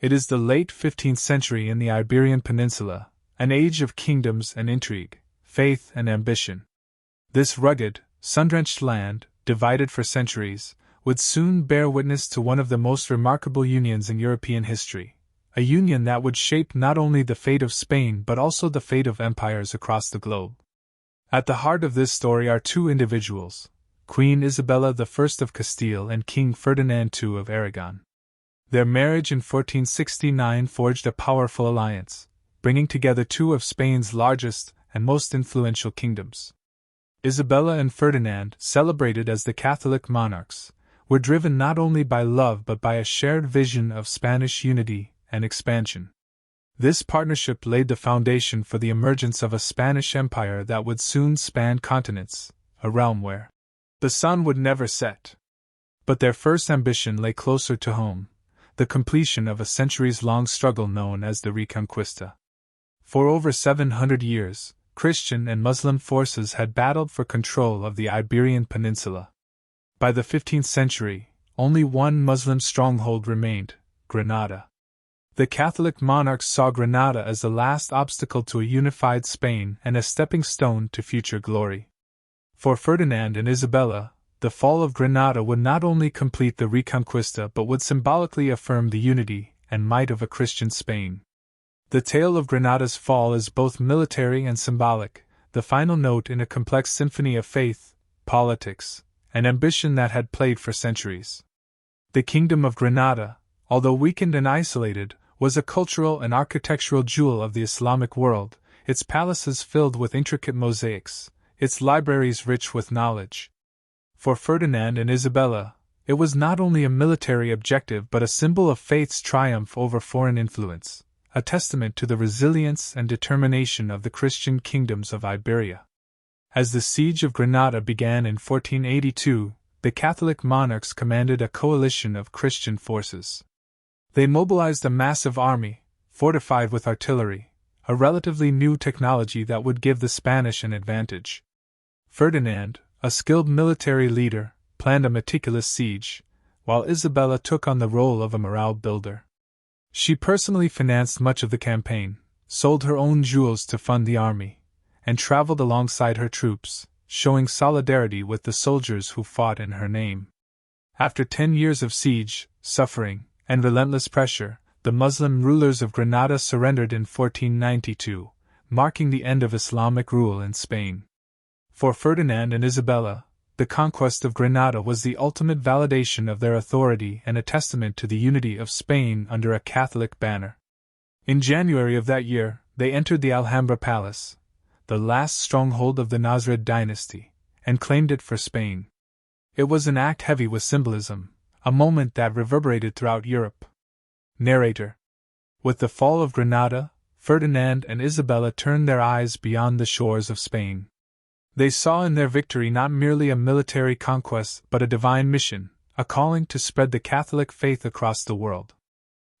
It is the late 15th century in the Iberian Peninsula, an age of kingdoms and intrigue, faith and ambition. This rugged, sun-drenched land, divided for centuries, would soon bear witness to one of the most remarkable unions in European history, a union that would shape not only the fate of Spain but also the fate of empires across the globe. At the heart of this story are two individuals, Queen Isabella I of Castile and King Ferdinand II of Aragon. Their marriage in 1469 forged a powerful alliance, bringing together two of Spain's largest and most influential kingdoms. Isabella and Ferdinand, celebrated as the Catholic monarchs, were driven not only by love but by a shared vision of Spanish unity and expansion. This partnership laid the foundation for the emergence of a Spanish empire that would soon span continents, a realm where the sun would never set. But their first ambition lay closer to home, the completion of a centuries-long struggle known as the Reconquista. For over 700 years, Christian and Muslim forces had battled for control of the Iberian Peninsula. By the 15th century, only one Muslim stronghold remained, Granada. The Catholic monarchs saw Granada as the last obstacle to a unified Spain and a stepping stone to future glory. For Ferdinand and Isabella, the fall of Granada would not only complete the Reconquista but would symbolically affirm the unity and might of a Christian Spain. The tale of Granada's fall is both military and symbolic, the final note in a complex symphony of faith, politics, and ambition that had played for centuries. The Kingdom of Granada, although weakened and isolated, was a cultural and architectural jewel of the Islamic world, its palaces filled with intricate mosaics, its libraries rich with knowledge. For Ferdinand and Isabella, it was not only a military objective but a symbol of faith's triumph over foreign influence, a testament to the resilience and determination of the Christian kingdoms of Iberia. As the siege of Granada began in 1482, the Catholic monarchs commanded a coalition of Christian forces. They mobilized a massive army, fortified with artillery, a relatively new technology that would give the Spanish an advantage. Ferdinand, a skilled military leader, planned a meticulous siege, while Isabella took on the role of a morale builder. She personally financed much of the campaign, sold her own jewels to fund the army, and traveled alongside her troops, showing solidarity with the soldiers who fought in her name. After 10 years of siege, suffering, and relentless pressure, the Muslim rulers of Granada surrendered in 1492, marking the end of Islamic rule in Spain. For Ferdinand and Isabella, the conquest of Granada was the ultimate validation of their authority and a testament to the unity of Spain under a Catholic banner. In January of that year, they entered the Alhambra Palace, the last stronghold of the Nasrid dynasty, and claimed it for Spain. It was an act heavy with symbolism, a moment that reverberated throughout Europe. Narrator. With the fall of Granada, Ferdinand and Isabella turned their eyes beyond the shores of Spain. They saw in their victory not merely a military conquest but a divine mission, a calling to spread the Catholic faith across the world.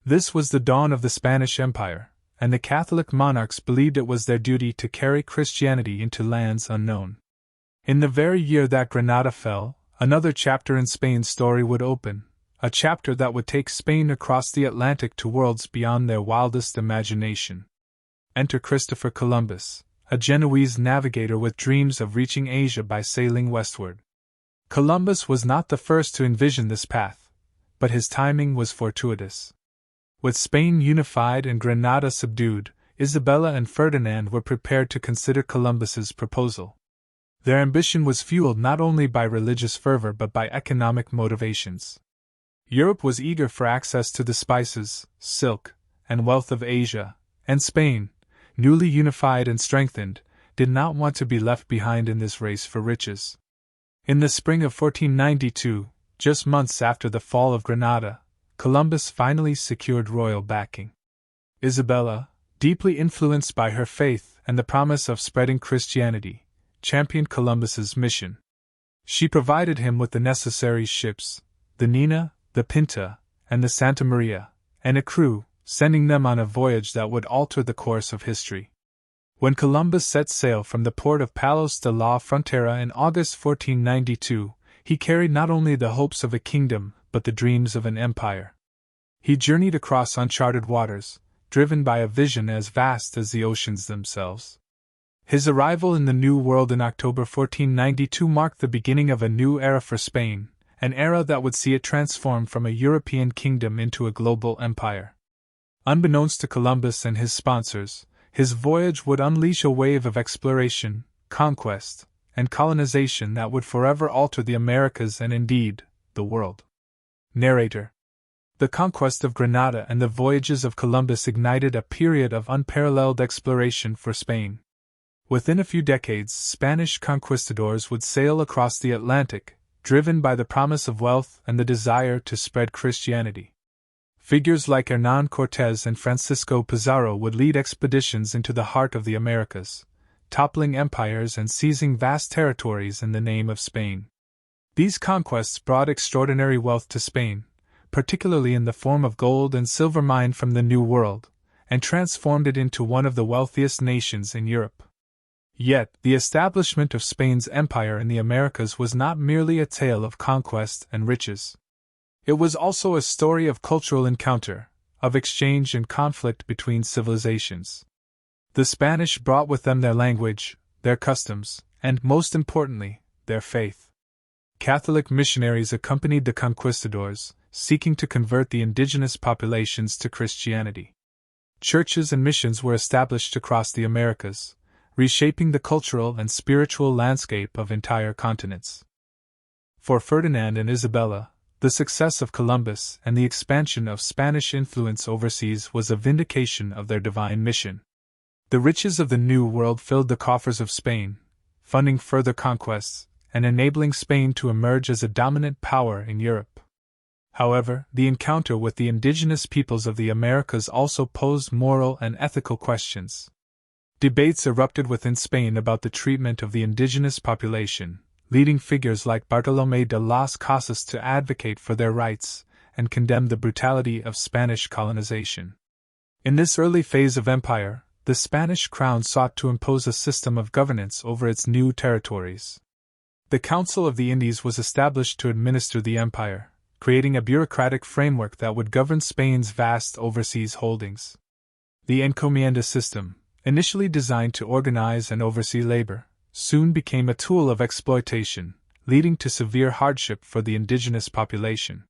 This was the dawn of the Spanish Empire, and the Catholic monarchs believed it was their duty to carry Christianity into lands unknown. In the very year that Granada fell, another chapter in Spain's story would open, a chapter that would take Spain across the Atlantic to worlds beyond their wildest imagination. Enter Christopher Columbus, a Genoese navigator with dreams of reaching Asia by sailing westward. Columbus was not the first to envision this path, but his timing was fortuitous. With Spain unified and Granada subdued, Isabella and Ferdinand were prepared to consider Columbus's proposal. Their ambition was fueled not only by religious fervor but by economic motivations. Europe was eager for access to the spices, silk, and wealth of Asia, and Spain, newly unified and strengthened, did not want to be left behind in this race for riches. In the spring of 1492, just months after the fall of Granada, Columbus finally secured royal backing. Isabella, deeply influenced by her faith and the promise of spreading Christianity, championed Columbus's mission. She provided him with the necessary ships, the Nina, the Pinta, and the Santa Maria, and a crew, sending them on a voyage that would alter the course of history. When Columbus set sail from the port of Palos de la Frontera in August 1492, he carried not only the hopes of a kingdom, but the dreams of an empire. He journeyed across uncharted waters, driven by a vision as vast as the oceans themselves. His arrival in the New World in October 1492 marked the beginning of a new era for Spain, an era that would see it transform from a European kingdom into a global empire. Unbeknownst to Columbus and his sponsors, his voyage would unleash a wave of exploration, conquest, and colonization that would forever alter the Americas and indeed, the world. Narrator. The conquest of Granada and the voyages of Columbus ignited a period of unparalleled exploration for Spain. Within a few decades, Spanish conquistadors would sail across the Atlantic, driven by the promise of wealth and the desire to spread Christianity. Figures like Hernán Cortés and Francisco Pizarro would lead expeditions into the heart of the Americas, toppling empires and seizing vast territories in the name of Spain. These conquests brought extraordinary wealth to Spain, particularly in the form of gold and silver mined from the New World, and transformed it into one of the wealthiest nations in Europe. Yet, the establishment of Spain's empire in the Americas was not merely a tale of conquest and riches. It was also a story of cultural encounter, of exchange and conflict between civilizations. The Spanish brought with them their language, their customs, and, most importantly, their faith. Catholic missionaries accompanied the conquistadors, seeking to convert the indigenous populations to Christianity. Churches and missions were established across the Americas, reshaping the cultural and spiritual landscape of entire continents. For Ferdinand and Isabella, the success of Columbus and the expansion of Spanish influence overseas was a vindication of their divine mission. The riches of the New World filled the coffers of Spain, funding further conquests and enabling Spain to emerge as a dominant power in Europe. However, the encounter with the indigenous peoples of the Americas also posed moral and ethical questions. Debates erupted within Spain about the treatment of the indigenous population, leading figures like Bartolomé de las Casas to advocate for their rights and condemn the brutality of Spanish colonization. In this early phase of empire, the Spanish crown sought to impose a system of governance over its new territories. The Council of the Indies was established to administer the empire, creating a bureaucratic framework that would govern Spain's vast overseas holdings. The encomienda system, initially designed to organize and oversee labor, soon became a tool of exploitation, leading to severe hardship for the indigenous population.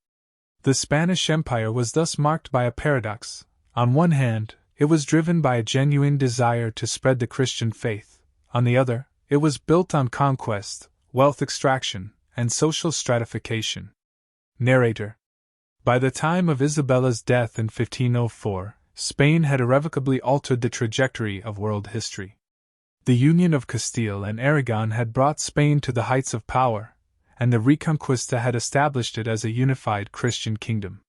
The Spanish Empire was thus marked by a paradox. On one hand, it was driven by a genuine desire to spread the Christian faith. On the other, it was built on conquest, wealth extraction, and social stratification. Narrator. By the time of Isabella's death in 1504, Spain had irrevocably altered the trajectory of world history. The Union of Castile and Aragon had brought Spain to the heights of power, and the Reconquista had established it as a unified Christian kingdom.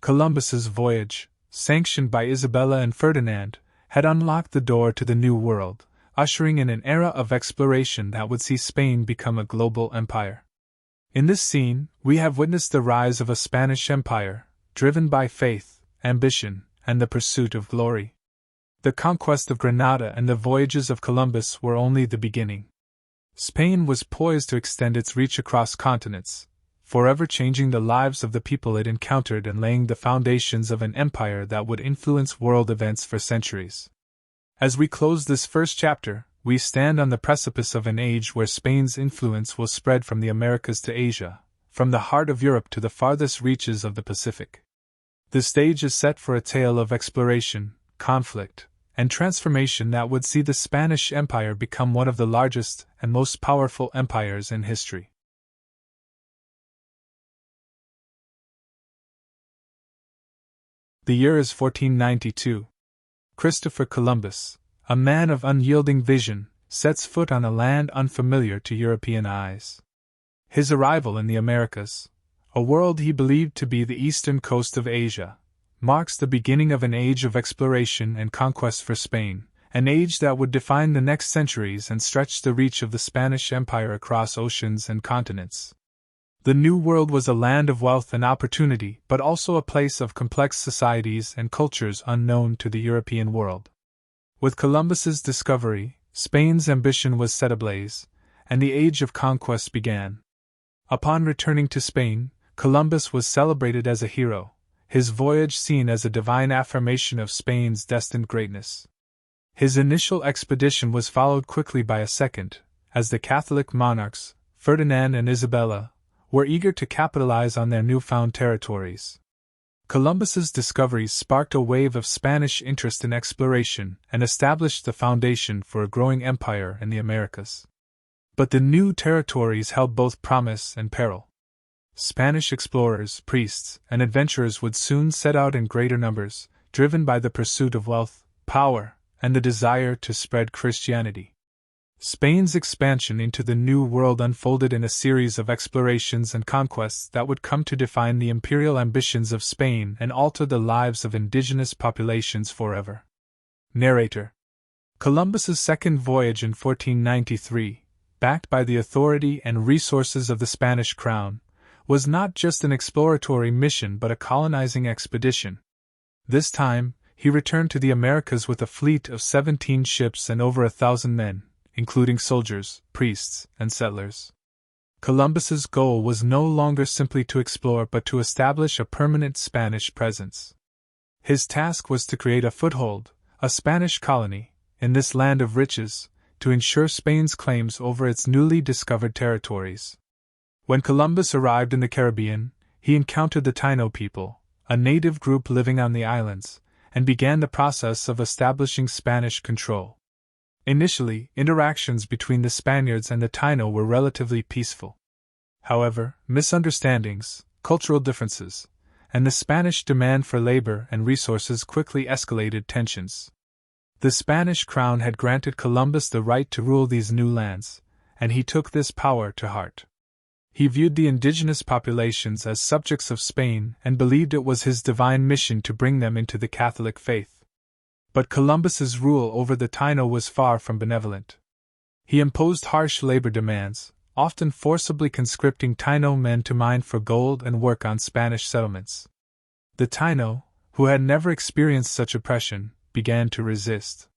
Columbus's voyage, sanctioned by Isabella and Ferdinand, had unlocked the door to the New World, ushering in an era of exploration that would see Spain become a global empire. In this scene, we have witnessed the rise of a Spanish empire, driven by faith, ambition, and the pursuit of glory. The conquest of Granada and the voyages of Columbus were only the beginning. Spain was poised to extend its reach across continents, forever changing the lives of the people it encountered and laying the foundations of an empire that would influence world events for centuries. As we close this first chapter, we stand on the precipice of an age where Spain's influence will spread from the Americas to Asia, from the heart of Europe to the farthest reaches of the Pacific. The stage is set for a tale of exploration, conflict, and transformation that would see the Spanish Empire become one of the largest and most powerful empires in history. The year is 1492. Christopher Columbus, a man of unyielding vision, sets foot on a land unfamiliar to European eyes. His arrival in the Americas, a world he believed to be the eastern coast of Asia, marks the beginning of an age of exploration and conquest for Spain, an age that would define the next centuries and stretch the reach of the Spanish Empire across oceans and continents. The New World was a land of wealth and opportunity, but also a place of complex societies and cultures unknown to the European world. With Columbus's discovery, Spain's ambition was set ablaze, and the age of conquest began. Upon returning to Spain, Columbus was celebrated as a hero, his voyage seen as a divine affirmation of Spain's destined greatness. His initial expedition was followed quickly by a second, as the Catholic monarchs, Ferdinand and Isabella, were eager to capitalize on their newfound territories. Columbus's discoveries sparked a wave of Spanish interest in exploration and established the foundation for a growing empire in the Americas. But the new territories held both promise and peril. Spanish explorers, priests, and adventurers would soon set out in greater numbers, driven by the pursuit of wealth, power, and the desire to spread Christianity. Spain's expansion into the New World unfolded in a series of explorations and conquests that would come to define the imperial ambitions of Spain and alter the lives of indigenous populations forever. Narrator. Columbus's second voyage in 1493, backed by the authority and resources of the Spanish crown, was not just an exploratory mission but a colonizing expedition. This time, he returned to the Americas with a fleet of 17 ships and over 1,000 men, including soldiers, priests, and settlers. Columbus's goal was no longer simply to explore but to establish a permanent Spanish presence. His task was to create a foothold, a Spanish colony, in this land of riches, to ensure Spain's claims over its newly discovered territories. When Columbus arrived in the Caribbean, he encountered the Taino people, a native group living on the islands, and began the process of establishing Spanish control. Initially, interactions between the Spaniards and the Taino were relatively peaceful. However, misunderstandings, cultural differences, and the Spanish demand for labor and resources quickly escalated tensions. The Spanish crown had granted Columbus the right to rule these new lands, and he took this power to heart. He viewed the indigenous populations as subjects of Spain and believed it was his divine mission to bring them into the Catholic faith. But Columbus's rule over the Taino was far from benevolent. He imposed harsh labor demands, often forcibly conscripting Taino men to mine for gold and work on Spanish settlements. The Taino, who had never experienced such oppression, began to resist.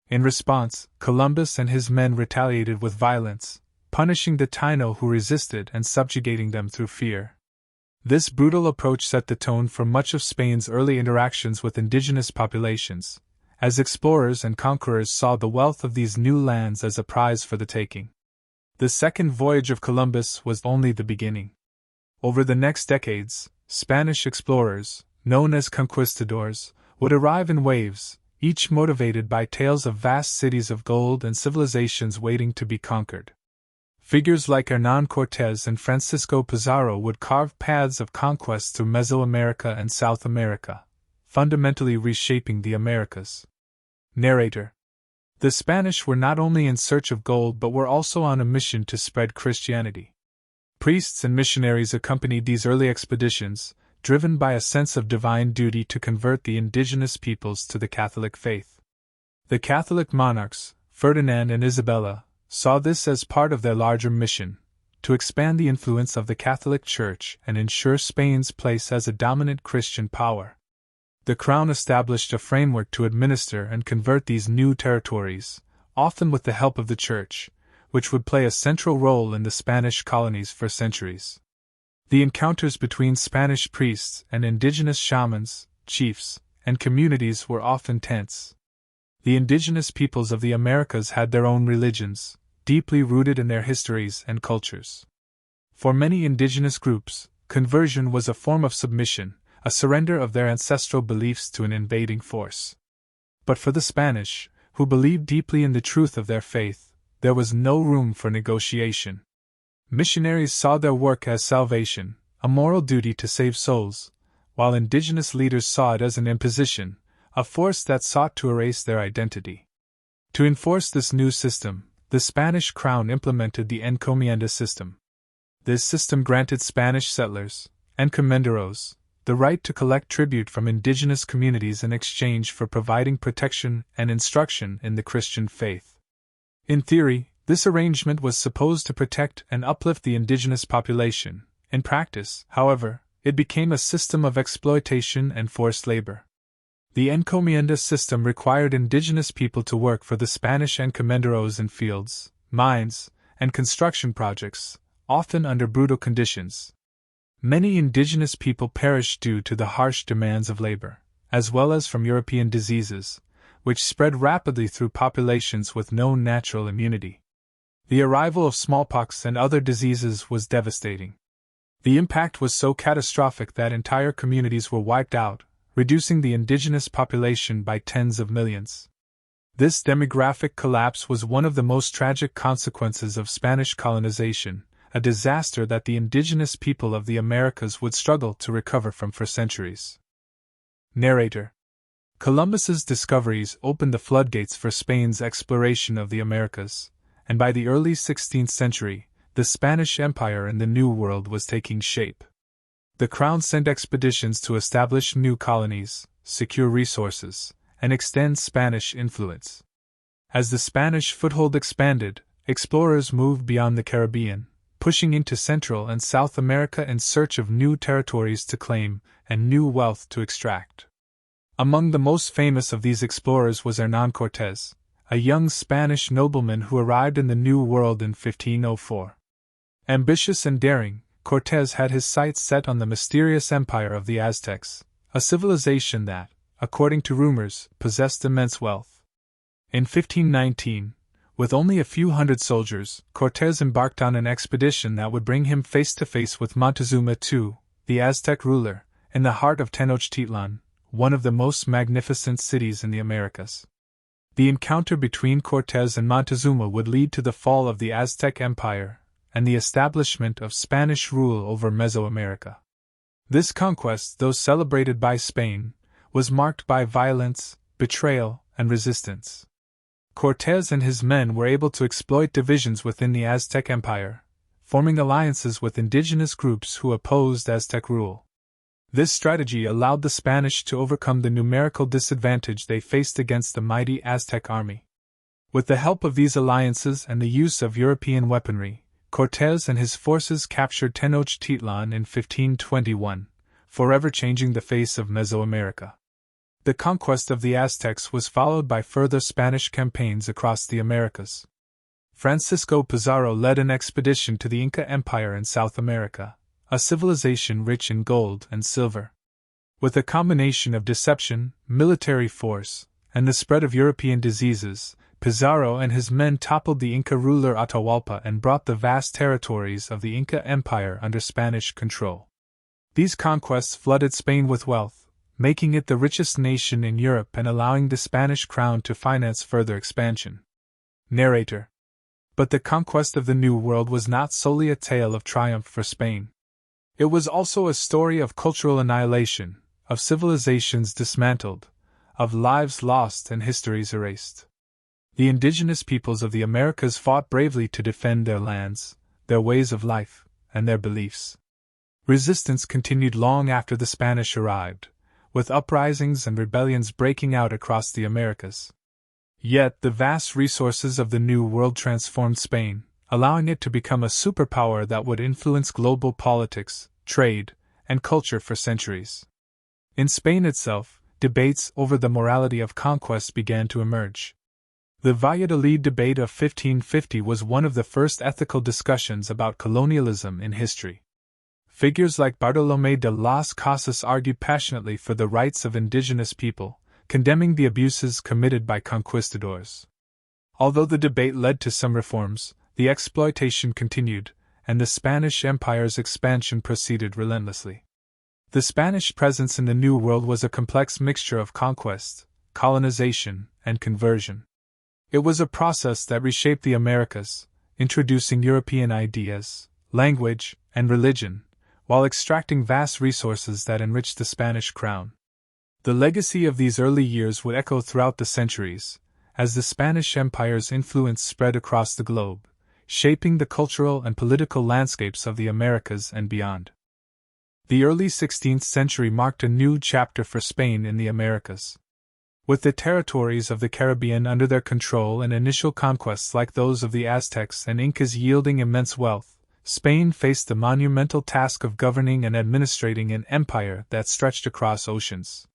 In response, Columbus and his men retaliated with violence, punishing the Taino who resisted and subjugating them through fear. This brutal approach set the tone for much of Spain's early interactions with indigenous populations, as explorers and conquerors saw the wealth of these new lands as a prize for the taking. The second voyage of Columbus was only the beginning. Over the next decades, Spanish explorers, known as conquistadors, would arrive in waves, each motivated by tales of vast cities of gold and civilizations waiting to be conquered. Figures like Hernán Cortés and Francisco Pizarro would carve paths of conquest through Mesoamerica and South America, fundamentally reshaping the Americas. Narrator. The Spanish were not only in search of gold but were also on a mission to spread Christianity. Priests and missionaries accompanied these early expeditions, driven by a sense of divine duty to convert the indigenous peoples to the Catholic faith. The Catholic monarchs, Ferdinand and Isabella, saw this as part of their larger mission, to expand the influence of the Catholic Church and ensure Spain's place as a dominant Christian power. The Crown established a framework to administer and convert these new territories, often with the help of the Church, which would play a central role in the Spanish colonies for centuries. The encounters between Spanish priests and indigenous shamans, chiefs, and communities were often tense. The indigenous peoples of the Americas had their own religions, deeply rooted in their histories and cultures. For many indigenous groups, conversion was a form of submission, a surrender of their ancestral beliefs to an invading force. But for the Spanish, who believed deeply in the truth of their faith, there was no room for negotiation. Missionaries saw their work as salvation, a moral duty to save souls, while indigenous leaders saw it as an imposition, a force that sought to erase their identity. To enforce this new system, the Spanish crown implemented the encomienda system. This system granted Spanish settlers, encomenderos, the right to collect tribute from indigenous communities in exchange for providing protection and instruction in the Christian faith. In theory, this arrangement was supposed to protect and uplift the indigenous population. In practice, however, it became a system of exploitation and forced labor. The encomienda system required indigenous people to work for the Spanish encomenderos in fields, mines, and construction projects, often under brutal conditions. Many indigenous people perished due to the harsh demands of labor, as well as from European diseases, which spread rapidly through populations with no natural immunity. The arrival of smallpox and other diseases was devastating. The impact was so catastrophic that entire communities were wiped out, reducing the indigenous population by tens of millions. This demographic collapse was one of the most tragic consequences of Spanish colonization, a disaster that the indigenous people of the Americas would struggle to recover from for centuries. Narrator. Columbus's discoveries opened the floodgates for Spain's exploration of the Americas, and by the early 16th century, the Spanish Empire in the New World was taking shape. The Crown sent expeditions to establish new colonies, secure resources, and extend Spanish influence. As the Spanish foothold expanded, explorers moved beyond the Caribbean, pushing into Central and South America in search of new territories to claim and new wealth to extract. Among the most famous of these explorers was Hernán Cortés, a young Spanish nobleman who arrived in the New World in 1504. Ambitious and daring, Cortés had his sights set on the mysterious empire of the Aztecs, a civilization that, according to rumors, possessed immense wealth. In 1519, with only a few hundred soldiers, Cortés embarked on an expedition that would bring him face to face with Montezuma II, the Aztec ruler, in the heart of Tenochtitlan, one of the most magnificent cities in the Americas. The encounter between Cortés and Montezuma would lead to the fall of the Aztec Empire and the establishment of Spanish rule over Mesoamerica. This conquest, though celebrated by Spain, was marked by violence, betrayal, and resistance. Cortés and his men were able to exploit divisions within the Aztec Empire, forming alliances with indigenous groups who opposed Aztec rule. This strategy allowed the Spanish to overcome the numerical disadvantage they faced against the mighty Aztec army. With the help of these alliances and the use of European weaponry, Cortés and his forces captured Tenochtitlan in 1521, forever changing the face of Mesoamerica. The conquest of the Aztecs was followed by further Spanish campaigns across the Americas. Francisco Pizarro led an expedition to the Inca Empire in South America, a civilization rich in gold and silver. With a combination of deception, military force, and the spread of European diseases, Pizarro and his men toppled the Inca ruler Atahualpa and brought the vast territories of the Inca Empire under Spanish control. These conquests flooded Spain with wealth, making it the richest nation in Europe and allowing the Spanish crown to finance further expansion. Narrator. But the conquest of the New World was not solely a tale of triumph for Spain. It was also a story of cultural annihilation, of civilizations dismantled, of lives lost and histories erased. The indigenous peoples of the Americas fought bravely to defend their lands, their ways of life, and their beliefs. Resistance continued long after the Spanish arrived, with uprisings and rebellions breaking out across the Americas. Yet the vast resources of the New World transformed Spain, allowing it to become a superpower that would influence global politics, trade, and culture for centuries. In Spain itself, debates over the morality of conquest began to emerge. The Valladolid debate of 1550 was one of the first ethical discussions about colonialism in history. Figures like Bartolomé de las Casas argued passionately for the rights of indigenous people, condemning the abuses committed by conquistadors. Although the debate led to some reforms, the exploitation continued, and the Spanish Empire's expansion proceeded relentlessly. The Spanish presence in the New World was a complex mixture of conquest, colonization, and conversion. It was a process that reshaped the Americas, introducing European ideas, language, and religion, while extracting vast resources that enriched the Spanish crown. The legacy of these early years would echo throughout the centuries, as the Spanish Empire's influence spread across the globe, shaping the cultural and political landscapes of the Americas and beyond. The early 16th century marked a new chapter for Spain in the Americas. With the territories of the Caribbean under their control and initial conquests like those of the Aztecs and Incas yielding immense wealth, Spain faced the monumental task of governing and administrating an empire that stretched across oceans.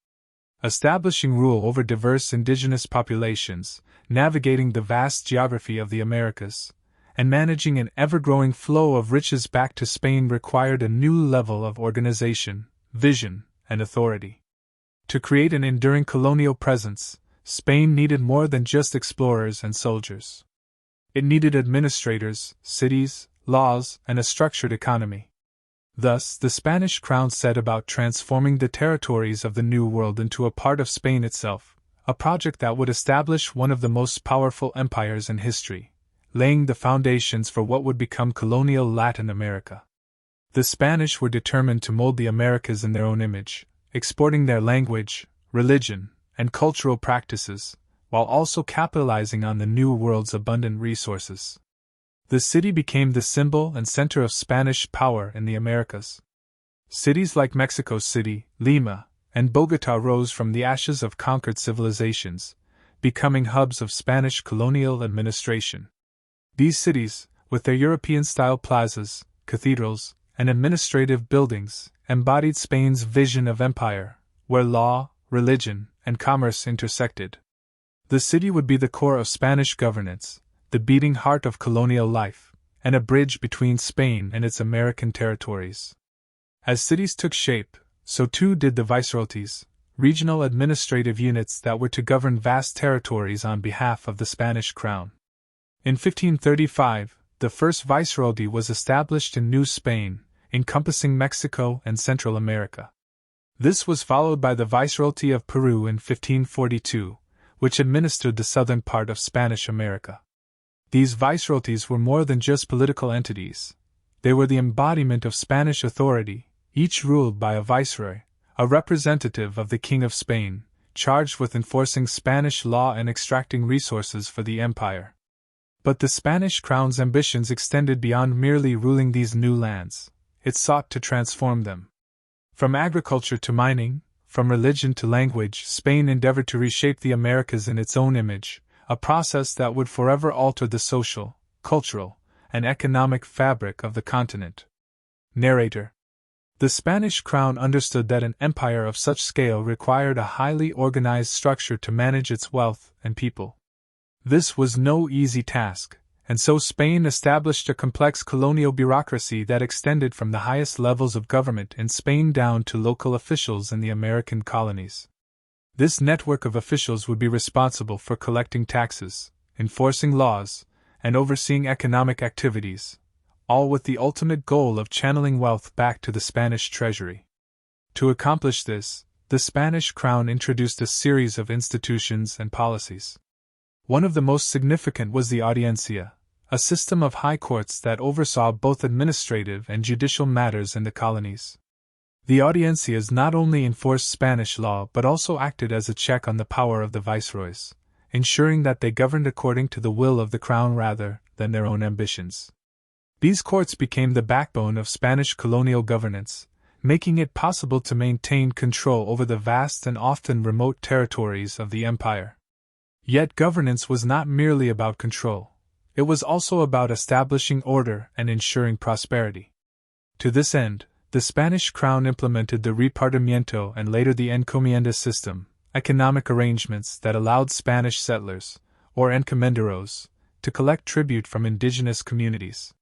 Establishing rule over diverse indigenous populations, navigating the vast geography of the Americas, and managing an ever-growing flow of riches back to Spain required a new level of organization, vision, and authority. To create an enduring colonial presence, Spain needed more than just explorers and soldiers. It needed administrators, cities, laws, and a structured economy. Thus, the Spanish crown set about transforming the territories of the New World into a part of Spain itself, a project that would establish one of the most powerful empires in history, laying the foundations for what would become colonial Latin America. The Spanish were determined to mold the Americas in their own image, exporting their language, religion, and cultural practices, while also capitalizing on the New World's abundant resources. The city became the symbol and center of Spanish power in the Americas. Cities like Mexico City, Lima, and Bogotá rose from the ashes of conquered civilizations, becoming hubs of Spanish colonial administration. These cities, with their European-style plazas, cathedrals, and administrative buildings, embodied Spain's vision of empire, where law, religion, and commerce intersected. The city would be the core of Spanish governance, the beating heart of colonial life, and a bridge between Spain and its American territories. As cities took shape, so too did the viceroyalties, regional administrative units that were to govern vast territories on behalf of the Spanish crown. In 1535, the first viceroyalty was established in New Spain, encompassing Mexico and Central America. This was followed by the Viceroyalty of Peru in 1542, which administered the southern part of Spanish America. These viceroyalties were more than just political entities. They were the embodiment of Spanish authority, each ruled by a viceroy, a representative of the King of Spain, charged with enforcing Spanish law and extracting resources for the empire. But the Spanish crown's ambitions extended beyond merely ruling these new lands. It sought to transform them. From agriculture to mining, from religion to language, Spain endeavored to reshape the Americas in its own image, a process that would forever alter the social, cultural, and economic fabric of the continent. Narrator. The Spanish crown understood that an empire of such scale required a highly organized structure to manage its wealth and people. This was no easy task, and so Spain established a complex colonial bureaucracy that extended from the highest levels of government in Spain down to local officials in the American colonies. This network of officials would be responsible for collecting taxes, enforcing laws, and overseeing economic activities, all with the ultimate goal of channeling wealth back to the Spanish treasury. To accomplish this, the Spanish crown introduced a series of institutions and policies. One of the most significant was the audiencia, a system of high courts that oversaw both administrative and judicial matters in the colonies. The audiencias not only enforced Spanish law but also acted as a check on the power of the viceroys, ensuring that they governed according to the will of the crown rather than their own ambitions. These courts became the backbone of Spanish colonial governance, making it possible to maintain control over the vast and often remote territories of the empire. Yet governance was not merely about control. It was also about establishing order and ensuring prosperity. To this end, the Spanish crown implemented the repartimiento and later the encomienda system, economic arrangements that allowed Spanish settlers, or encomenderos, to collect tribute from indigenous communities.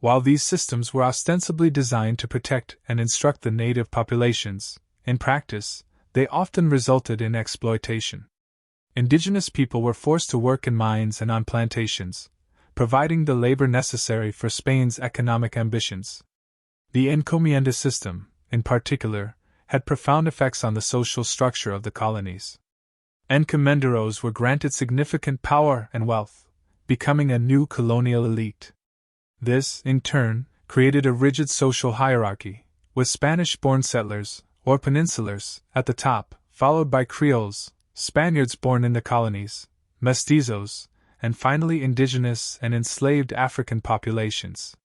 While these systems were ostensibly designed to protect and instruct the native populations, in practice, they often resulted in exploitation. Indigenous people were forced to work in mines and on plantations, providing the labor necessary for Spain's economic ambitions. The encomienda system, in particular, had profound effects on the social structure of the colonies. Encomenderos were granted significant power and wealth, becoming a new colonial elite. This, in turn, created a rigid social hierarchy, with Spanish-born settlers, or peninsulars, at the top, followed by Creoles, Spaniards born in the colonies, mestizos, and finally indigenous and enslaved African populations.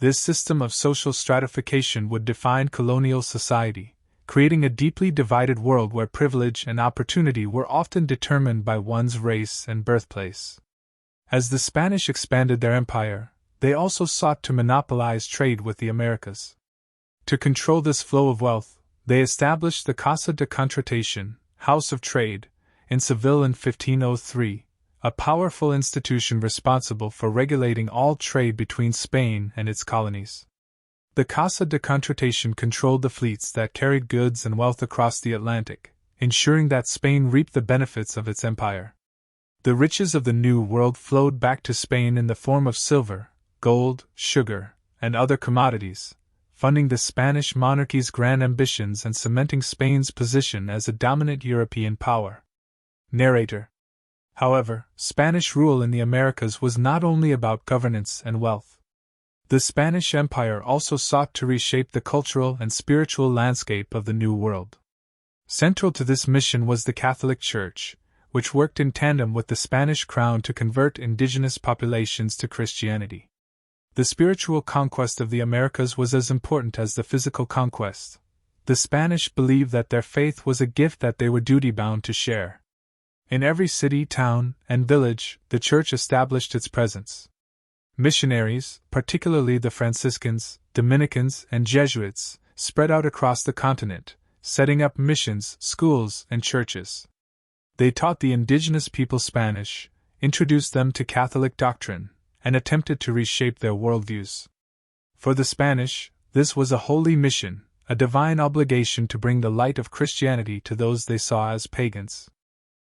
This system of social stratification would define colonial society, creating a deeply divided world where privilege and opportunity were often determined by one's race and birthplace. As the Spanish expanded their empire, they also sought to monopolize trade with the Americas. To control this flow of wealth, they established the Casa de Contratación, House of Trade, in Seville in 1503, a powerful institution responsible for regulating all trade between Spain and its colonies. The Casa de Contratación controlled the fleets that carried goods and wealth across the Atlantic, ensuring that Spain reaped the benefits of its empire. The riches of the New World flowed back to Spain in the form of silver, gold, sugar, and other commodities, funding the Spanish monarchy's grand ambitions and cementing Spain's position as a dominant European power. Narrator. However, Spanish rule in the Americas was not only about governance and wealth. The Spanish Empire also sought to reshape the cultural and spiritual landscape of the New World. Central to this mission was the Catholic Church, which worked in tandem with the Spanish crown to convert indigenous populations to Christianity. The spiritual conquest of the Americas was as important as the physical conquest. The Spanish believed that their faith was a gift that they were duty-bound to share. In every city, town, and village, the Church established its presence. Missionaries, particularly the Franciscans, Dominicans, and Jesuits, spread out across the continent, setting up missions, schools, and churches. They taught the indigenous people Spanish, introduced them to Catholic doctrine, and attempted to reshape their worldviews. For the Spanish, this was a holy mission, a divine obligation to bring the light of Christianity to those they saw as pagans.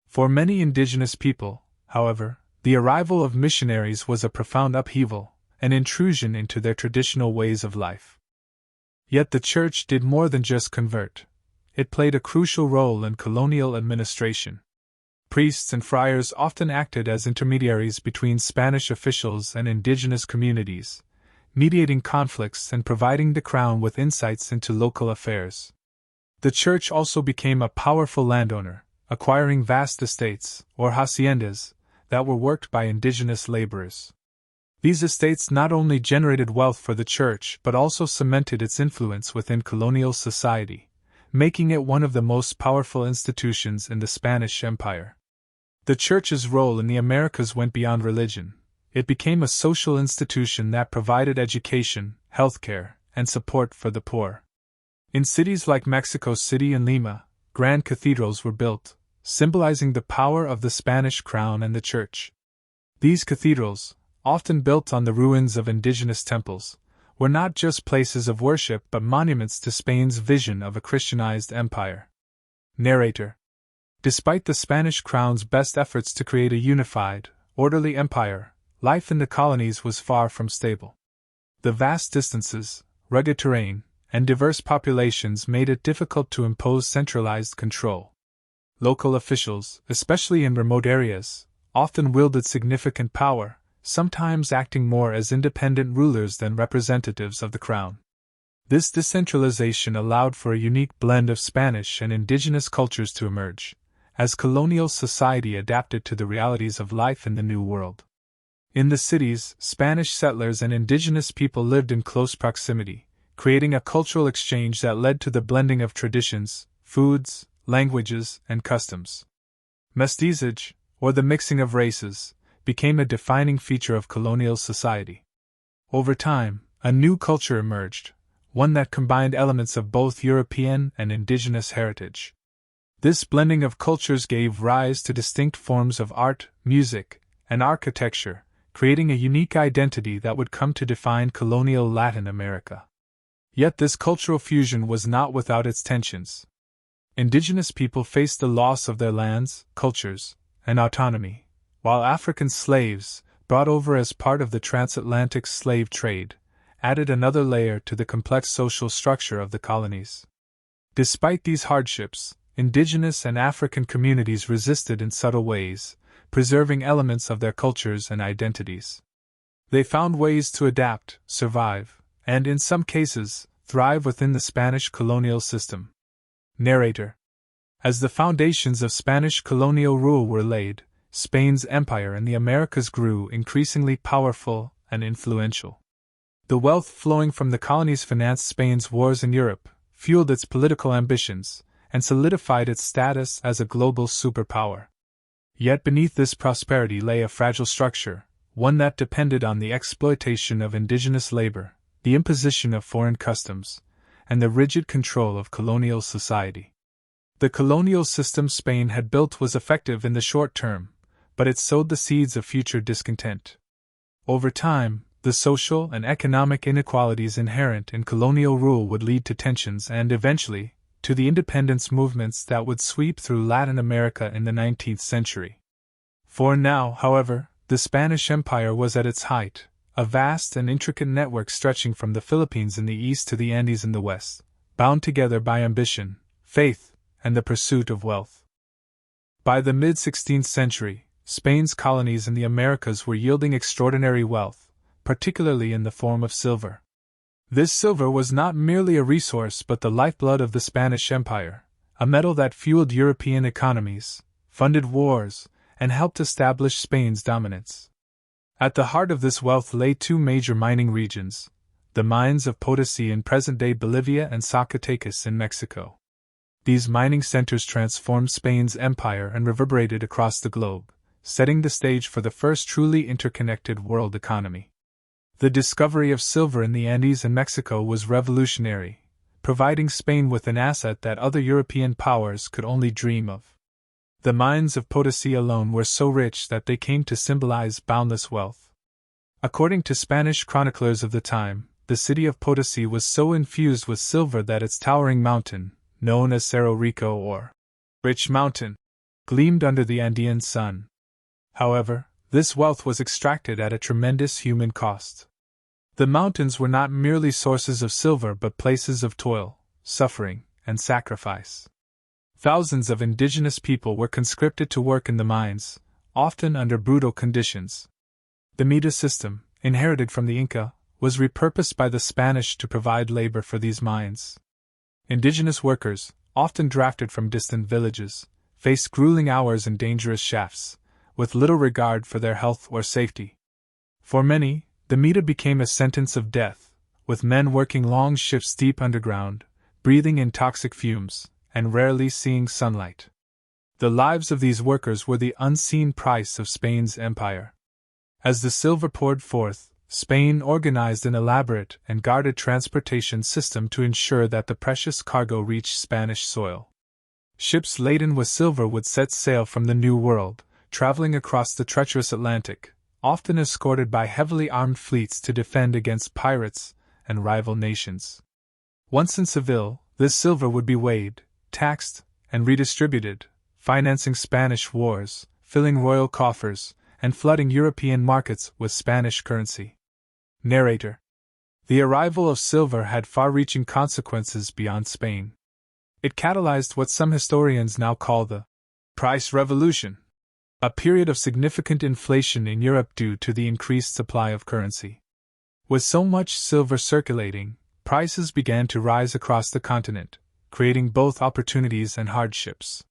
For many indigenous people, however, the arrival of missionaries was a profound upheaval, an intrusion into their traditional ways of life. Yet the Church did more than just convert. It played a crucial role in colonial administration. Priests and friars often acted as intermediaries between Spanish officials and indigenous communities, mediating conflicts and providing the crown with insights into local affairs. The Church also became a powerful landowner, acquiring vast estates, or haciendas, that were worked by indigenous laborers. These estates not only generated wealth for the Church but also cemented its influence within colonial society, making it one of the most powerful institutions in the Spanish Empire. The Church's role in the Americas went beyond religion. It became a social institution that provided education, healthcare, and support for the poor. In cities like Mexico City and Lima, grand cathedrals were built, symbolizing the power of the Spanish crown and the Church. These cathedrals, often built on the ruins of indigenous temples, were not just places of worship but monuments to Spain's vision of a Christianized empire. Narrator. Despite the Spanish crown's best efforts to create a unified, orderly empire, life in the colonies was far from stable. The vast distances, rugged terrain, and diverse populations made it difficult to impose centralized control. Local officials, especially in remote areas, often wielded significant power, sometimes acting more as independent rulers than representatives of the crown. This decentralization allowed for a unique blend of Spanish and indigenous cultures to emerge, as colonial society adapted to the realities of life in the New World. In the cities, Spanish settlers and indigenous people lived in close proximity, creating a cultural exchange that led to the blending of traditions, foods, languages, and customs. Mestizage, or the mixing of races, became a defining feature of colonial society. Over time, a new culture emerged, one that combined elements of both European and indigenous heritage. This blending of cultures gave rise to distinct forms of art, music, and architecture, creating a unique identity that would come to define colonial Latin America. Yet this cultural fusion was not without its tensions. Indigenous people faced the loss of their lands, cultures, and autonomy, while African slaves, brought over as part of the transatlantic slave trade, added another layer to the complex social structure of the colonies. Despite these hardships, indigenous and African communities resisted in subtle ways, preserving elements of their cultures and identities. They found ways to adapt, survive, and in some cases, thrive within the Spanish colonial system. Narrator. As the foundations of Spanish colonial rule were laid, Spain's empire in the Americas grew increasingly powerful and influential. The wealth flowing from the colonies financed Spain's wars in Europe, fueled its political ambitions, and solidified its status as a global superpower. Yet beneath this prosperity lay a fragile structure, one that depended on the exploitation of indigenous labor, the imposition of foreign customs, and the rigid control of colonial society. The colonial system Spain had built was effective in the short term, but it sowed the seeds of future discontent. Over time, the social and economic inequalities inherent in colonial rule would lead to tensions and, eventually, to the independence movements that would sweep through Latin America in the 19th century. For now, however, the Spanish Empire was at its height, a vast and intricate network stretching from the Philippines in the east to the Andes in the west, bound together by ambition, faith, and the pursuit of wealth. By the mid-16th century, Spain's colonies in the Americas were yielding extraordinary wealth, particularly in the form of silver. This silver was not merely a resource but the lifeblood of the Spanish Empire, a metal that fueled European economies, funded wars, and helped establish Spain's dominance. At the heart of this wealth lay two major mining regions, the mines of Potosi in present-day Bolivia and Zacatecas in Mexico. These mining centers transformed Spain's empire and reverberated across the globe, setting the stage for the first truly interconnected world economy. The discovery of silver in the Andes and Mexico was revolutionary, providing Spain with an asset that other European powers could only dream of. The mines of Potosi alone were so rich that they came to symbolize boundless wealth. According to Spanish chroniclers of the time, the city of Potosi was so infused with silver that its towering mountain, known as Cerro Rico or Rich Mountain, gleamed under the Andean sun. However, this wealth was extracted at a tremendous human cost. The mountains were not merely sources of silver but places of toil, suffering, and sacrifice. Thousands of indigenous people were conscripted to work in the mines, often under brutal conditions. The Mita system, inherited from the Inca, was repurposed by the Spanish to provide labor for these mines. Indigenous workers, often drafted from distant villages, faced grueling hours in dangerous shafts, with little regard for their health or safety. For many, the Mita became a sentence of death, with men working long shifts deep underground, breathing in toxic fumes, and rarely seeing sunlight. The lives of these workers were the unseen price of Spain's empire. As the silver poured forth, Spain organized an elaborate and guarded transportation system to ensure that the precious cargo reached Spanish soil. Ships laden with silver would set sail from the New World, traveling across the treacherous Atlantic, often escorted by heavily armed fleets to defend against pirates and rival nations. Once in Seville, this silver would be weighed, taxed, and redistributed, financing Spanish wars, filling royal coffers, and flooding European markets with Spanish currency. Narrator. The arrival of silver had far-reaching consequences beyond Spain. It catalyzed what some historians now call the price revolution, a period of significant inflation in Europe due to the increased supply of currency. With so much silver circulating, prices began to rise across the continent, creating both opportunities and hardships.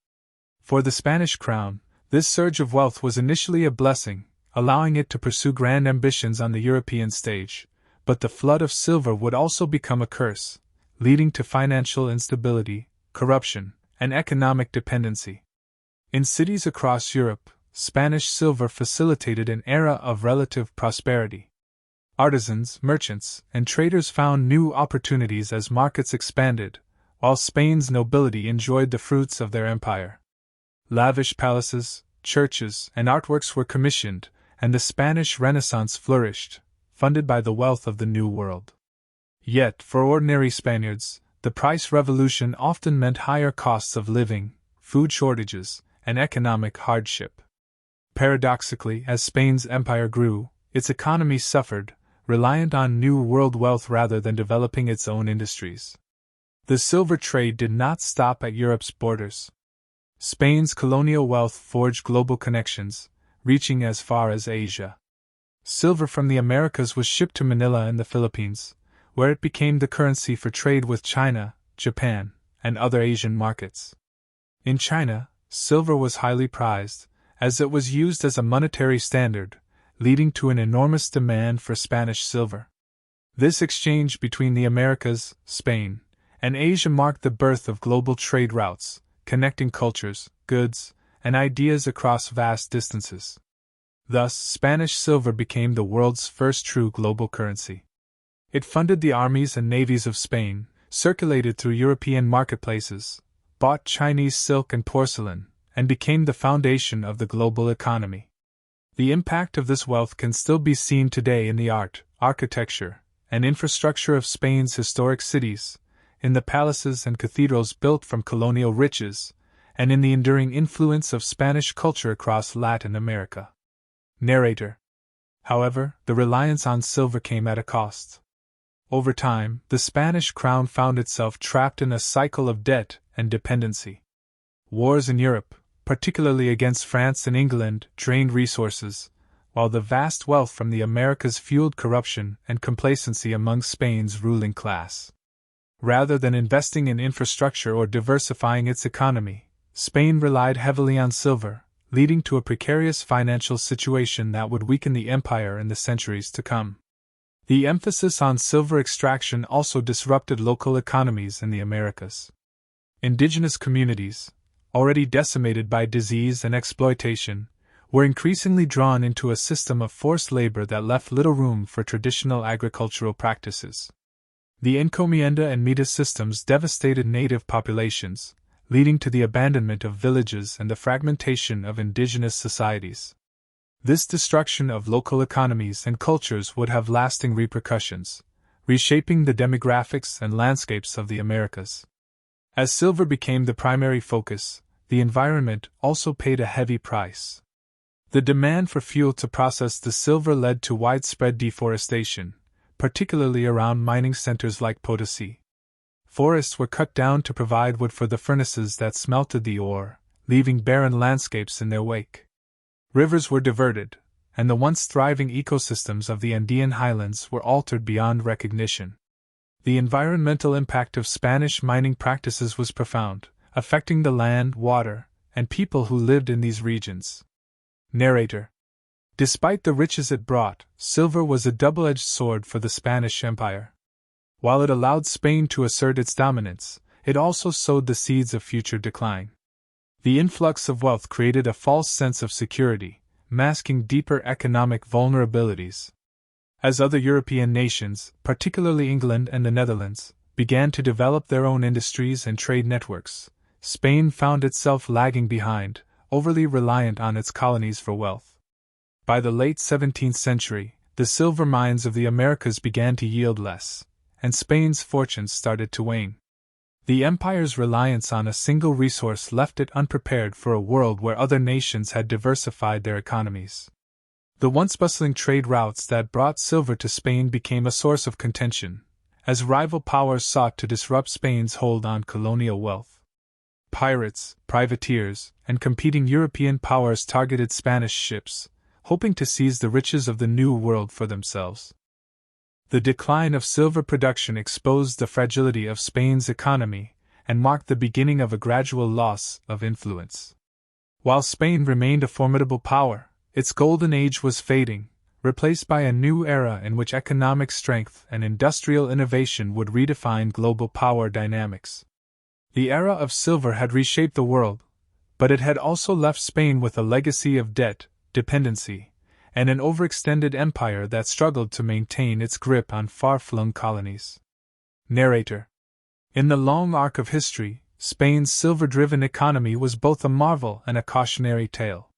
For the Spanish crown, this surge of wealth was initially a blessing, allowing it to pursue grand ambitions on the European stage, but the flood of silver would also become a curse, leading to financial instability, corruption, and economic dependency. In cities across Europe, Spanish silver facilitated an era of relative prosperity. Artisans, merchants, and traders found new opportunities as markets expanded, while Spain's nobility enjoyed the fruits of their empire. Lavish palaces, churches, and artworks were commissioned, and the Spanish Renaissance flourished, funded by the wealth of the New World. Yet, for ordinary Spaniards, the price revolution often meant higher costs of living, food shortages, and economic hardship. Paradoxically, as Spain's empire grew, its economy suffered, reliant on New World wealth rather than developing its own industries. The silver trade did not stop at Europe's borders. Spain's colonial wealth forged global connections, reaching as far as Asia. Silver from the Americas was shipped to Manila and the Philippines, where it became the currency for trade with China, Japan, and other Asian markets. In China, silver was highly prized, as it was used as a monetary standard, leading to an enormous demand for Spanish silver. This exchange between the Americas, Spain, and Asia marked the birth of global trade routes, connecting cultures, goods, and ideas across vast distances. Thus, Spanish silver became the world's first true global currency. It funded the armies and navies of Spain, circulated through European marketplaces, bought Chinese silk and porcelain, and became the foundation of the global economy. The impact of this wealth can still be seen today in the art, architecture, and infrastructure of Spain's historic cities, in the palaces and cathedrals built from colonial riches, and in the enduring influence of Spanish culture across Latin America. Narrator. However, the reliance on silver came at a cost. Over time, the Spanish crown found itself trapped in a cycle of debt and dependency. Wars in Europe, particularly against France and England, drained resources, while the vast wealth from the Americas fueled corruption and complacency among Spain's ruling class. Rather than investing in infrastructure or diversifying its economy, Spain relied heavily on silver, leading to a precarious financial situation that would weaken the empire in the centuries to come. The emphasis on silver extraction also disrupted local economies in the Americas. Indigenous communities, already decimated by disease and exploitation, were increasingly drawn into a system of forced labor that left little room for traditional agricultural practices. The encomienda and mita systems devastated native populations, leading to the abandonment of villages and the fragmentation of indigenous societies. This destruction of local economies and cultures would have lasting repercussions, reshaping the demographics and landscapes of the Americas. As silver became the primary focus, the environment also paid a heavy price. The demand for fuel to process the silver led to widespread deforestation, particularly around mining centers like Potosi. Forests were cut down to provide wood for the furnaces that smelted the ore, leaving barren landscapes in their wake. Rivers were diverted, and the once thriving ecosystems of the Andean highlands were altered beyond recognition. The environmental impact of Spanish mining practices was profound, affecting the land, water, and people who lived in these regions. Narrator. Despite the riches it brought, silver was a double-edged sword for the Spanish Empire. While it allowed Spain to assert its dominance, it also sowed the seeds of future decline. The influx of wealth created a false sense of security, masking deeper economic vulnerabilities. As other European nations, particularly England and the Netherlands, began to develop their own industries and trade networks, Spain found itself lagging behind, overly reliant on its colonies for wealth. By the late 17th century, the silver mines of the Americas began to yield less, and Spain's fortunes started to wane. The empire's reliance on a single resource left it unprepared for a world where other nations had diversified their economies. The once bustling trade routes that brought silver to Spain became a source of contention, as rival powers sought to disrupt Spain's hold on colonial wealth. Pirates, privateers, and competing European powers targeted Spanish ships, hoping to seize the riches of the New World for themselves. The decline of silver production exposed the fragility of Spain's economy and marked the beginning of a gradual loss of influence. While Spain remained a formidable power, its golden age was fading, replaced by a new era in which economic strength and industrial innovation would redefine global power dynamics. The era of silver had reshaped the world, but it had also left Spain with a legacy of debt, dependency, and an overextended empire that struggled to maintain its grip on far-flung colonies. Narrator. In the long arc of history, Spain's silver-driven economy was both a marvel and a cautionary tale.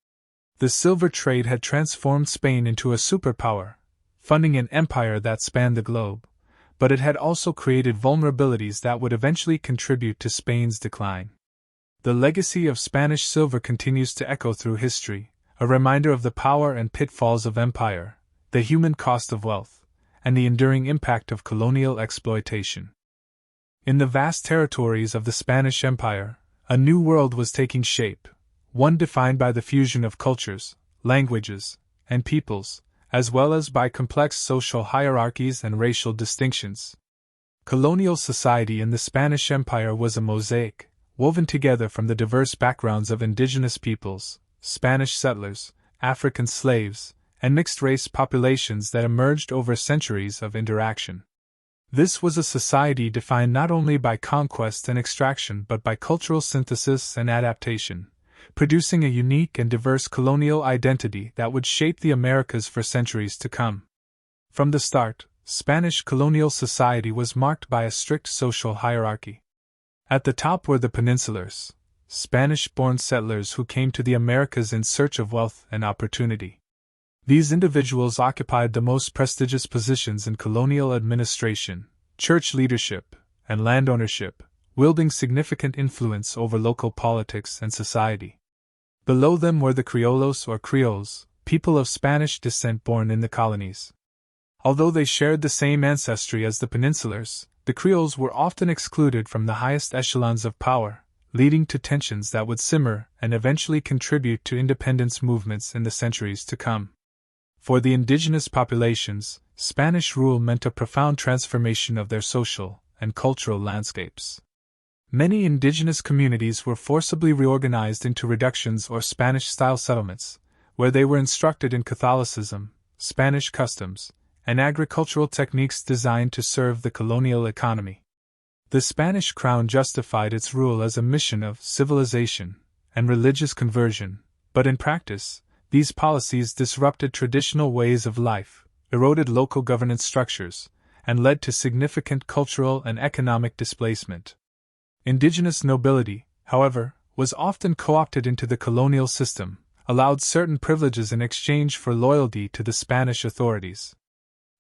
The silver trade had transformed Spain into a superpower, funding an empire that spanned the globe, but it had also created vulnerabilities that would eventually contribute to Spain's decline. The legacy of Spanish silver continues to echo through history, a reminder of the power and pitfalls of empire, the human cost of wealth, and the enduring impact of colonial exploitation. In the vast territories of the Spanish Empire, a new world was taking shape, one defined by the fusion of cultures, languages, and peoples, as well as by complex social hierarchies and racial distinctions. Colonial society in the Spanish Empire was a mosaic, woven together from the diverse backgrounds of indigenous peoples, Spanish settlers, African slaves, and mixed-race populations that emerged over centuries of interaction. This was a society defined not only by conquest and extraction but by cultural synthesis and adaptation, producing a unique and diverse colonial identity that would shape the Americas for centuries to come. From the start, Spanish colonial society was marked by a strict social hierarchy. At the top were the peninsulars, Spanish-born settlers who came to the Americas in search of wealth and opportunity. These individuals occupied the most prestigious positions in colonial administration, church leadership, and land ownership, wielding significant influence over local politics and society. Below them were the criollos or creoles, people of Spanish descent born in the colonies. Although they shared the same ancestry as the peninsulars, the creoles were often excluded from the highest echelons of power, leading to tensions that would simmer and eventually contribute to independence movements in the centuries to come. For the indigenous populations, Spanish rule meant a profound transformation of their social and cultural landscapes. Many indigenous communities were forcibly reorganized into reductions or Spanish-style settlements, where they were instructed in Catholicism, Spanish customs, and agricultural techniques designed to serve the colonial economy. The Spanish crown justified its rule as a mission of civilization and religious conversion, but in practice, these policies disrupted traditional ways of life, eroded local governance structures, and led to significant cultural and economic displacement. Indigenous nobility, however, was often co-opted into the colonial system, allowed certain privileges in exchange for loyalty to the Spanish authorities.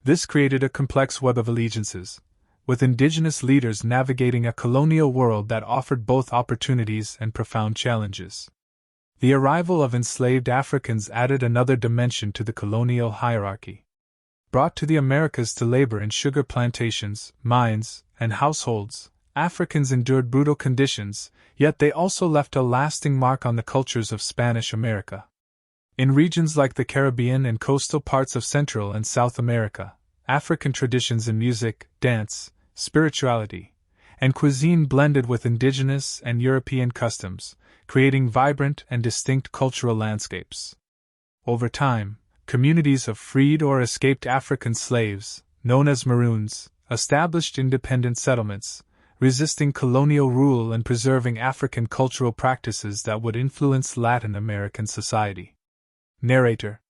This created a complex web of allegiances, with indigenous leaders navigating a colonial world that offered both opportunities and profound challenges. The arrival of enslaved Africans added another dimension to the colonial hierarchy. Brought to the Americas to labor in sugar plantations, mines, and households, Africans endured brutal conditions, yet they also left a lasting mark on the cultures of Spanish America. In regions like the Caribbean and coastal parts of Central and South America, African traditions in music, dance, spirituality, and cuisine blended with indigenous and European customs, creating vibrant and distinct cultural landscapes. Over time, communities of freed or escaped African slaves, known as Maroons, established independent settlements, resisting colonial rule and preserving African cultural practices that would influence Latin American society. Narrator.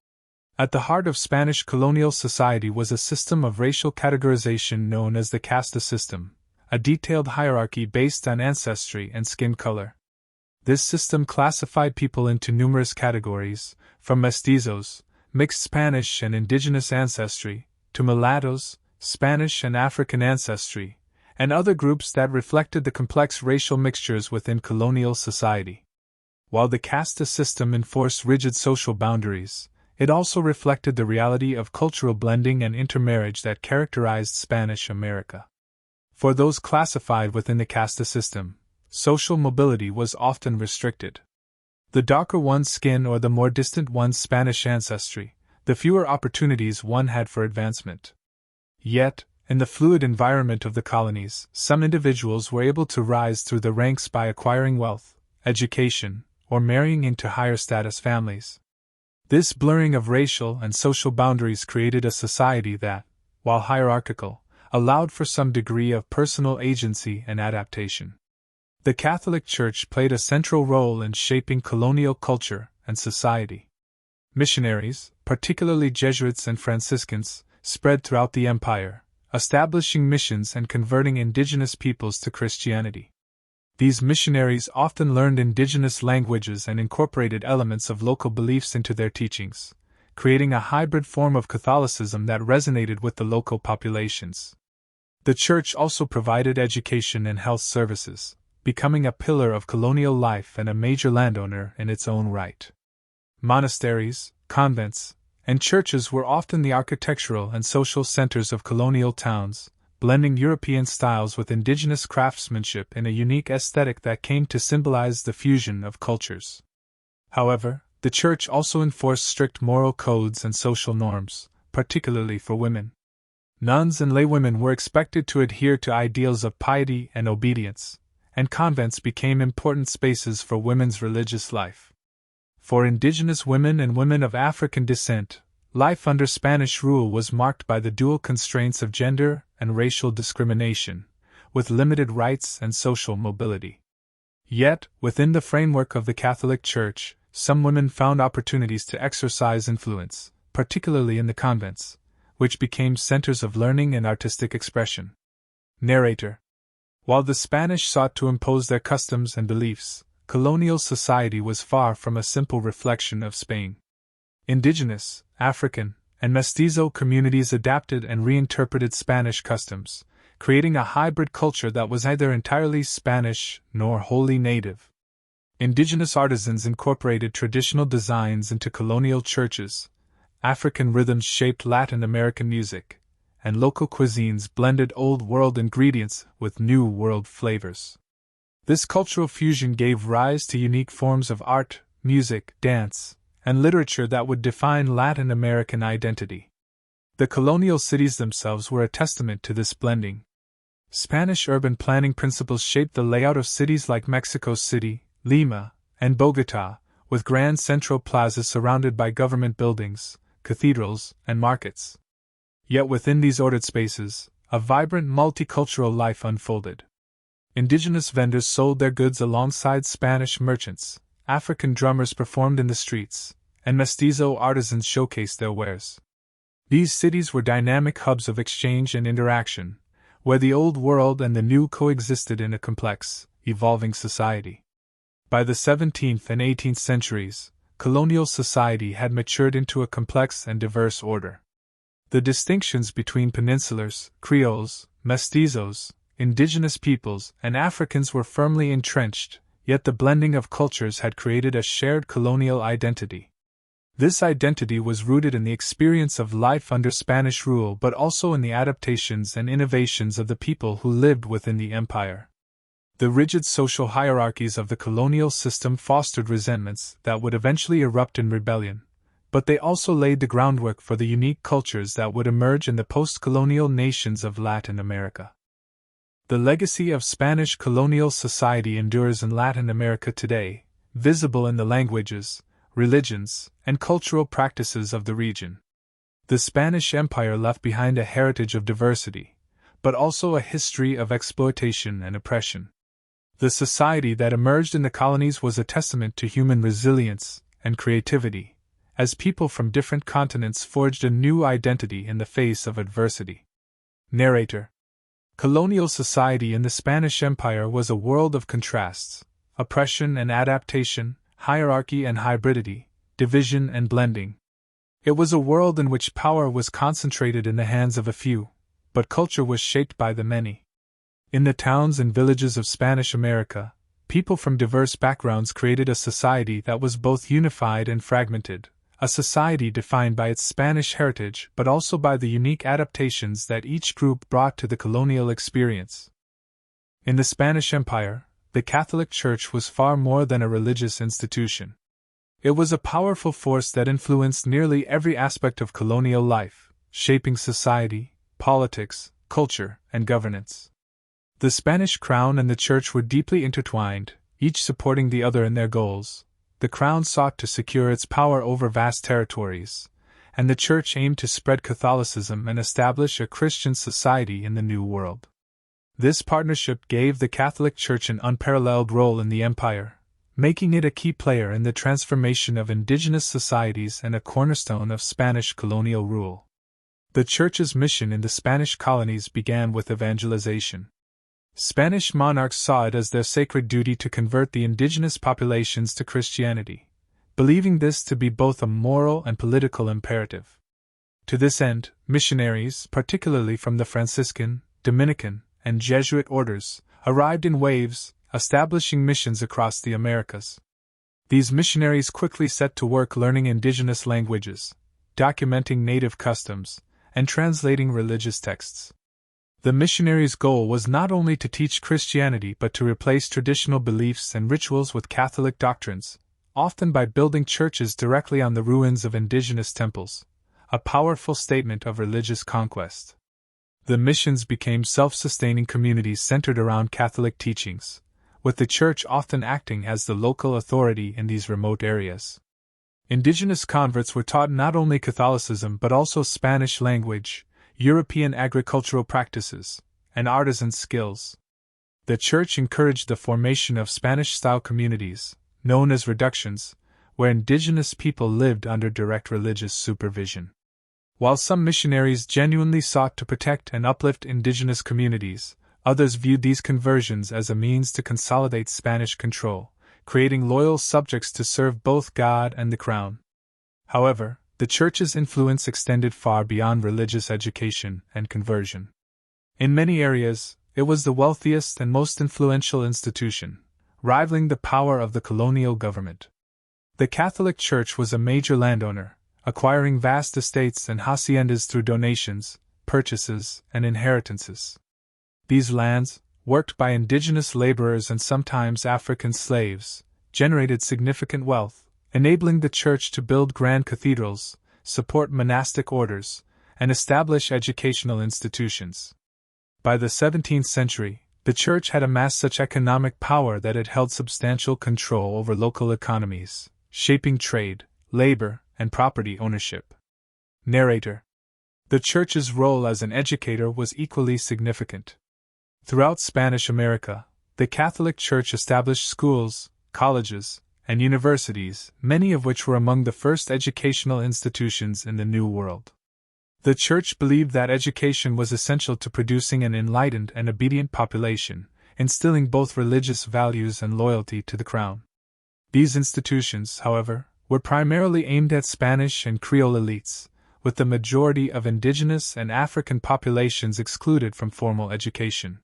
At the heart of Spanish colonial society was a system of racial categorization known as the casta system, a detailed hierarchy based on ancestry and skin color. This system classified people into numerous categories, from mestizos, mixed Spanish and indigenous ancestry, to mulattoes, Spanish and African ancestry, and other groups that reflected the complex racial mixtures within colonial society. While the casta system enforced rigid social boundaries, it also reflected the reality of cultural blending and intermarriage that characterized Spanish America. For those classified within the casta system, social mobility was often restricted. The darker one's skin or the more distant one's Spanish ancestry, the fewer opportunities one had for advancement. Yet, in the fluid environment of the colonies, some individuals were able to rise through the ranks by acquiring wealth, education, or marrying into higher status families. This blurring of racial and social boundaries created a society that, while hierarchical, allowed for some degree of personal agency and adaptation. The Catholic Church played a central role in shaping colonial culture and society. Missionaries, particularly Jesuits and Franciscans, spread throughout the empire, establishing missions and converting indigenous peoples to Christianity. These missionaries often learned indigenous languages and incorporated elements of local beliefs into their teachings, creating a hybrid form of Catholicism that resonated with the local populations. The Church also provided education and health services, becoming a pillar of colonial life and a major landowner in its own right. Monasteries, convents, and churches were often the architectural and social centers of colonial towns, blending European styles with indigenous craftsmanship in a unique aesthetic that came to symbolize the fusion of cultures. However, the Church also enforced strict moral codes and social norms, particularly for women. Nuns and laywomen were expected to adhere to ideals of piety and obedience, and convents became important spaces for women's religious life. For indigenous women and women of African descent, life under Spanish rule was marked by the dual constraints of gender and racial discrimination, with limited rights and social mobility. Yet, within the framework of the Catholic Church, some women found opportunities to exercise influence, particularly in the convents, which became centers of learning and artistic expression. Narrator. While the Spanish sought to impose their customs and beliefs, colonial society was far from a simple reflection of Spain. Indigenous, African, and mestizo communities adapted and reinterpreted Spanish customs, creating a hybrid culture that was neither entirely Spanish nor wholly native. Indigenous artisans incorporated traditional designs into colonial churches, African rhythms shaped Latin American music, and local cuisines blended Old World ingredients with New World flavors. This cultural fusion gave rise to unique forms of art, music, dance, and literature that would define Latin American identity. The colonial cities themselves were a testament to this blending. Spanish urban planning principles shaped the layout of cities like Mexico City, Lima, and Bogotá, with grand central plazas surrounded by government buildings, cathedrals, and markets. Yet within these ordered spaces, a vibrant multicultural life unfolded. Indigenous vendors sold their goods alongside Spanish merchants, African drummers performed in the streets, and mestizo artisans showcased their wares. These cities were dynamic hubs of exchange and interaction, where the old world and the new coexisted in a complex, evolving society. By the 17th and 18th centuries, colonial society had matured into a complex and diverse order. The distinctions between peninsulars, Creoles, mestizos, indigenous peoples, and Africans were firmly entrenched, yet the blending of cultures had created a shared colonial identity. This identity was rooted in the experience of life under Spanish rule but also in the adaptations and innovations of the people who lived within the empire. The rigid social hierarchies of the colonial system fostered resentments that would eventually erupt in rebellion, but they also laid the groundwork for the unique cultures that would emerge in the post-colonial nations of Latin America. The legacy of Spanish colonial society endures in Latin America today, visible in the languages, religions, and cultural practices of the region. The Spanish Empire left behind a heritage of diversity, but also a history of exploitation and oppression. The society that emerged in the colonies was a testament to human resilience and creativity, as people from different continents forged a new identity in the face of adversity. Narrator. Colonial society in the Spanish Empire was a world of contrasts, oppression and adaptation, hierarchy and hybridity, division and blending. It was a world in which power was concentrated in the hands of a few, but culture was shaped by the many. In the towns and villages of Spanish America, people from diverse backgrounds created a society that was both unified and fragmented, a society defined by its Spanish heritage but also by the unique adaptations that each group brought to the colonial experience. In the Spanish Empire, the Catholic Church was far more than a religious institution. It was a powerful force that influenced nearly every aspect of colonial life, shaping society, politics, culture, and governance. The Spanish crown and the church were deeply intertwined, each supporting the other in their goals. The crown sought to secure its power over vast territories, and the church aimed to spread Catholicism and establish a Christian society in the New World. This partnership gave the Catholic Church an unparalleled role in the empire, making it a key player in the transformation of indigenous societies and a cornerstone of Spanish colonial rule. The church's mission in the Spanish colonies began with evangelization. Spanish monarchs saw it as their sacred duty to convert the indigenous populations to Christianity, believing this to be both a moral and political imperative. To this end, missionaries, particularly from the Franciscan, Dominican, and Jesuit orders, arrived in waves, establishing missions across the Americas. These missionaries quickly set to work learning indigenous languages, documenting native customs, and translating religious texts. The missionaries' goal was not only to teach Christianity but to replace traditional beliefs and rituals with Catholic doctrines, often by building churches directly on the ruins of indigenous temples, a powerful statement of religious conquest. The missions became self-sustaining communities centered around Catholic teachings, with the church often acting as the local authority in these remote areas. Indigenous converts were taught not only Catholicism but also Spanish language, European agricultural practices, and artisan skills. The church encouraged the formation of Spanish-style communities, known as reductions, where indigenous people lived under direct religious supervision. While some missionaries genuinely sought to protect and uplift indigenous communities, others viewed these conversions as a means to consolidate Spanish control, creating loyal subjects to serve both God and the crown. However, the Church's influence extended far beyond religious education and conversion. In many areas, it was the wealthiest and most influential institution, rivaling the power of the colonial government. The Catholic Church was a major landowner, acquiring vast estates and haciendas through donations, purchases, and inheritances. These lands, worked by indigenous laborers and sometimes African slaves, generated significant wealth, enabling the Church to build grand cathedrals, support monastic orders, and establish educational institutions. By the 17th century, the Church had amassed such economic power that it held substantial control over local economies, shaping trade, labor, and property ownership. Narrator. The Church's role as an educator was equally significant. Throughout Spanish America, the Catholic Church established schools, colleges, and universities, many of which were among the first educational institutions in the New World. The Church believed that education was essential to producing an enlightened and obedient population, instilling both religious values and loyalty to the Crown. These institutions, however, were primarily aimed at Spanish and Creole elites, with the majority of indigenous and African populations excluded from formal education.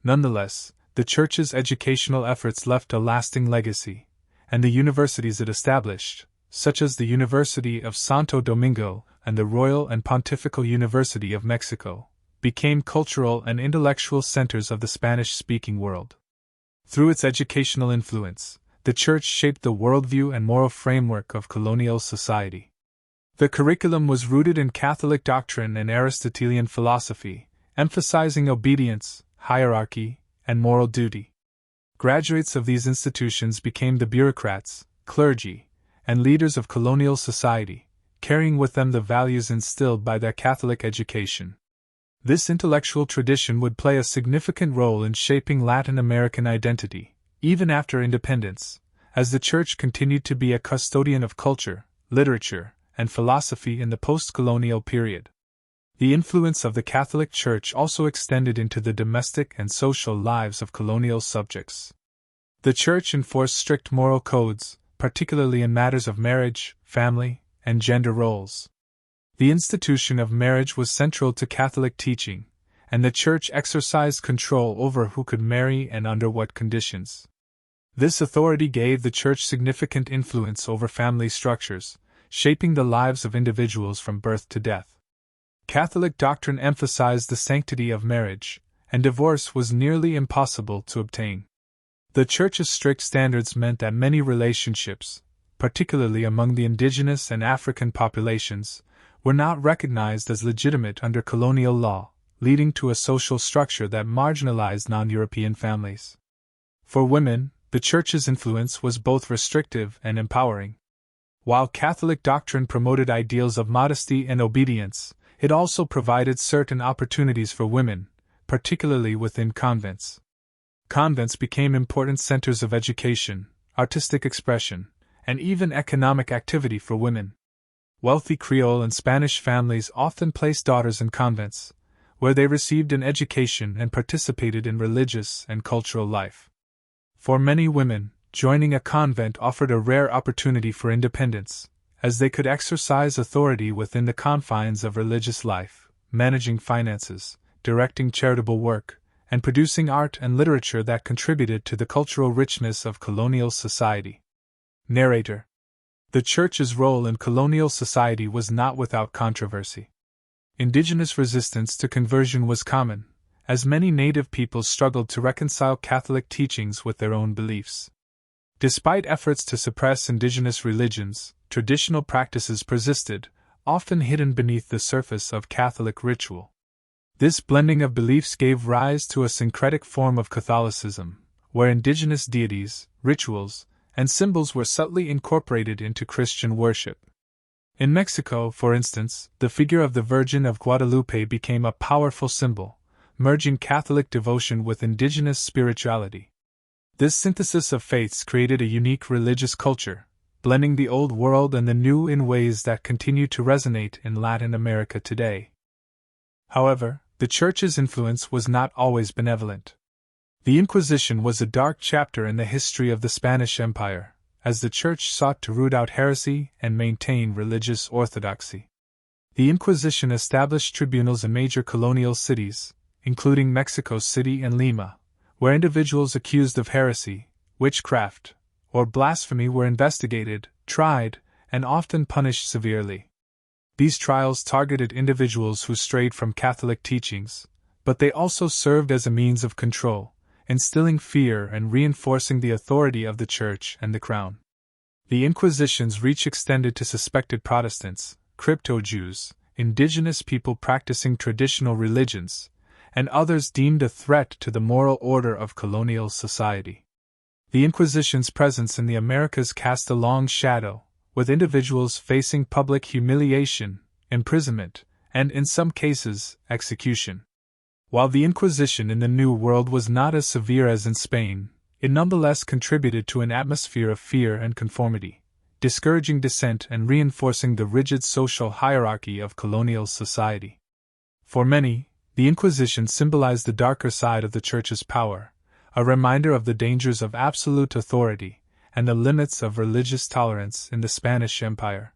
Nonetheless, the Church's educational efforts left a lasting legacy, and the universities it established, such as the University of Santo Domingo and the Royal and Pontifical University of Mexico, became cultural and intellectual centers of the Spanish-speaking world. Through its educational influence, the Church shaped the worldview and moral framework of colonial society. The curriculum was rooted in Catholic doctrine and Aristotelian philosophy, emphasizing obedience, hierarchy, and moral duty. Graduates of these institutions became the bureaucrats, clergy, and leaders of colonial society, carrying with them the values instilled by their Catholic education. This intellectual tradition would play a significant role in shaping Latin American identity, even after independence, as the Church continued to be a custodian of culture, literature, and philosophy in the post-colonial period. The influence of the Catholic Church also extended into the domestic and social lives of colonial subjects. The Church enforced strict moral codes, particularly in matters of marriage, family, and gender roles. The institution of marriage was central to Catholic teaching, and the Church exercised control over who could marry and under what conditions. This authority gave the Church significant influence over family structures, shaping the lives of individuals from birth to death. Catholic doctrine emphasized the sanctity of marriage, and divorce was nearly impossible to obtain. The Church's strict standards meant that many relationships, particularly among the indigenous and African populations, were not recognized as legitimate under colonial law, leading to a social structure that marginalized non-European families. For women, the Church's influence was both restrictive and empowering. While Catholic doctrine promoted ideals of modesty and obedience, it also provided certain opportunities for women, particularly within convents. Convents became important centers of education, artistic expression, and even economic activity for women. Wealthy Creole and Spanish families often placed daughters in convents, where they received an education and participated in religious and cultural life. For many women, joining a convent offered a rare opportunity for independence, as they could exercise authority within the confines of religious life, managing finances, directing charitable work, and producing art and literature that contributed to the cultural richness of colonial society. Narrator. The Church's role in colonial society was not without controversy. Indigenous resistance to conversion was common, as many native peoples struggled to reconcile Catholic teachings with their own beliefs. Despite efforts to suppress indigenous religions, traditional practices persisted, often hidden beneath the surface of Catholic ritual. This blending of beliefs gave rise to a syncretic form of Catholicism, where indigenous deities, rituals, and symbols were subtly incorporated into Christian worship. In Mexico, for instance, the figure of the Virgin of Guadalupe became a powerful symbol, merging Catholic devotion with indigenous spirituality. This synthesis of faiths created a unique religious culture, blending the old world and the new in ways that continue to resonate in Latin America today. However, the Church's influence was not always benevolent. The Inquisition was a dark chapter in the history of the Spanish Empire, as the Church sought to root out heresy and maintain religious orthodoxy. The Inquisition established tribunals in major colonial cities, including Mexico City and Lima, where individuals accused of heresy, witchcraft, or blasphemy were investigated, tried, and often punished severely. These trials targeted individuals who strayed from Catholic teachings, but they also served as a means of control, instilling fear and reinforcing the authority of the Church and the Crown. The Inquisition's reach extended to suspected Protestants, crypto-Jews, indigenous people practicing traditional religions, and others deemed a threat to the moral order of colonial society. The Inquisition's presence in the Americas cast a long shadow, with individuals facing public humiliation, imprisonment, and in some cases, execution. While the Inquisition in the New World was not as severe as in Spain, it nonetheless contributed to an atmosphere of fear and conformity, discouraging dissent and reinforcing the rigid social hierarchy of colonial society. For many, the Inquisition symbolized the darker side of the Church's power, a reminder of the dangers of absolute authority and the limits of religious tolerance in the Spanish Empire.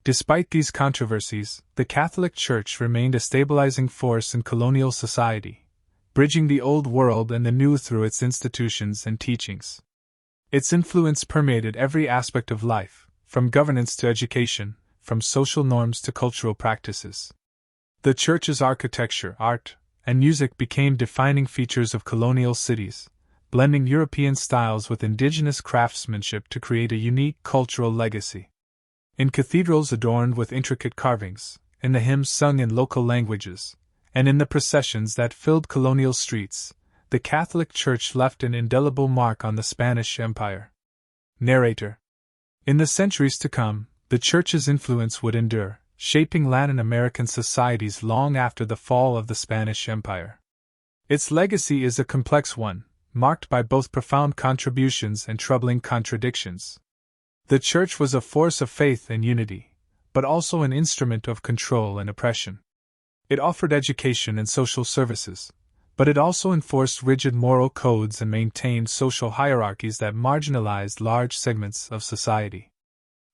Despite these controversies, the Catholic Church remained a stabilizing force in colonial society, bridging the old world and the new through its institutions and teachings. Its influence permeated every aspect of life, from governance to education, from social norms to cultural practices. The Church's architecture, art, and music became defining features of colonial cities, blending European styles with indigenous craftsmanship to create a unique cultural legacy. In cathedrals adorned with intricate carvings, in the hymns sung in local languages, and in the processions that filled colonial streets, the Catholic Church left an indelible mark on the Spanish Empire. Narrator. In the centuries to come, the Church's influence would endure, shaping Latin American societies long after the fall of the Spanish Empire. Its legacy is a complex one, marked by both profound contributions and troubling contradictions. The Church was a force of faith and unity, but also an instrument of control and oppression. It offered education and social services, but it also enforced rigid moral codes and maintained social hierarchies that marginalized large segments of society.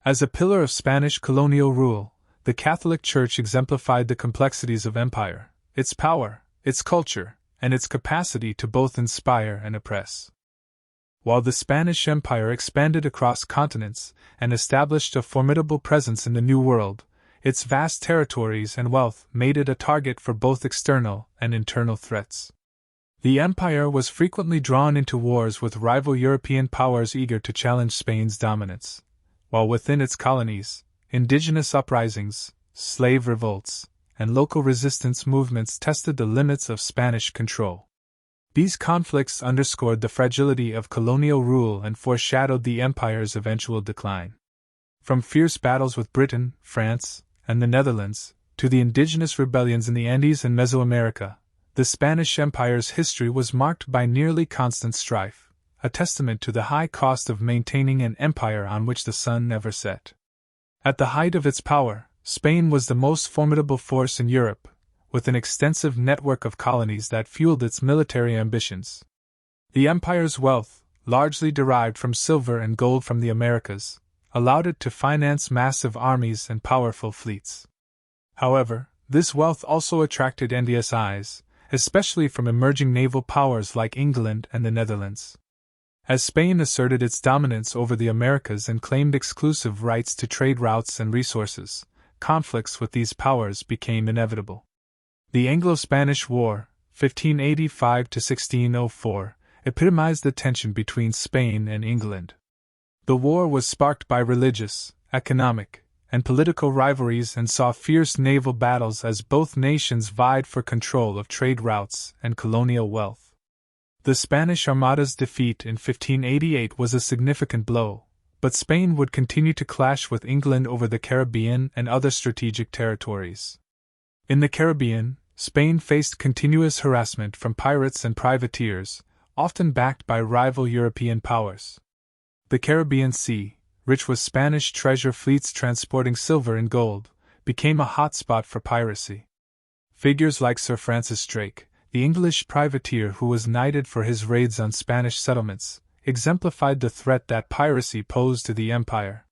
As a pillar of Spanish colonial rule, the Catholic Church exemplified the complexities of empire, its power, its culture, and its capacity to both inspire and oppress. While the Spanish Empire expanded across continents and established a formidable presence in the New World, its vast territories and wealth made it a target for both external and internal threats. The empire was frequently drawn into wars with rival European powers eager to challenge Spain's dominance, while within its colonies, indigenous uprisings, slave revolts, and local resistance movements tested the limits of Spanish control. These conflicts underscored the fragility of colonial rule and foreshadowed the empire's eventual decline. From fierce battles with Britain, France, and the Netherlands, to the indigenous rebellions in the Andes and Mesoamerica, the Spanish Empire's history was marked by nearly constant strife, a testament to the high cost of maintaining an empire on which the sun never set. At the height of its power, Spain was the most formidable force in Europe, with an extensive network of colonies that fueled its military ambitions. The empire's wealth, largely derived from silver and gold from the Americas, allowed it to finance massive armies and powerful fleets. However, this wealth also attracted envious eyes, especially from emerging naval powers like England and the Netherlands. As Spain asserted its dominance over the Americas and claimed exclusive rights to trade routes and resources, conflicts with these powers became inevitable. The Anglo-Spanish War, 1585–1604, epitomized the tension between Spain and England. The war was sparked by religious, economic, and political rivalries and saw fierce naval battles as both nations vied for control of trade routes and colonial wealth. The Spanish Armada's defeat in 1588 was a significant blow, but Spain would continue to clash with England over the Caribbean and other strategic territories. In the Caribbean, Spain faced continuous harassment from pirates and privateers, often backed by rival European powers. The Caribbean Sea, rich with Spanish treasure fleets transporting silver and gold, became a hotspot for piracy. Figures like Sir Francis Drake, the English privateer who was knighted for his raids on Spanish settlements, exemplified the threat that piracy posed to the empire.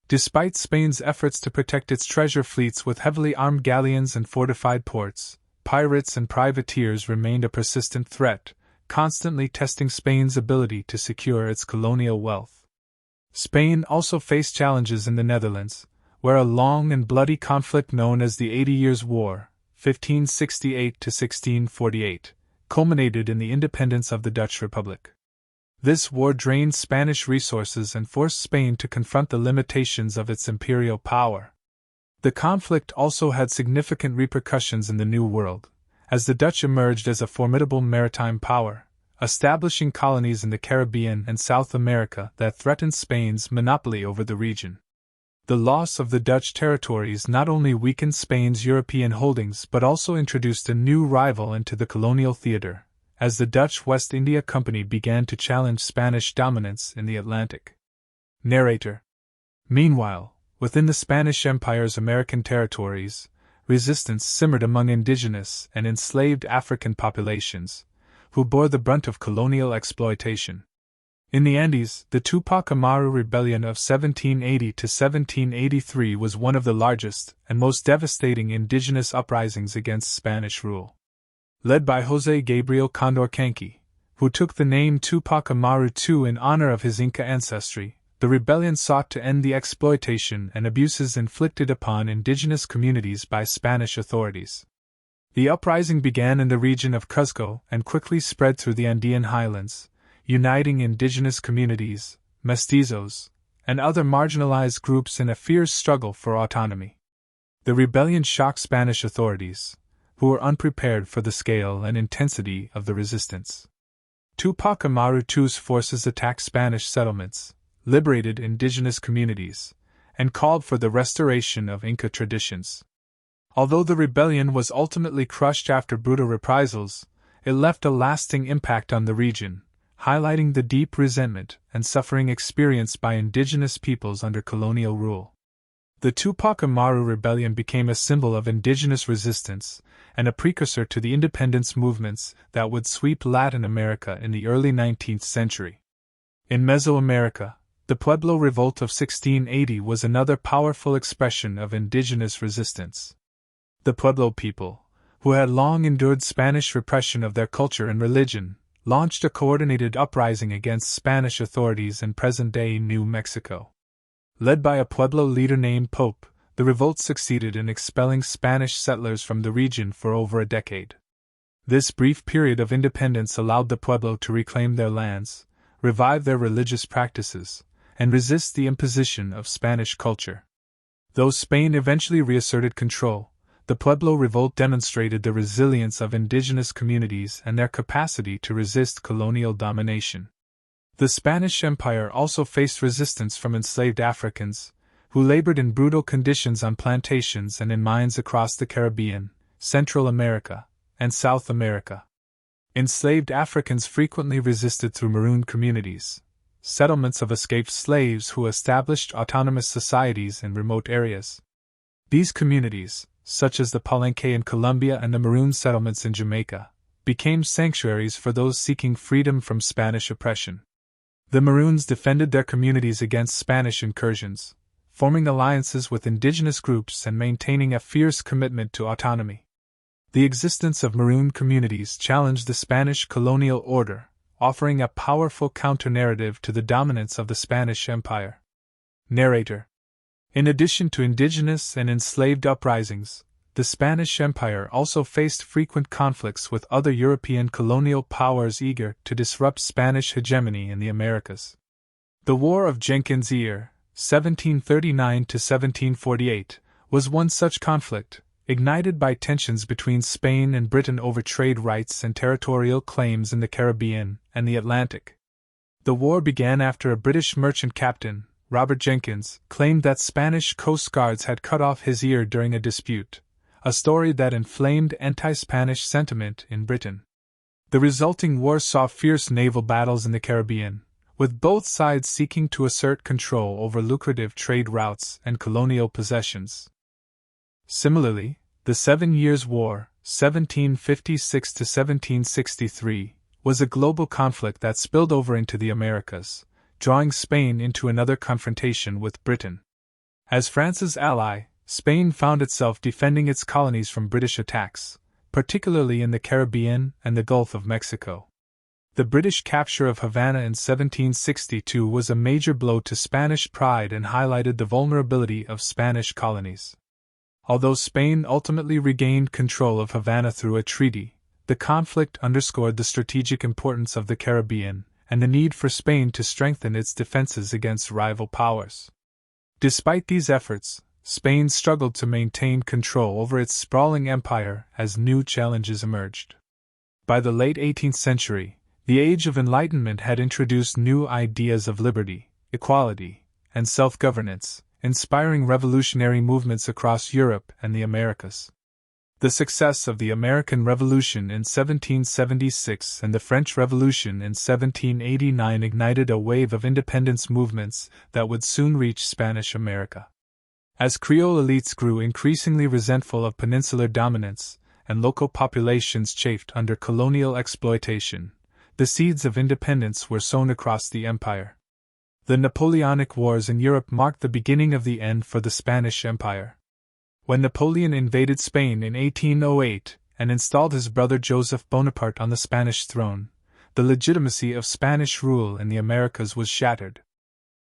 Despite Spain's efforts to protect its treasure fleets with heavily armed galleons and fortified ports, pirates and privateers remained a persistent threat, constantly testing Spain's ability to secure its colonial wealth. Spain also faced challenges in the Netherlands, where a long and bloody conflict known as the 80 Years' War, 1568 to 1648, culminated in the independence of the Dutch Republic. This war drained Spanish resources and forced Spain to confront the limitations of its imperial power. The conflict also had significant repercussions in the New World, as the Dutch emerged as a formidable maritime power, establishing colonies in the Caribbean and South America that threatened Spain's monopoly over the region. The loss of the Dutch territories not only weakened Spain's European holdings but also introduced a new rival into the colonial theater, as the Dutch West India Company began to challenge Spanish dominance in the Atlantic. Narrator. Meanwhile, within the Spanish Empire's American territories, resistance simmered among indigenous and enslaved African populations, who bore the brunt of colonial exploitation. In the Andes, the Tupac Amaru Rebellion of 1780 to 1783 was one of the largest and most devastating indigenous uprisings against Spanish rule. Led by José Gabriel Condorcanqui, who took the name Tupac Amaru II in honor of his Inca ancestry, the rebellion sought to end the exploitation and abuses inflicted upon indigenous communities by Spanish authorities. The uprising began in the region of Cuzco and quickly spread through the Andean highlands, uniting indigenous communities, mestizos, and other marginalized groups in a fierce struggle for autonomy. The rebellion shocked Spanish authorities, who were unprepared for the scale and intensity of the resistance. Tupac Amaru II's forces attacked Spanish settlements, liberated indigenous communities, and called for the restoration of Inca traditions. Although the rebellion was ultimately crushed after brutal reprisals, it left a lasting impact on the region, highlighting the deep resentment and suffering experienced by indigenous peoples under colonial rule. The Tupac Amaru Rebellion became a symbol of indigenous resistance and a precursor to the independence movements that would sweep Latin America in the early 19th century. In Mesoamerica, the Pueblo Revolt of 1680 was another powerful expression of indigenous resistance. The Pueblo people, who had long endured Spanish repression of their culture and religion, launched a coordinated uprising against Spanish authorities in present-day New Mexico. Led by a Pueblo leader named Pope, the revolt succeeded in expelling Spanish settlers from the region for over a decade. This brief period of independence allowed the Pueblo to reclaim their lands, revive their religious practices, and resist the imposition of Spanish culture. Though Spain eventually reasserted control, the Pueblo revolt demonstrated the resilience of indigenous communities and their capacity to resist colonial domination. The Spanish Empire also faced resistance from enslaved Africans, who labored in brutal conditions on plantations and in mines across the Caribbean, Central America, and South America. Enslaved Africans frequently resisted through maroon communities, settlements of escaped slaves who established autonomous societies in remote areas. These communities, such as the Palenque in Colombia and the maroon settlements in Jamaica, became sanctuaries for those seeking freedom from Spanish oppression. The Maroons defended their communities against Spanish incursions, forming alliances with indigenous groups and maintaining a fierce commitment to autonomy. The existence of Maroon communities challenged the Spanish colonial order, offering a powerful counter-narrative to the dominance of the Spanish Empire. Narrator. In addition to indigenous and enslaved uprisings, the Spanish Empire also faced frequent conflicts with other European colonial powers eager to disrupt Spanish hegemony in the Americas. The War of Jenkins' Ear, 1739 to 1748, was one such conflict, ignited by tensions between Spain and Britain over trade rights and territorial claims in the Caribbean and the Atlantic. The war began after a British merchant captain, Robert Jenkins, claimed that Spanish coast guards had cut off his ear during a dispute, a story that inflamed anti-Spanish sentiment in Britain. The resulting war saw fierce naval battles in the Caribbean, with both sides seeking to assert control over lucrative trade routes and colonial possessions. Similarly, the 7 Years' War, 1756 to 1763, was a global conflict that spilled over into the Americas, drawing Spain into another confrontation with Britain. As France's ally, Spain found itself defending its colonies from British attacks, particularly in the Caribbean and the Gulf of Mexico. The British capture of Havana in 1762 was a major blow to Spanish pride and highlighted the vulnerability of Spanish colonies. Although Spain ultimately regained control of Havana through a treaty, the conflict underscored the strategic importance of the Caribbean and the need for Spain to strengthen its defenses against rival powers. Despite these efforts, Spain struggled to maintain control over its sprawling empire as new challenges emerged. By the late 18th century, the Age of Enlightenment had introduced new ideas of liberty, equality, and self-governance, inspiring revolutionary movements across Europe and the Americas. The success of the American Revolution in 1776 and the French Revolution in 1789 ignited a wave of independence movements that would soon reach Spanish America. As Creole elites grew increasingly resentful of peninsular dominance and local populations chafed under colonial exploitation, the seeds of independence were sown across the empire. The Napoleonic Wars in Europe marked the beginning of the end for the Spanish Empire. When Napoleon invaded Spain in 1808 and installed his brother Joseph Bonaparte on the Spanish throne, the legitimacy of Spanish rule in the Americas was shattered.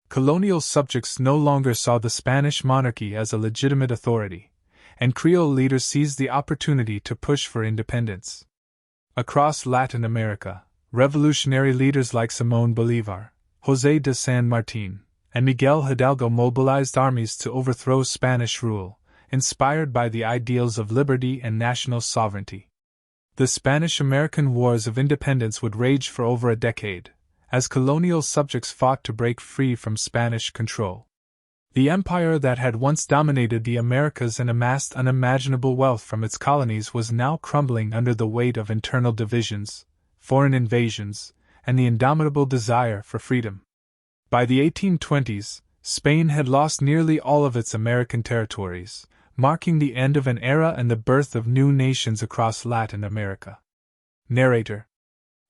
Colonial subjects no longer saw the Spanish monarchy as a legitimate authority, and Creole leaders seized the opportunity to push for independence. Across Latin America, revolutionary leaders like Simón Bolívar, José de San Martín, and Miguel Hidalgo mobilized armies to overthrow Spanish rule, inspired by the ideals of liberty and national sovereignty. The Spanish-American Wars of Independence would rage for over a decade, as colonial subjects fought to break free from Spanish control. The empire that had once dominated the Americas and amassed unimaginable wealth from its colonies was now crumbling under the weight of internal divisions, foreign invasions, and the indomitable desire for freedom. By the 1820s, Spain had lost nearly all of its American territories, marking the end of an era and the birth of new nations across Latin America. Narrator.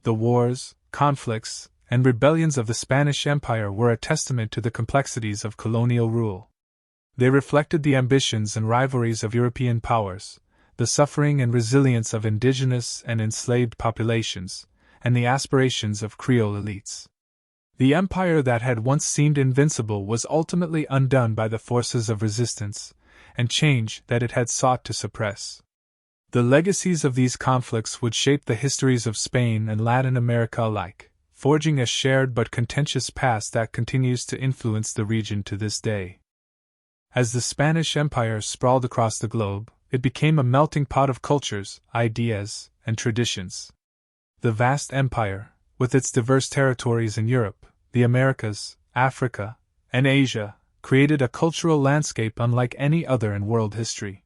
The wars, conflicts, and rebellions of the Spanish Empire were a testament to the complexities of colonial rule. They reflected the ambitions and rivalries of European powers, the suffering and resilience of indigenous and enslaved populations, and the aspirations of Creole elites. The empire that had once seemed invincible was ultimately undone by the forces of resistance and change that it had sought to suppress. The legacies of these conflicts would shape the histories of Spain and Latin America alike, forging a shared but contentious past that continues to influence the region to this day. As the Spanish Empire sprawled across the globe, it became a melting pot of cultures, ideas, and traditions. The vast empire, with its diverse territories in Europe, the Americas, Africa, and Asia, created a cultural landscape unlike any other in world history.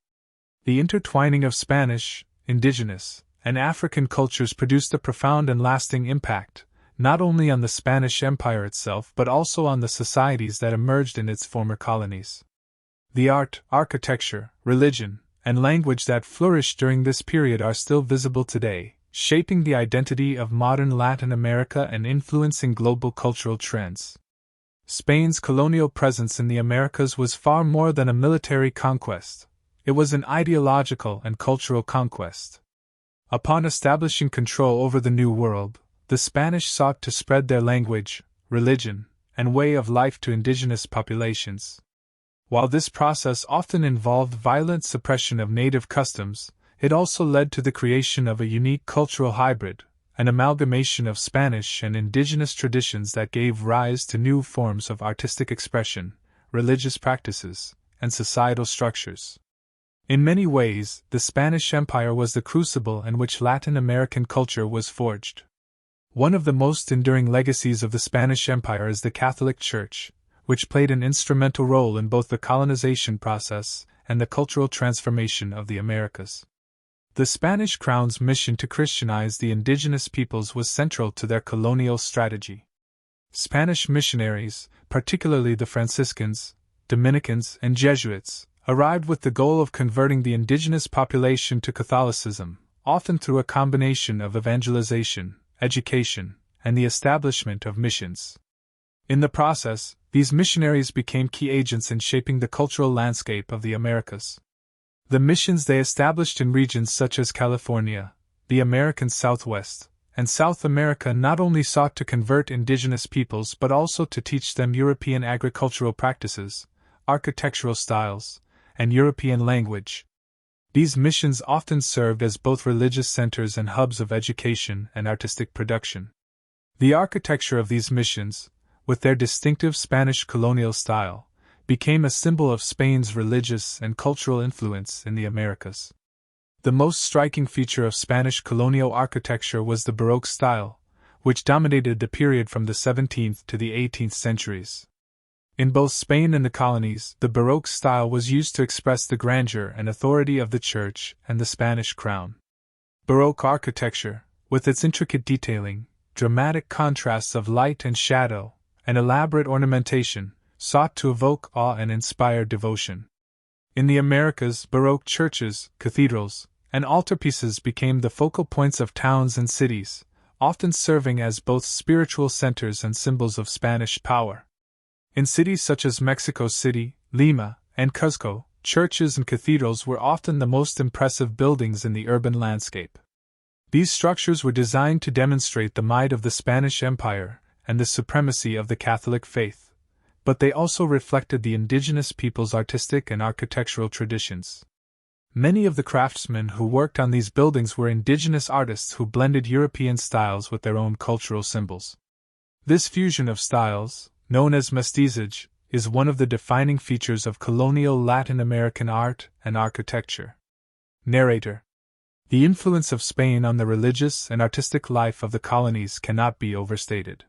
The intertwining of Spanish, indigenous, and African cultures produced a profound and lasting impact, not only on the Spanish Empire itself but also on the societies that emerged in its former colonies. The art, architecture, religion, and language that flourished during this period are still visible today, shaping the identity of modern Latin America and influencing global cultural trends. Spain's colonial presence in the Americas was far more than a military conquest. It was an ideological and cultural conquest. Upon establishing control over the New World, the Spanish sought to spread their language, religion, and way of life to indigenous populations. While this process often involved violent suppression of native customs, it also led to the creation of a unique cultural hybrid, an amalgamation of Spanish and indigenous traditions that gave rise to new forms of artistic expression, religious practices, and societal structures. In many ways, the Spanish Empire was the crucible in which Latin American culture was forged. One of the most enduring legacies of the Spanish Empire is the Catholic Church, which played an instrumental role in both the colonization process and the cultural transformation of the Americas. The Spanish crown's mission to Christianize the indigenous peoples was central to their colonial strategy. Spanish missionaries, particularly the Franciscans, Dominicans, and Jesuits, arrived with the goal of converting the indigenous population to Catholicism, often through a combination of evangelization, education, and the establishment of missions. In the process, these missionaries became key agents in shaping the cultural landscape of the Americas. The missions they established in regions such as California, the American Southwest, and South America not only sought to convert indigenous peoples but also to teach them European agricultural practices, architectural styles, and European language. These missions often served as both religious centers and hubs of education and artistic production. The architecture of these missions, with their distinctive Spanish colonial style, became a symbol of Spain's religious and cultural influence in the Americas. The most striking feature of Spanish colonial architecture was the Baroque style, which dominated the period from the 17th to the 18th centuries. In both Spain and the colonies, the Baroque style was used to express the grandeur and authority of the Church and the Spanish crown. Baroque architecture, with its intricate detailing, dramatic contrasts of light and shadow, and elaborate ornamentation, sought to evoke awe and inspire devotion. In the Americas, Baroque churches, cathedrals, and altarpieces became the focal points of towns and cities, often serving as both spiritual centers and symbols of Spanish power. In cities such as Mexico City, Lima, and Cuzco, churches and cathedrals were often the most impressive buildings in the urban landscape. These structures were designed to demonstrate the might of the Spanish Empire and the supremacy of the Catholic faith, but they also reflected the indigenous people's artistic and architectural traditions. Many of the craftsmen who worked on these buildings were indigenous artists who blended European styles with their own cultural symbols. This fusion of styles, known as mestizage, is one of the defining features of colonial Latin American art and architecture. Narrator. The influence of Spain on the religious and artistic life of the colonies cannot be overstated.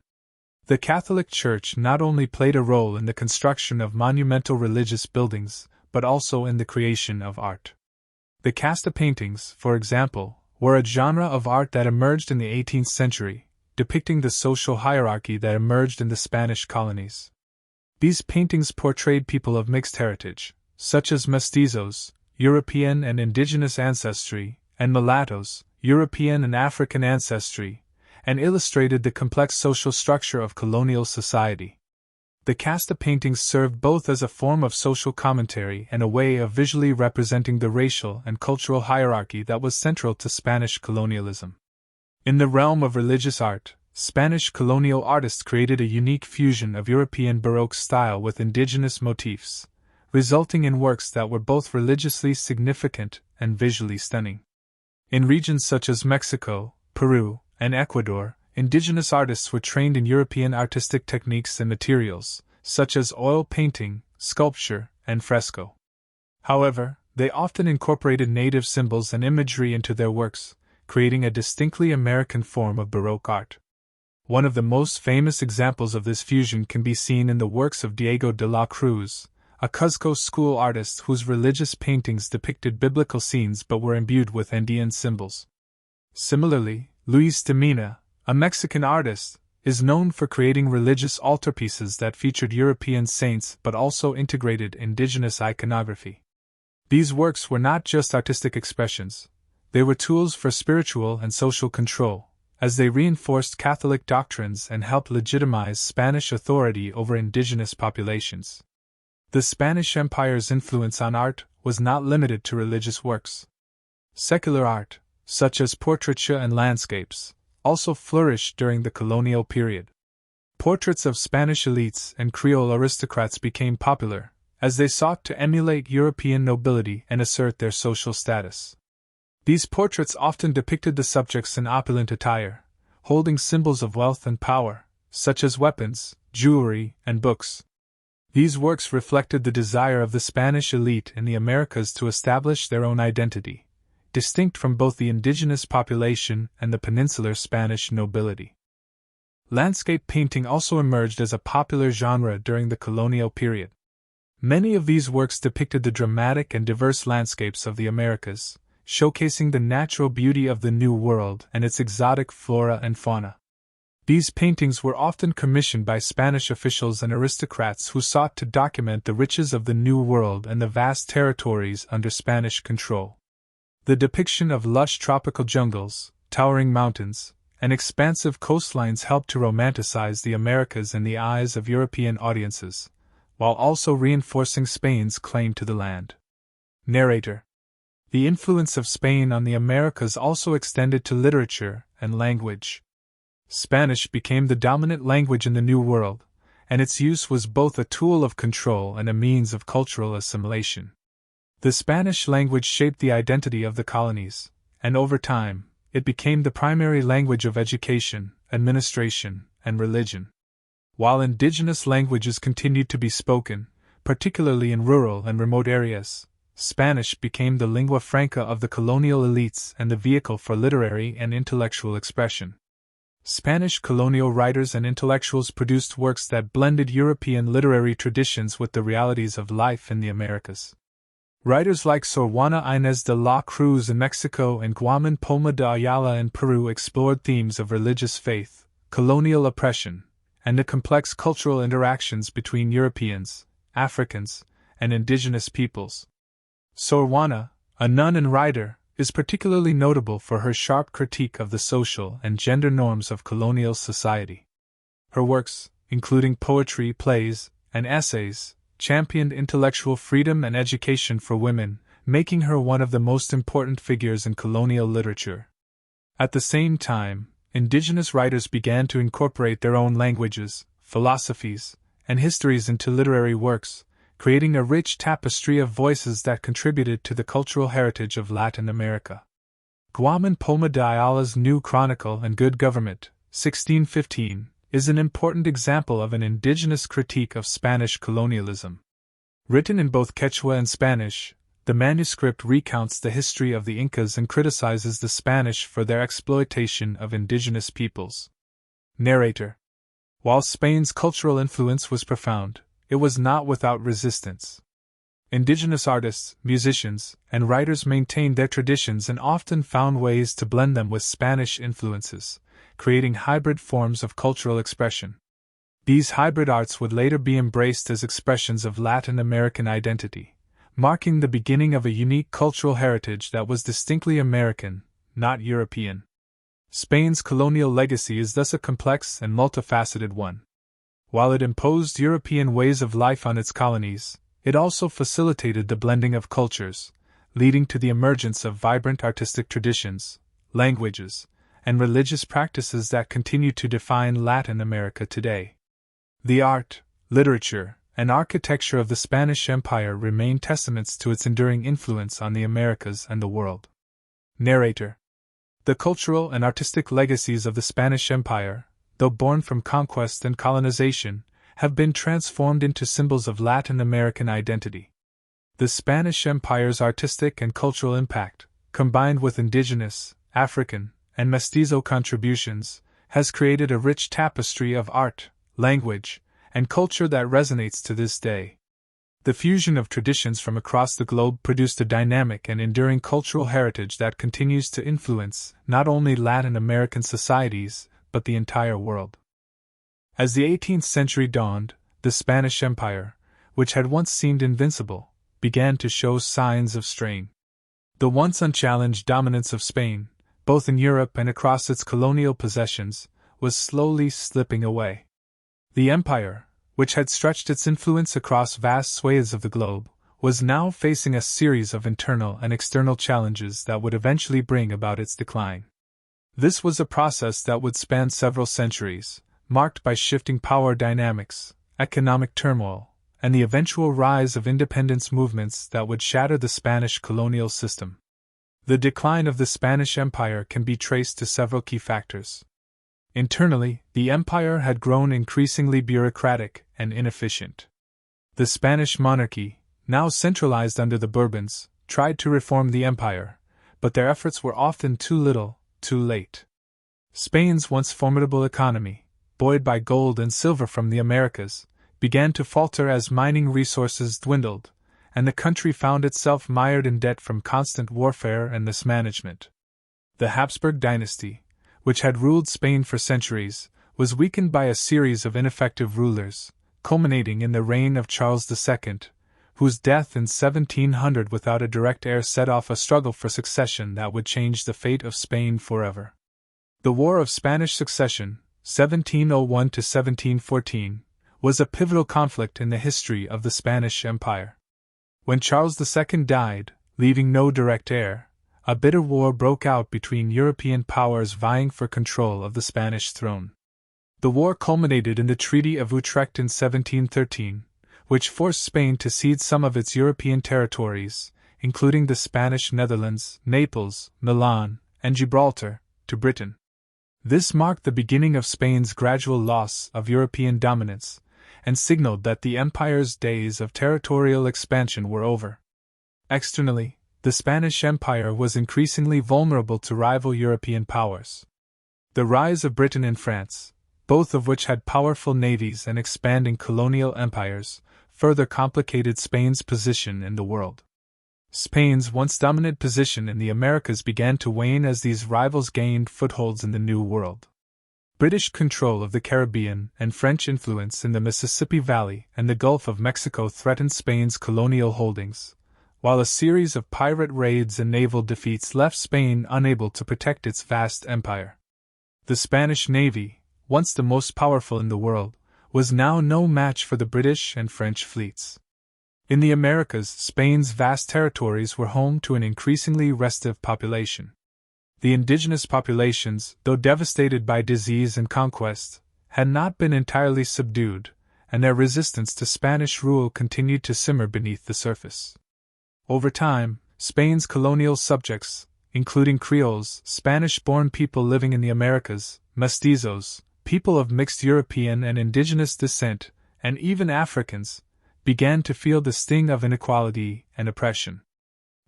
The Catholic Church not only played a role in the construction of monumental religious buildings, but also in the creation of art. The casta paintings, for example, were a genre of art that emerged in the 18th century, depicting the social hierarchy that emerged in the Spanish colonies. These paintings portrayed people of mixed heritage, such as mestizos, European and indigenous ancestry, and mulattoes, European and African ancestry, and illustrated the complex social structure of colonial society. The casta paintings served both as a form of social commentary and a way of visually representing the racial and cultural hierarchy that was central to Spanish colonialism. In the realm of religious art, Spanish colonial artists created a unique fusion of European Baroque style with indigenous motifs, resulting in works that were both religiously significant and visually stunning. In regions such as Mexico, Peru, and Ecuador, indigenous artists were trained in European artistic techniques and materials, such as oil painting, sculpture, and fresco. However, they often incorporated native symbols and imagery into their works, creating a distinctly American form of Baroque art. One of the most famous examples of this fusion can be seen in the works of Diego de la Cruz, a Cuzco school artist whose religious paintings depicted biblical scenes but were imbued with Andean symbols. Similarly, Luis de Mina, a Mexican artist, is known for creating religious altarpieces that featured European saints but also integrated indigenous iconography. These works were not just artistic expressions, they were tools for spiritual and social control, as they reinforced Catholic doctrines and helped legitimize Spanish authority over indigenous populations. The Spanish Empire's influence on art was not limited to religious works. Secular art, such as portraiture and landscapes, also flourished during the colonial period. Portraits of Spanish elites and Creole aristocrats became popular, as they sought to emulate European nobility and assert their social status. These portraits often depicted the subjects in opulent attire, holding symbols of wealth and power, such as weapons, jewelry, and books. These works reflected the desire of the Spanish elite in the Americas to establish their own identity, distinct from both the indigenous population and the peninsular Spanish nobility. Landscape painting also emerged as a popular genre during the colonial period. Many of these works depicted the dramatic and diverse landscapes of the Americas, showcasing the natural beauty of the New World and its exotic flora and fauna. These paintings were often commissioned by Spanish officials and aristocrats who sought to document the riches of the New World and the vast territories under Spanish control. The depiction of lush tropical jungles, towering mountains, and expansive coastlines helped to romanticize the Americas in the eyes of European audiences, while also reinforcing Spain's claim to the land. Narrator. The influence of Spain on the Americas also extended to literature and language. Spanish became the dominant language in the New World, and its use was both a tool of control and a means of cultural assimilation. The Spanish language shaped the identity of the colonies, and over time, it became the primary language of education, administration, and religion. While indigenous languages continued to be spoken, particularly in rural and remote areas, Spanish became the lingua franca of the colonial elites and the vehicle for literary and intellectual expression. Spanish colonial writers and intellectuals produced works that blended European literary traditions with the realities of life in the Americas. Writers like Sor Juana Inés de la Cruz in Mexico and Guamán Poma de Ayala in Peru explored themes of religious faith, colonial oppression, and the complex cultural interactions between Europeans, Africans, and indigenous peoples. Sor Juana, a nun and writer, is particularly notable for her sharp critique of the social and gender norms of colonial society. Her works, including poetry, plays, and essays, championed intellectual freedom and education for women, making her one of the most important figures in colonial literature. At the same time, indigenous writers began to incorporate their own languages, philosophies, and histories into literary works, creating a rich tapestry of voices that contributed to the cultural heritage of Latin America. Guamán Poma de Ayala's New Chronicle and Good Government, 1615, is an important example of an indigenous critique of Spanish colonialism. Written in both Quechua and Spanish, the manuscript recounts the history of the Incas and criticizes the Spanish for their exploitation of indigenous peoples. Narrator. While Spain's cultural influence was profound, it was not without resistance. Indigenous artists, musicians, and writers maintained their traditions and often found ways to blend them with Spanish influences, creating hybrid forms of cultural expression. These hybrid arts would later be embraced as expressions of Latin American identity, marking the beginning of a unique cultural heritage that was distinctly American, not European. Spain's colonial legacy is thus a complex and multifaceted one. While it imposed European ways of life on its colonies, it also facilitated the blending of cultures, leading to the emergence of vibrant artistic traditions, languages, and religious practices that continue to define Latin America today. The art, literature, and architecture of the Spanish Empire remain testaments to its enduring influence on the Americas and the world. Narrator. The cultural and artistic legacies of the Spanish Empire, though born from conquest and colonization, have been transformed into symbols of Latin American identity. The Spanish Empire's artistic and cultural impact, combined with indigenous, African, and mestizo contributions, has created a rich tapestry of art, language, and culture that resonates to this day. The fusion of traditions from across the globe produced a dynamic and enduring cultural heritage that continues to influence not only Latin American societies, but the entire world. As the 18th century dawned, the Spanish Empire, which had once seemed invincible, began to show signs of strain. The once unchallenged dominance of Spain, both in Europe and across its colonial possessions, was slowly slipping away. The empire, which had stretched its influence across vast swathes of the globe, was now facing a series of internal and external challenges that would eventually bring about its decline. This was a process that would span several centuries, marked by shifting power dynamics, economic turmoil, and the eventual rise of independence movements that would shatter the Spanish colonial system. The decline of the Spanish Empire can be traced to several key factors. Internally, the empire had grown increasingly bureaucratic and inefficient. The Spanish monarchy, now centralized under the Bourbons, tried to reform the empire, but their efforts were often too little, too late. Spain's once formidable economy, buoyed by gold and silver from the Americas, began to falter as mining resources dwindled, and the country found itself mired in debt from constant warfare and mismanagement. The Habsburg dynasty, which had ruled Spain for centuries, was weakened by a series of ineffective rulers, culminating in the reign of Charles II, whose death in 1700 without a direct heir set off a struggle for succession that would change the fate of Spain forever. The War of Spanish Succession, 1701 to 1714, was a pivotal conflict in the history of the Spanish Empire. When Charles II died, leaving no direct heir, a bitter war broke out between European powers vying for control of the Spanish throne. The war culminated in the Treaty of Utrecht in 1713, which forced Spain to cede some of its European territories, including the Spanish Netherlands, Naples, Milan, and Gibraltar, to Britain. This marked the beginning of Spain's gradual loss of European dominance, and signaled that the empire's days of territorial expansion were over. Externally, the Spanish Empire was increasingly vulnerable to rival European powers. The rise of Britain and France, both of which had powerful navies and expanding colonial empires, further complicated Spain's position in the world. Spain's once dominant position in the Americas began to wane as these rivals gained footholds in the New World. British control of the Caribbean and French influence in the Mississippi Valley and the Gulf of Mexico threatened Spain's colonial holdings, while a series of pirate raids and naval defeats left Spain unable to protect its vast empire. The Spanish Navy, once the most powerful in the world, was now no match for the British and French fleets. In the Americas, Spain's vast territories were home to an increasingly restive population. The indigenous populations, though devastated by disease and conquest, had not been entirely subdued, and their resistance to Spanish rule continued to simmer beneath the surface. Over time, Spain's colonial subjects, including Creoles, Spanish-born people living in the Americas, mestizos, people of mixed European and indigenous descent, and even Africans, began to feel the sting of inequality and oppression.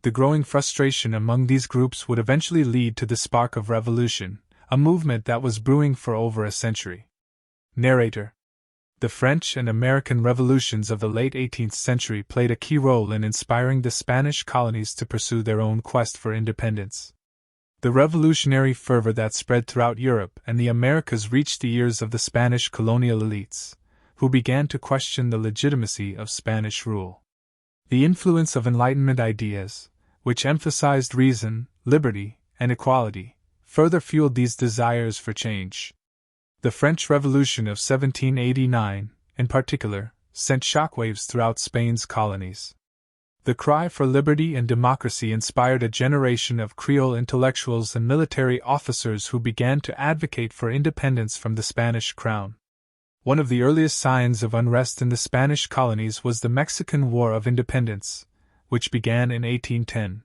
The growing frustration among these groups would eventually lead to the spark of revolution, a movement that was brewing for over a century. Narrator. The French and American revolutions of the late 18th century played a key role in inspiring the Spanish colonies to pursue their own quest for independence. The revolutionary fervor that spread throughout Europe and the Americas reached the ears of the Spanish colonial elites, who began to question the legitimacy of Spanish rule. The influence of Enlightenment ideas, which emphasized reason, liberty, and equality, further fueled these desires for change. The French Revolution of 1789, in particular, sent shockwaves throughout Spain's colonies. The cry for liberty and democracy inspired a generation of Creole intellectuals and military officers who began to advocate for independence from the Spanish crown. One of the earliest signs of unrest in the Spanish colonies was the Mexican War of Independence, which began in 1810.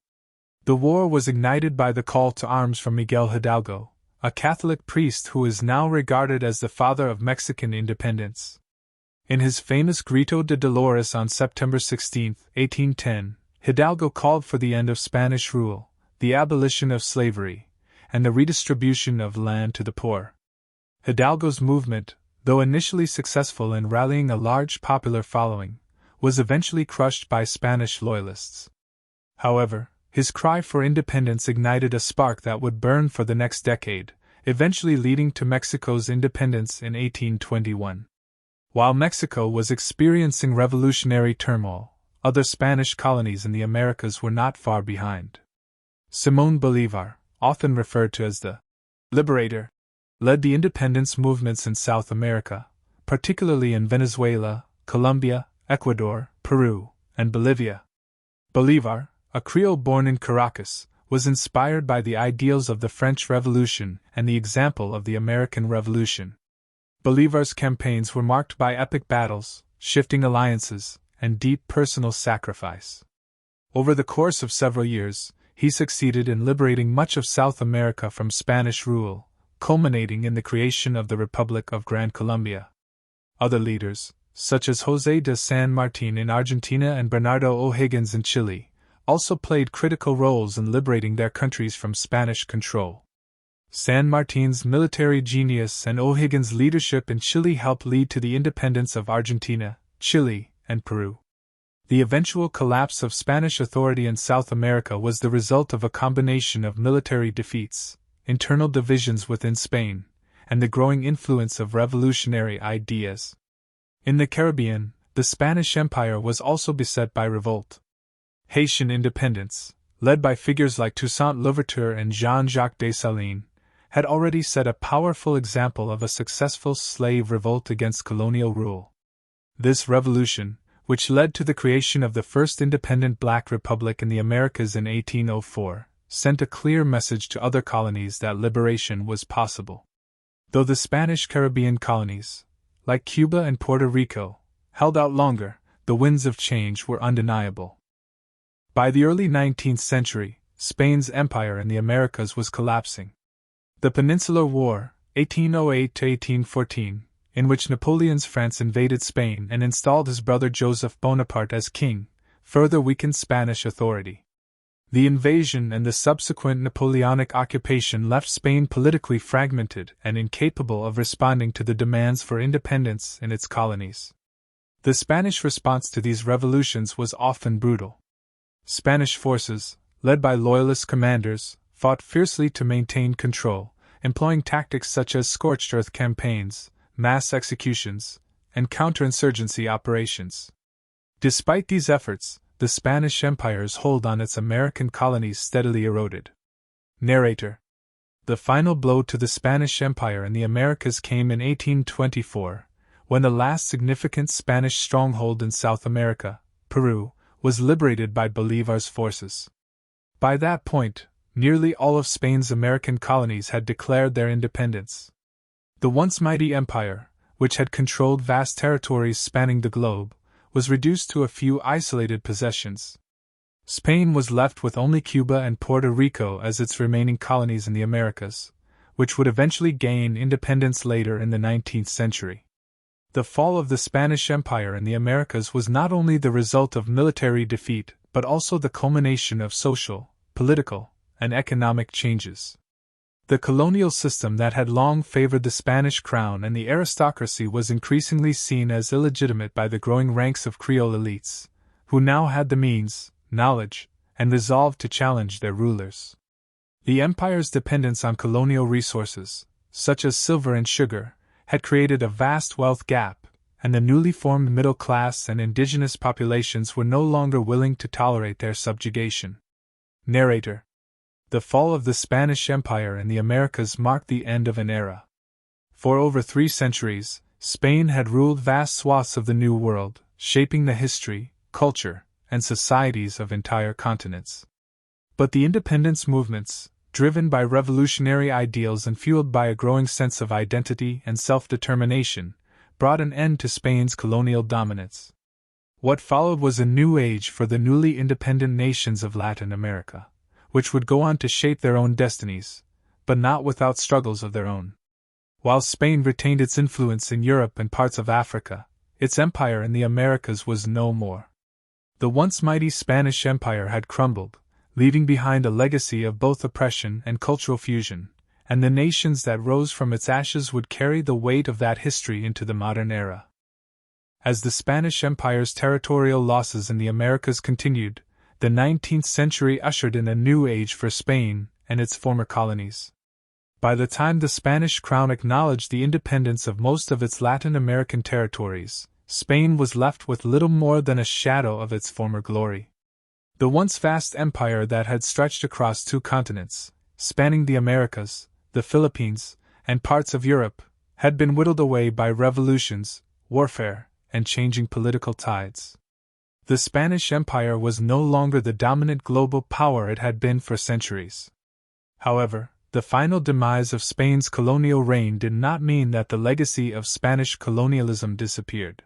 The war was ignited by the call to arms from Miguel Hidalgo, a Catholic priest who is now regarded as the father of Mexican independence. In his famous Grito de Dolores on September 16, 1810, Hidalgo called for the end of Spanish rule, the abolition of slavery, and the redistribution of land to the poor. Hidalgo's movement, though initially successful in rallying a large popular following, was eventually crushed by Spanish loyalists. However, his cry for independence ignited a spark that would burn for the next decade, eventually leading to Mexico's independence in 1821. While Mexico was experiencing revolutionary turmoil, other Spanish colonies in the Americas were not far behind. Simón Bolívar, often referred to as the Liberator, led the independence movements in South America, particularly in Venezuela, Colombia, Ecuador, Peru, and Bolivia. Bolívar, a Creole born in Caracas, was inspired by the ideals of the French Revolution and the example of the American Revolution. Bolívar's campaigns were marked by epic battles, shifting alliances, and deep personal sacrifice. Over the course of several years, he succeeded in liberating much of South America from Spanish rule, culminating in the creation of the Republic of Gran Colombia. Other leaders, such as José de San Martín in Argentina and Bernardo O'Higgins in Chile, also played critical roles in liberating their countries from Spanish control. San Martín's military genius and O'Higgins' leadership in Chile helped lead to the independence of Argentina, Chile, and Peru. The eventual collapse of Spanish authority in South America was the result of a combination of military defeats, internal divisions within Spain, and the growing influence of revolutionary ideas. In the Caribbean, the Spanish Empire was also beset by revolt. Haitian independence, led by figures like Toussaint Louverture and Jean-Jacques Dessalines, had already set a powerful example of a successful slave revolt against colonial rule. This revolution, which led to the creation of the first independent Black republic in the Americas in 1804, sent a clear message to other colonies that liberation was possible. Though the Spanish Caribbean colonies, like Cuba and Puerto Rico, held out longer, the winds of change were undeniable. By the early 19th century, Spain's empire in the Americas was collapsing. The Peninsular War, 1808–1814, in which Napoleon's France invaded Spain and installed his brother Joseph Bonaparte as king, further weakened Spanish authority. The invasion and the subsequent Napoleonic occupation left Spain politically fragmented and incapable of responding to the demands for independence in its colonies. The Spanish response to these revolutions was often brutal. Spanish forces, led by loyalist commanders, fought fiercely to maintain control, employing tactics such as scorched earth campaigns, mass executions, and counterinsurgency operations. Despite these efforts, the Spanish Empire's hold on its American colonies steadily eroded. Narrator. The final blow to the Spanish Empire in the Americas came in 1824, when the last significant Spanish stronghold in South America, Peru, was liberated by Bolívar's forces. By that point, nearly all of Spain's American colonies had declared their independence. The once mighty empire, which had controlled vast territories spanning the globe, was reduced to a few isolated possessions. Spain was left with only Cuba and Puerto Rico as its remaining colonies in the Americas, which would eventually gain independence later in the 19th century. The fall of the Spanish Empire in the Americas was not only the result of military defeat, but also the culmination of social, political, and economic changes. The colonial system that had long favored the Spanish crown and the aristocracy was increasingly seen as illegitimate by the growing ranks of Creole elites, who now had the means, knowledge, and resolve to challenge their rulers. The empire's dependence on colonial resources, such as silver and sugar, had created a vast wealth gap, and the newly formed middle class and indigenous populations were no longer willing to tolerate their subjugation. Narrator. The fall of the Spanish Empire in the Americas marked the end of an era. For over 3 centuries, Spain had ruled vast swaths of the New World, shaping the history, culture, and societies of entire continents. But the independence movements, driven by revolutionary ideals and fueled by a growing sense of identity and self-determination, brought an end to Spain's colonial dominance. What followed was a new age for the newly independent nations of Latin America, which would go on to shape their own destinies, but not without struggles of their own. While Spain retained its influence in Europe and parts of Africa, its empire in the Americas was no more. The once mighty Spanish Empire had crumbled, leaving behind a legacy of both oppression and cultural fusion, and the nations that rose from its ashes would carry the weight of that history into the modern era. As the Spanish Empire's territorial losses in the Americas continued, the 19th century ushered in a new age for Spain and its former colonies. By the time the Spanish crown acknowledged the independence of most of its Latin American territories, Spain was left with little more than a shadow of its former glory. The once vast empire that had stretched across 2 continents, spanning the Americas, the Philippines, and parts of Europe, had been whittled away by revolutions, warfare, and changing political tides. The Spanish Empire was no longer the dominant global power it had been for centuries. However, the final demise of Spain's colonial reign did not mean that the legacy of Spanish colonialism disappeared.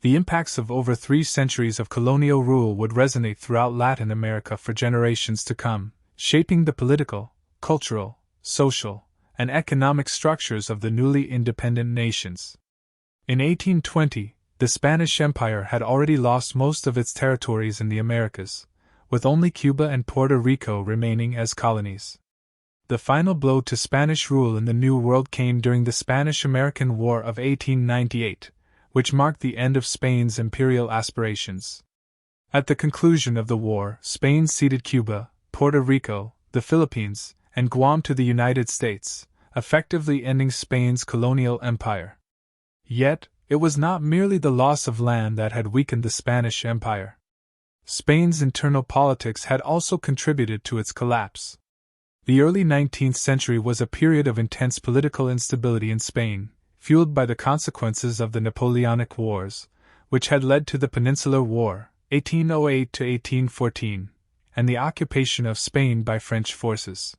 The impacts of over 3 centuries of colonial rule would resonate throughout Latin America for generations to come, shaping the political, cultural, social, and economic structures of the newly independent nations. In 1820, the Spanish Empire had already lost most of its territories in the Americas, with only Cuba and Puerto Rico remaining as colonies. The final blow to Spanish rule in the New World came during the Spanish-American War of 1898, which marked the end of Spain's imperial aspirations. At the conclusion of the war, Spain ceded Cuba, Puerto Rico, the Philippines, and Guam to the United States, effectively ending Spain's colonial empire. Yet, it was not merely the loss of land that had weakened the Spanish Empire. Spain's internal politics had also contributed to its collapse. The early 19th century was a period of intense political instability in Spain, fueled by the consequences of the Napoleonic Wars, which had led to the Peninsular War, 1808 to 1814, and the occupation of Spain by French forces.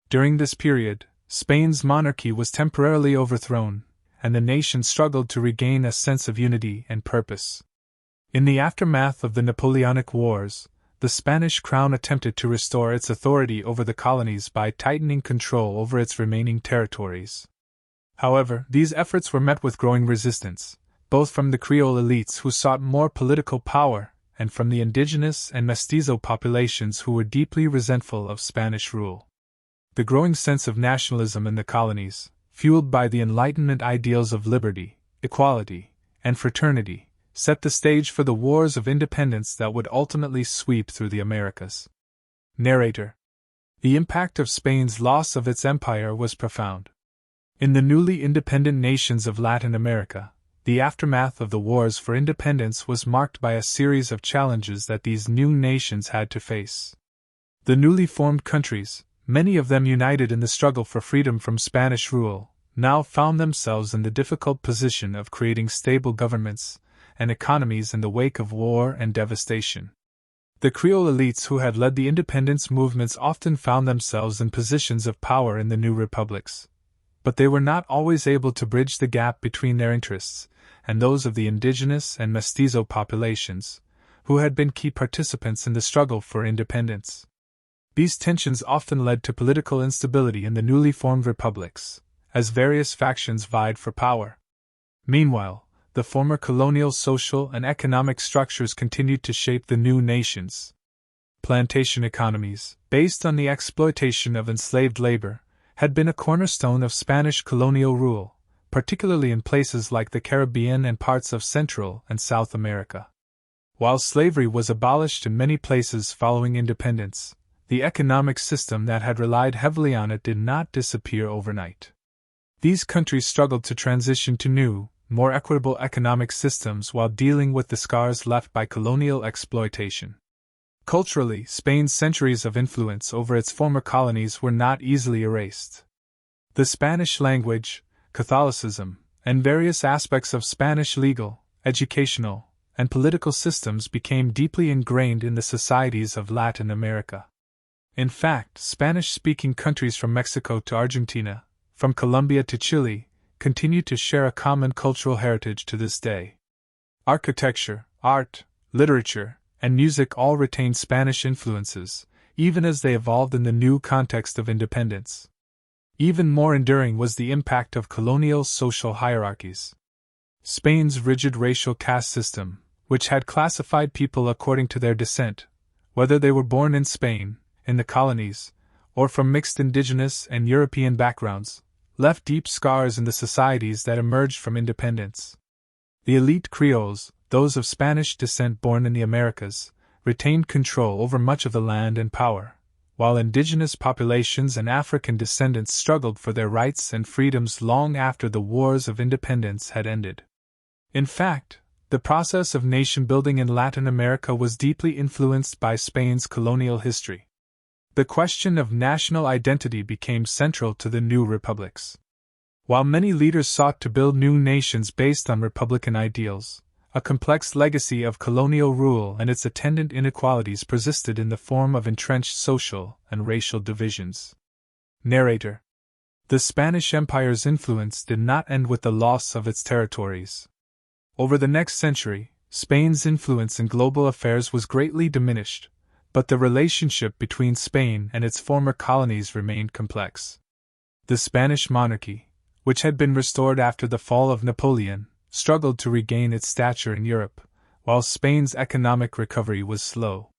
During this period, Spain's monarchy was temporarily overthrown, and the nation struggled to regain a sense of unity and purpose. In the aftermath of the Napoleonic Wars, the Spanish crown attempted to restore its authority over the colonies by tightening control over its remaining territories. However, these efforts were met with growing resistance, both from the Creole elites who sought more political power and from the indigenous and mestizo populations who were deeply resentful of Spanish rule. The growing sense of nationalism in the colonies, fueled by the Enlightenment ideals of liberty, equality, and fraternity, set the stage for the wars of independence that would ultimately sweep through the Americas. Narrator. The impact of Spain's loss of its empire was profound. In the newly independent nations of Latin America, the aftermath of the wars for independence was marked by a series of challenges that these new nations had to face. The newly formed countries, many of them united in the struggle for freedom from Spanish rule, now found themselves in the difficult position of creating stable governments and economies in the wake of war and devastation. The Creole elites who had led the independence movements often found themselves in positions of power in the new republics, but they were not always able to bridge the gap between their interests and those of the indigenous and mestizo populations, who had been key participants in the struggle for independence. These tensions often led to political instability in the newly formed republics, as various factions vied for power. Meanwhile, the former colonial social and economic structures continued to shape the new nations. Plantation economies, based on the exploitation of enslaved labor, had been a cornerstone of Spanish colonial rule, particularly in places like the Caribbean and parts of Central and South America. While slavery was abolished in many places following independence, the economic system that had relied heavily on it did not disappear overnight. These countries struggled to transition to new, more equitable economic systems while dealing with the scars left by colonial exploitation. Culturally, Spain's centuries of influence over its former colonies were not easily erased. The Spanish language, Catholicism, and various aspects of Spanish legal, educational, and political systems became deeply ingrained in the societies of Latin America. In fact, Spanish-speaking countries from Mexico to Argentina, from Colombia to Chile, continue to share a common cultural heritage to this day. Architecture, art, literature, and music all retain Spanish influences, even as they evolved in the new context of independence. Even more enduring was the impact of colonial social hierarchies. Spain's rigid racial caste system, which had classified people according to their descent, whether they were born in Spain, in the colonies, or from mixed indigenous and European backgrounds, left deep scars in the societies that emerged from independence. The elite Creoles, those of Spanish descent born in the Americas, retained control over much of the land and power, while indigenous populations and African descendants struggled for their rights and freedoms long after the wars of independence had ended. In fact, the process of nation-building in Latin America was deeply influenced by Spain's colonial history. The question of national identity became central to the new republics. While many leaders sought to build new nations based on republican ideals, a complex legacy of colonial rule and its attendant inequalities persisted in the form of entrenched social and racial divisions. Narrator. The Spanish Empire's influence did not end with the loss of its territories. Over the next century, Spain's influence in global affairs was greatly diminished, but the relationship between Spain and its former colonies remained complex. The Spanish monarchy, which had been restored after the fall of Napoleon, struggled to regain its stature in Europe, while Spain's economic recovery was slow.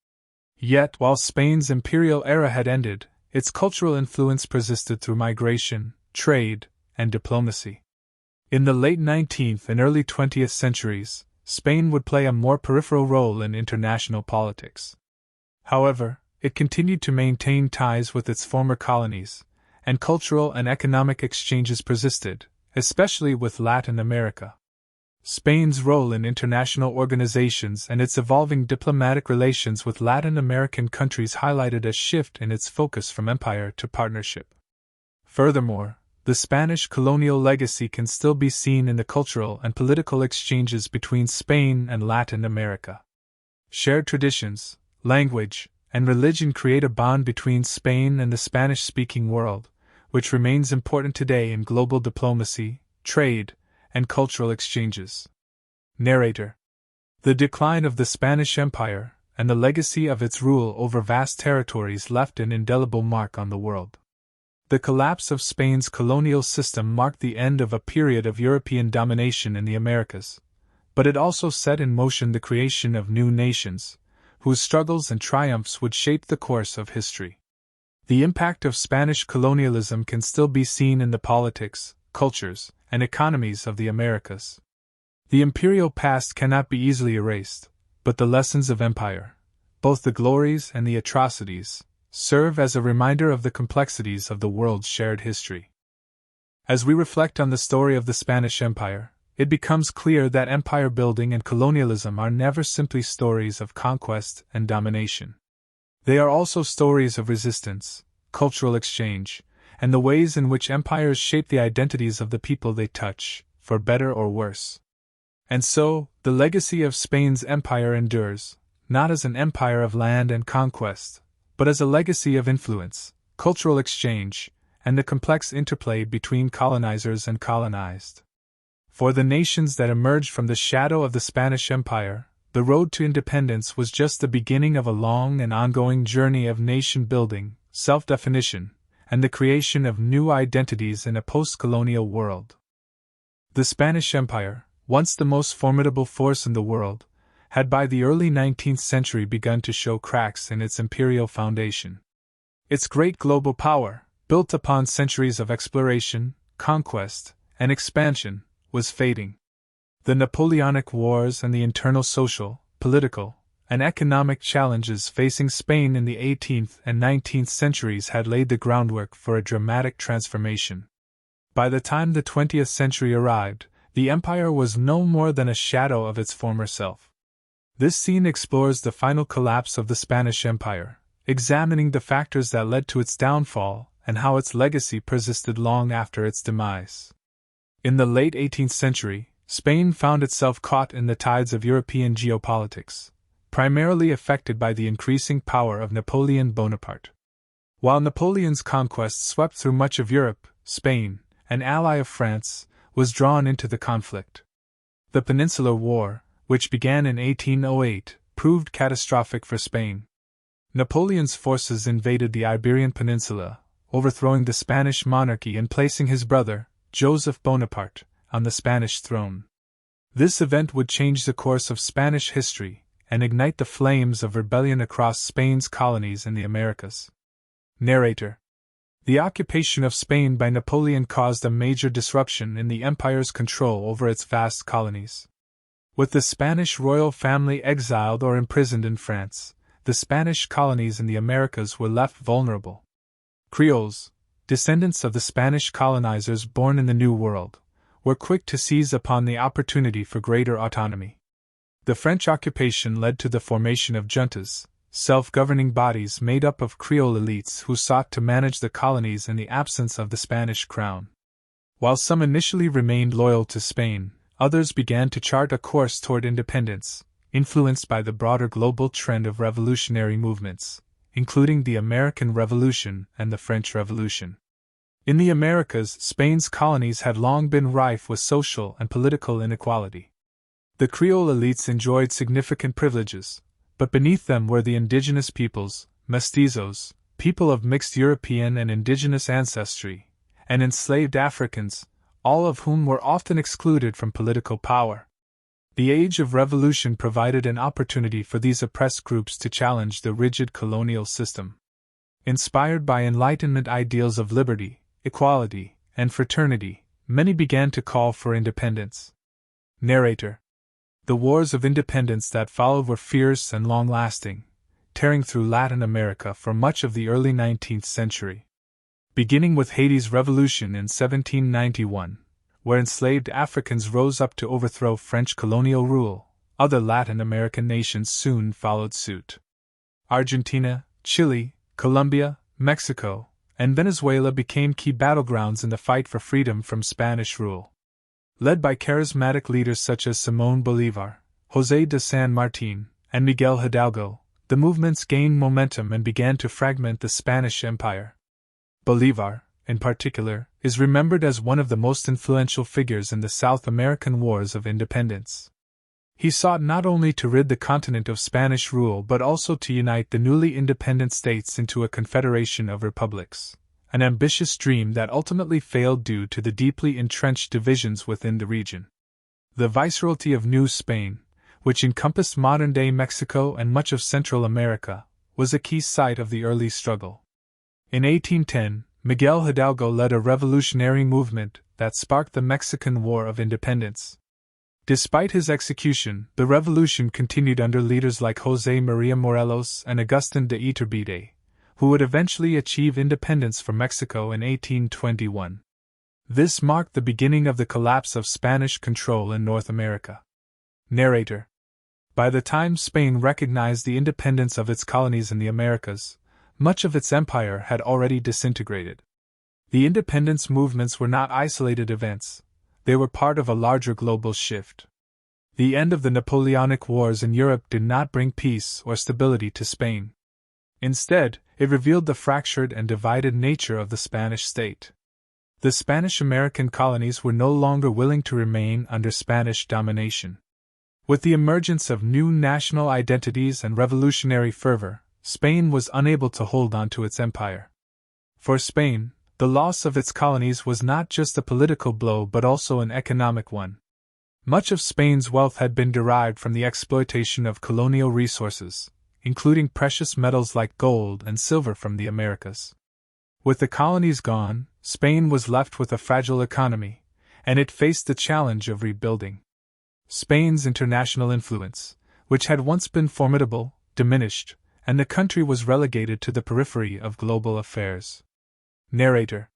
Yet, while Spain's imperial era had ended, its cultural influence persisted through migration, trade, and diplomacy. In the late 19th and early 20th centuries, Spain would play a more peripheral role in international politics. However, it continued to maintain ties with its former colonies, and cultural and economic exchanges persisted, especially with Latin America. Spain's role in international organizations and its evolving diplomatic relations with Latin American countries highlighted a shift in its focus from empire to partnership. Furthermore, the Spanish colonial legacy can still be seen in the cultural and political exchanges between Spain and Latin America. Shared traditions, language, and religion create a bond between Spain and the Spanish-speaking world, which remains important today in global diplomacy, trade, and cultural exchanges. Narrator. The decline of the Spanish Empire and the legacy of its rule over vast territories left an indelible mark on the world. The collapse of Spain's colonial system marked the end of a period of European domination in the Americas, but it also set in motion the creation of new nations, whose struggles and triumphs would shape the course of history. The impact of Spanish colonialism can still be seen in the politics, cultures, and economies of the Americas. The imperial past cannot be easily erased, but the lessons of empire, both the glories and the atrocities, serve as a reminder of the complexities of the world's shared history. As we reflect on the story of the Spanish Empire, it becomes clear that empire building and colonialism are never simply stories of conquest and domination. They are also stories of resistance, cultural exchange, and the ways in which empires shape the identities of the people they touch, for better or worse. And so, the legacy of Spain's empire endures, not as an empire of land and conquest, but as a legacy of influence, cultural exchange, and the complex interplay between colonizers and colonized. For the nations that emerged from the shadow of the Spanish Empire, the road to independence was just the beginning of a long and ongoing journey of nation-building, self-definition, and the creation of new identities in a post-colonial world. The Spanish Empire, once the most formidable force in the world, had by the early 19th century begun to show cracks in its imperial foundation. Its great global power, built upon centuries of exploration, conquest, and expansion, was fading. The Napoleonic Wars and the internal social, political, and economic challenges facing Spain in the 18th and 19th centuries had laid the groundwork for a dramatic transformation. By the time the 20th century arrived, the empire was no more than a shadow of its former self. This scene explores the final collapse of the Spanish Empire, examining the factors that led to its downfall and how its legacy persisted long after its demise. In the late 18th century, Spain found itself caught in the tides of European geopolitics, primarily affected by the increasing power of Napoleon Bonaparte. While Napoleon's conquests swept through much of Europe, Spain, an ally of France, was drawn into the conflict. The Peninsular War, which began in 1808, proved catastrophic for Spain. Napoleon's forces invaded the Iberian Peninsula, overthrowing the Spanish monarchy and placing his brother, Joseph Bonaparte, on the Spanish throne. This event would change the course of Spanish history and ignite the flames of rebellion across Spain's colonies in the Americas. Narrator. The occupation of Spain by Napoleon caused a major disruption in the empire's control over its vast colonies. With the Spanish royal family exiled or imprisoned in France, the Spanish colonies in the Americas were left vulnerable. Creoles, descendants of the Spanish colonizers born in the New World, were quick to seize upon the opportunity for greater autonomy. The French occupation led to the formation of juntas, self-governing bodies made up of Creole elites who sought to manage the colonies in the absence of the Spanish crown. While some initially remained loyal to Spain, others began to chart a course toward independence, influenced by the broader global trend of revolutionary movements, including the American Revolution and the French Revolution. In the Americas, Spain's colonies had long been rife with social and political inequality. The Creole elites enjoyed significant privileges, but beneath them were the indigenous peoples, mestizos, people of mixed European and indigenous ancestry, and enslaved Africans, all of whom were often excluded from political power. The Age of Revolution provided an opportunity for these oppressed groups to challenge the rigid colonial system. Inspired by Enlightenment ideals of liberty, equality, and fraternity, many began to call for independence. Narrator. The wars of independence that followed were fierce and long-lasting, tearing through Latin America for much of the early 19th century. Beginning with Haiti's revolution in 1791, where enslaved Africans rose up to overthrow French colonial rule, other Latin American nations soon followed suit. Argentina, Chile, Colombia, Mexico, and Venezuela became key battlegrounds in the fight for freedom from Spanish rule. Led by charismatic leaders such as Simón Bolívar, José de San Martín, and Miguel Hidalgo, the movements gained momentum and began to fragment the Spanish Empire. Bolívar, in particular, is remembered as one of the most influential figures in the South American Wars of Independence. He sought not only to rid the continent of Spanish rule but also to unite the newly independent states into a confederation of republics, an ambitious dream that ultimately failed due to the deeply entrenched divisions within the region. The Viceroyalty of New Spain, which encompassed modern-day Mexico and much of Central America, was a key site of the early struggle. In 1810, Miguel Hidalgo led a revolutionary movement that sparked the Mexican War of Independence. Despite his execution, the revolution continued under leaders like José María Morelos and Agustín de Iturbide, who would eventually achieve independence for Mexico in 1821. This marked the beginning of the collapse of Spanish control in North America. Narrator. By the time Spain recognized the independence of its colonies in the Americas, much of its empire had already disintegrated. The independence movements were not isolated events, they were part of a larger global shift. The end of the Napoleonic Wars in Europe did not bring peace or stability to Spain. Instead, it revealed the fractured and divided nature of the Spanish state. The Spanish-American colonies were no longer willing to remain under Spanish domination. With the emergence of new national identities and revolutionary fervor, Spain was unable to hold on to its empire. For Spain, the loss of its colonies was not just a political blow but also an economic one. Much of Spain's wealth had been derived from the exploitation of colonial resources, including precious metals like gold and silver from the Americas. With the colonies gone, Spain was left with a fragile economy, and it faced the challenge of rebuilding. Spain's international influence, which had once been formidable, diminished, and the country was relegated to the periphery of global affairs. Narrator.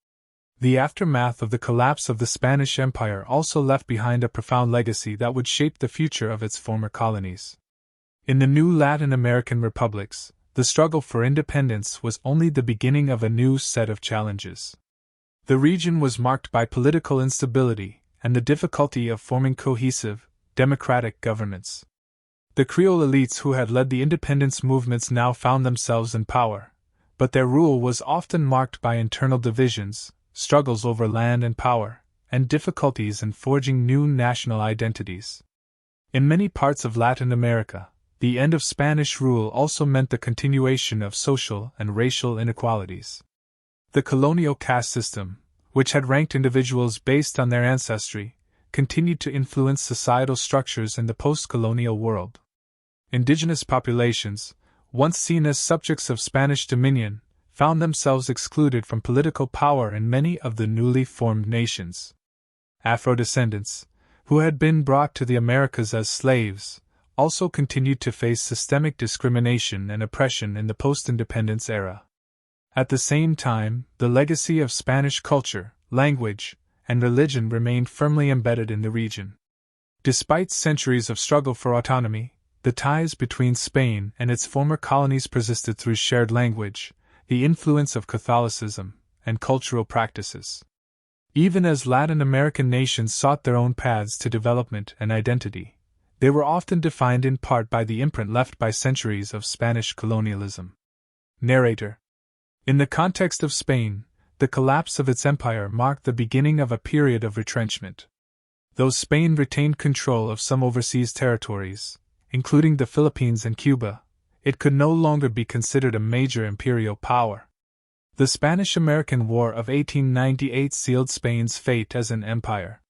The aftermath of the collapse of the Spanish Empire also left behind a profound legacy that would shape the future of its former colonies. In the new Latin American republics, the struggle for independence was only the beginning of a new set of challenges. The region was marked by political instability and the difficulty of forming cohesive, democratic governance. The Creole elites who had led the independence movements now found themselves in power, but their rule was often marked by internal divisions, struggles over land and power, and difficulties in forging new national identities. In many parts of Latin America, the end of Spanish rule also meant the continuation of social and racial inequalities. The colonial caste system, which had ranked individuals based on their ancestry, continued to influence societal structures in the post-colonial world. Indigenous populations, once seen as subjects of Spanish dominion, found themselves excluded from political power in many of the newly formed nations. Afro-descendants, who had been brought to the Americas as slaves, also continued to face systemic discrimination and oppression in the post-independence era. At the same time, the legacy of Spanish culture, language, and religion remained firmly embedded in the region. Despite centuries of struggle for autonomy, the ties between Spain and its former colonies persisted through shared language, the influence of Catholicism, and cultural practices. Even as Latin American nations sought their own paths to development and identity, they were often defined in part by the imprint left by centuries of Spanish colonialism. Narrator. In the context of Spain, the collapse of its empire marked the beginning of a period of retrenchment. Though Spain retained control of some overseas territories, including the Philippines and Cuba, it could no longer be considered a major imperial power. The Spanish-American War of 1898 sealed Spain's fate as an empire.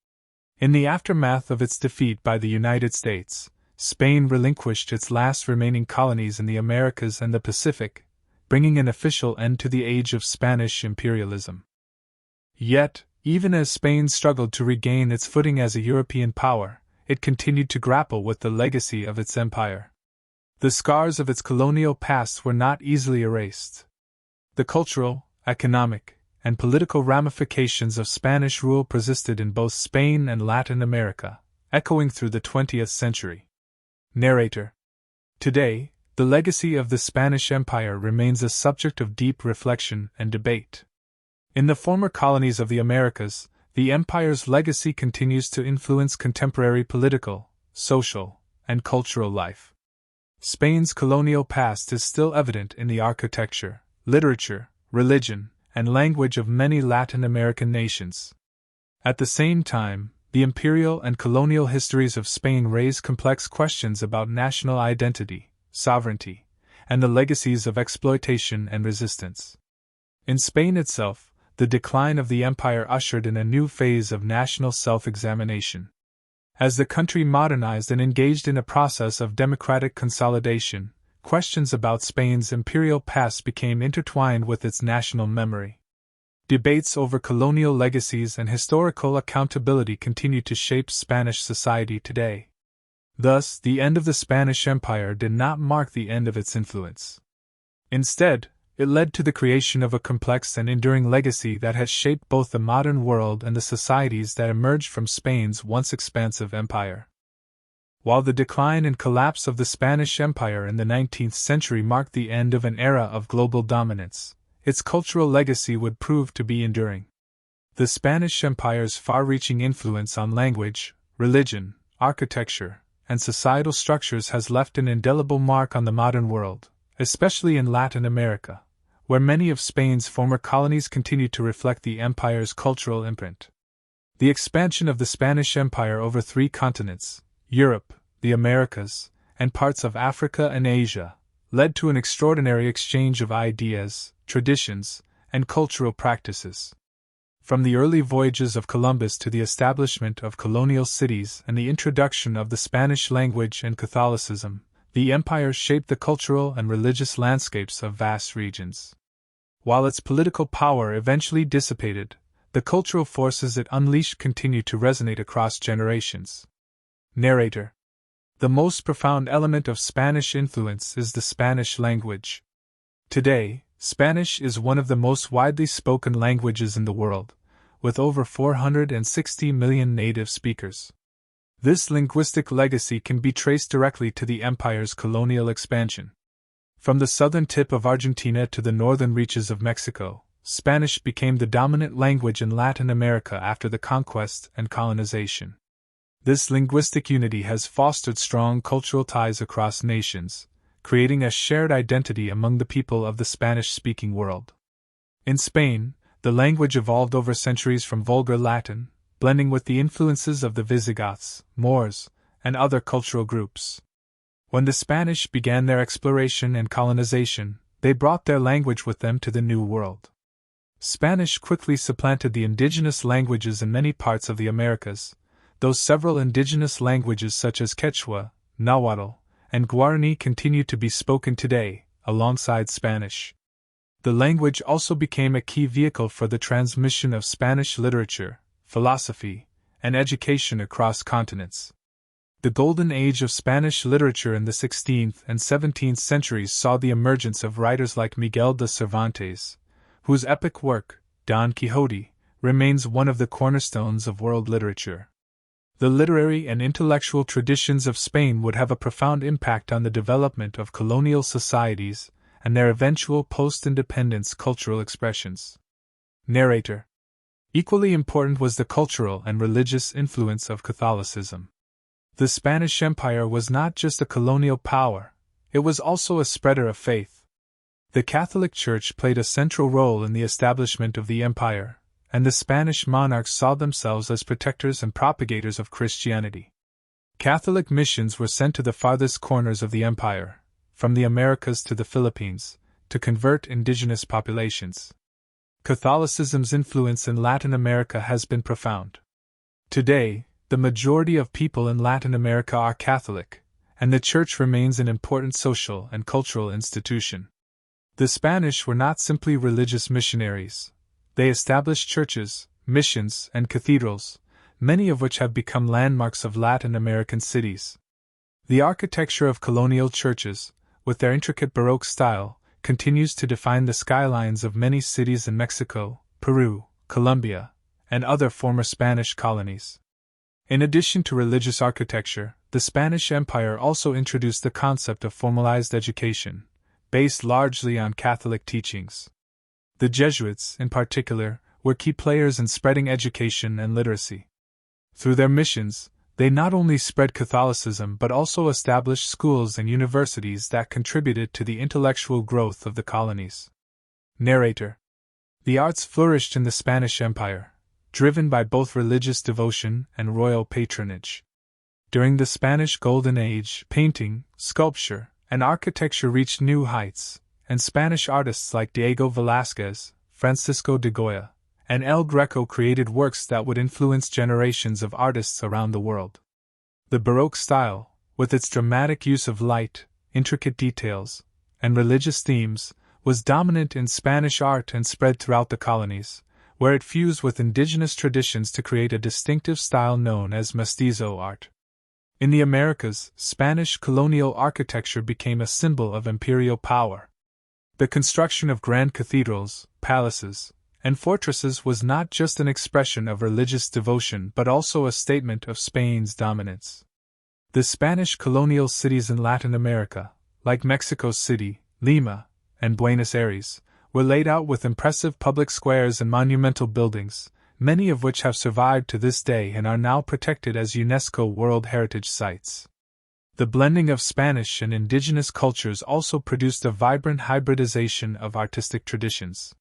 In the aftermath of its defeat by the United States, Spain relinquished its last remaining colonies in the Americas and the Pacific, bringing an official end to the age of Spanish imperialism. Yet, even as Spain struggled to regain its footing as a European power, it continued to grapple with the legacy of its empire. The scars of its colonial past were not easily erased. The cultural, economic, and political ramifications of Spanish rule persisted in both Spain and Latin America, echoing through the 20th century. Narrator. Today, the legacy of the Spanish Empire remains a subject of deep reflection and debate. In the former colonies of the Americas, the empire's legacy continues to influence contemporary political, social, and cultural life. Spain's colonial past is still evident in the architecture, literature, religion, and language of many Latin American nations. At the same time, the imperial and colonial histories of Spain raise complex questions about national identity, sovereignty, and the legacies of exploitation and resistance. In Spain itself, the decline of the empire ushered in a new phase of national self-examination. As the country modernized and engaged in a process of democratic consolidation, questions about Spain's imperial past became intertwined with its national memory. Debates over colonial legacies and historical accountability continue to shape Spanish society today. Thus, the end of the Spanish Empire did not mark the end of its influence. Instead, it led to the creation of a complex and enduring legacy that has shaped both the modern world and the societies that emerged from Spain's once expansive empire. While the decline and collapse of the Spanish Empire in the 19th century marked the end of an era of global dominance, its cultural legacy would prove to be enduring. The Spanish Empire's far-reaching influence on language, religion, architecture, and societal structures has left an indelible mark on the modern world, especially in Latin America, where many of Spain's former colonies continue to reflect the empire's cultural imprint. The expansion of the Spanish Empire over 3 continents, Europe, the Americas, and parts of Africa and Asia, led to an extraordinary exchange of ideas, traditions, and cultural practices. From the early voyages of Columbus to the establishment of colonial cities and the introduction of the Spanish language and Catholicism, the empire shaped the cultural and religious landscapes of vast regions. While its political power eventually dissipated, the cultural forces it unleashed continue to resonate across generations. Narrator. The most profound element of Spanish influence is the Spanish language. Today, Spanish is one of the most widely spoken languages in the world, with over 460 million native speakers. This linguistic legacy can be traced directly to the empire's colonial expansion. From the southern tip of Argentina to the northern reaches of Mexico, Spanish became the dominant language in Latin America after the conquest and colonization. This linguistic unity has fostered strong cultural ties across nations, creating a shared identity among the people of the Spanish-speaking world. In Spain, the language evolved over centuries from Vulgar Latin, blending with the influences of the Visigoths, Moors, and other cultural groups. When the Spanish began their exploration and colonization, they brought their language with them to the New World. Spanish quickly supplanted the indigenous languages in many parts of the Americas, though several indigenous languages such as Quechua, Nahuatl, and Guarani continue to be spoken today, alongside Spanish. The language also became a key vehicle for the transmission of Spanish literature, philosophy, and education across continents. The golden age of Spanish literature in the 16th and 17th centuries saw the emergence of writers like Miguel de Cervantes, whose epic work, Don Quixote, remains one of the cornerstones of world literature. The literary and intellectual traditions of Spain would have a profound impact on the development of colonial societies and their eventual post-independence cultural expressions. Narrator. Equally important was the cultural and religious influence of Catholicism. The Spanish Empire was not just a colonial power, it was also a spreader of faith. The Catholic Church played a central role in the establishment of the empire, and the Spanish monarchs saw themselves as protectors and propagators of Christianity. Catholic missions were sent to the farthest corners of the empire, from the Americas to the Philippines, to convert indigenous populations. Catholicism's influence in Latin America has been profound. Today, the majority of people in Latin America are Catholic, and the Church remains an important social and cultural institution. The Spanish were not simply religious missionaries. They established churches, missions, and cathedrals, many of which have become landmarks of Latin American cities. The architecture of colonial churches, with their intricate Baroque style, continues to define the skylines of many cities in Mexico, Peru, Colombia, and other former Spanish colonies. In addition to religious architecture, the Spanish Empire also introduced the concept of formalized education, based largely on Catholic teachings. The Jesuits, in particular, were key players in spreading education and literacy. Through their missions, they not only spread Catholicism but also established schools and universities that contributed to the intellectual growth of the colonies. Narrator. The arts flourished in the Spanish Empire, driven by both religious devotion and royal patronage. During the Spanish Golden Age, painting, sculpture, and architecture reached new heights, and Spanish artists like Diego Velázquez, Francisco de Goya, and El Greco created works that would influence generations of artists around the world. The Baroque style, with its dramatic use of light, intricate details, and religious themes, was dominant in Spanish art and spread throughout the colonies, where it fused with indigenous traditions to create a distinctive style known as mestizo art. In the Americas, Spanish colonial architecture became a symbol of imperial power. The construction of grand cathedrals, palaces, and fortresses was not just an expression of religious devotion but also a statement of Spain's dominance. The Spanish colonial cities in Latin America, like Mexico City, Lima, and Buenos Aires, were laid out with impressive public squares and monumental buildings, many of which have survived to this day and are now protected as UNESCO World Heritage Sites. The blending of Spanish and indigenous cultures also produced a vibrant hybridization of artistic traditions.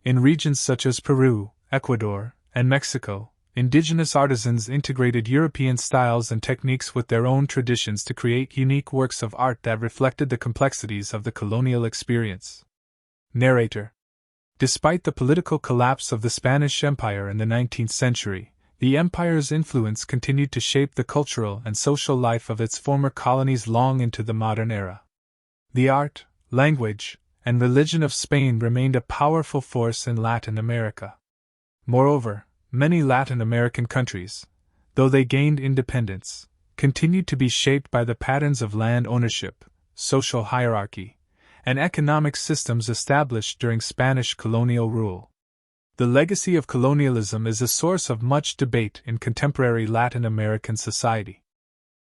In regions such as Peru, Ecuador, and Mexico, indigenous artisans integrated European styles and techniques with their own traditions to create unique works of art that reflected the complexities of the colonial experience. Narrator. Despite the political collapse of the Spanish Empire in the 19th century, the empire's influence continued to shape the cultural and social life of its former colonies long into the modern era. The art, language, and religion of Spain remained a powerful force in Latin America. Moreover, many Latin American countries, though they gained independence, continued to be shaped by the patterns of land ownership, social hierarchy, and economic systems established during Spanish colonial rule. The legacy of colonialism is a source of much debate in contemporary Latin American society.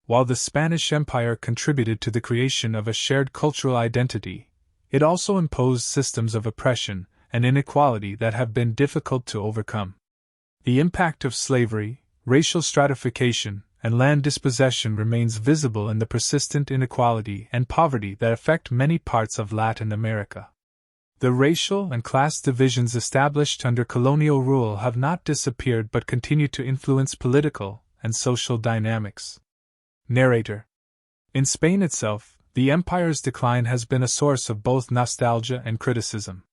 While the Spanish Empire contributed to the creation of a shared cultural identity, it also imposed systems of oppression and inequality that have been difficult to overcome. The impact of slavery, racial stratification, and land dispossession remains visible in the persistent inequality and poverty that affect many parts of Latin America. The racial and class divisions established under colonial rule have not disappeared but continue to influence political and social dynamics. Narrator. In Spain itself, the empire's decline has been a source of both nostalgia and criticism.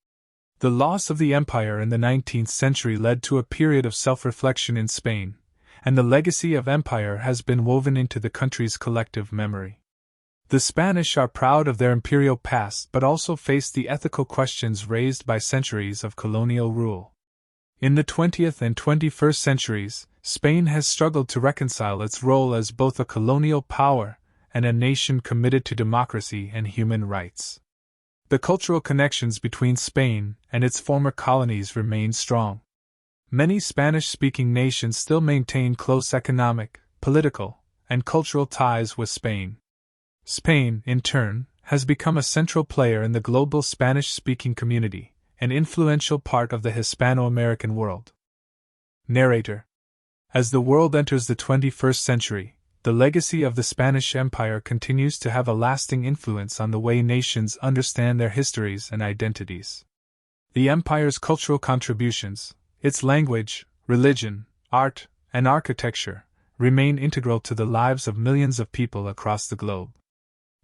The loss of the empire in the 19th century led to a period of self-reflection in Spain, and the legacy of empire has been woven into the country's collective memory. The Spanish are proud of their imperial past but also face the ethical questions raised by centuries of colonial rule. In the 20th and 21st centuries, Spain has struggled to reconcile its role as both a colonial power and a nation committed to democracy and human rights. The cultural connections between Spain and its former colonies remain strong. Many Spanish-speaking nations still maintain close economic, political, and cultural ties with Spain. Spain, in turn, has become a central player in the global Spanish-speaking community, an influential part of the Hispano-American world. Narrator. As the world enters the 21st century, the legacy of the Spanish Empire continues to have a lasting influence on the way nations understand their histories and identities. The empire's cultural contributions, its language, religion, art, and architecture, remain integral to the lives of millions of people across the globe.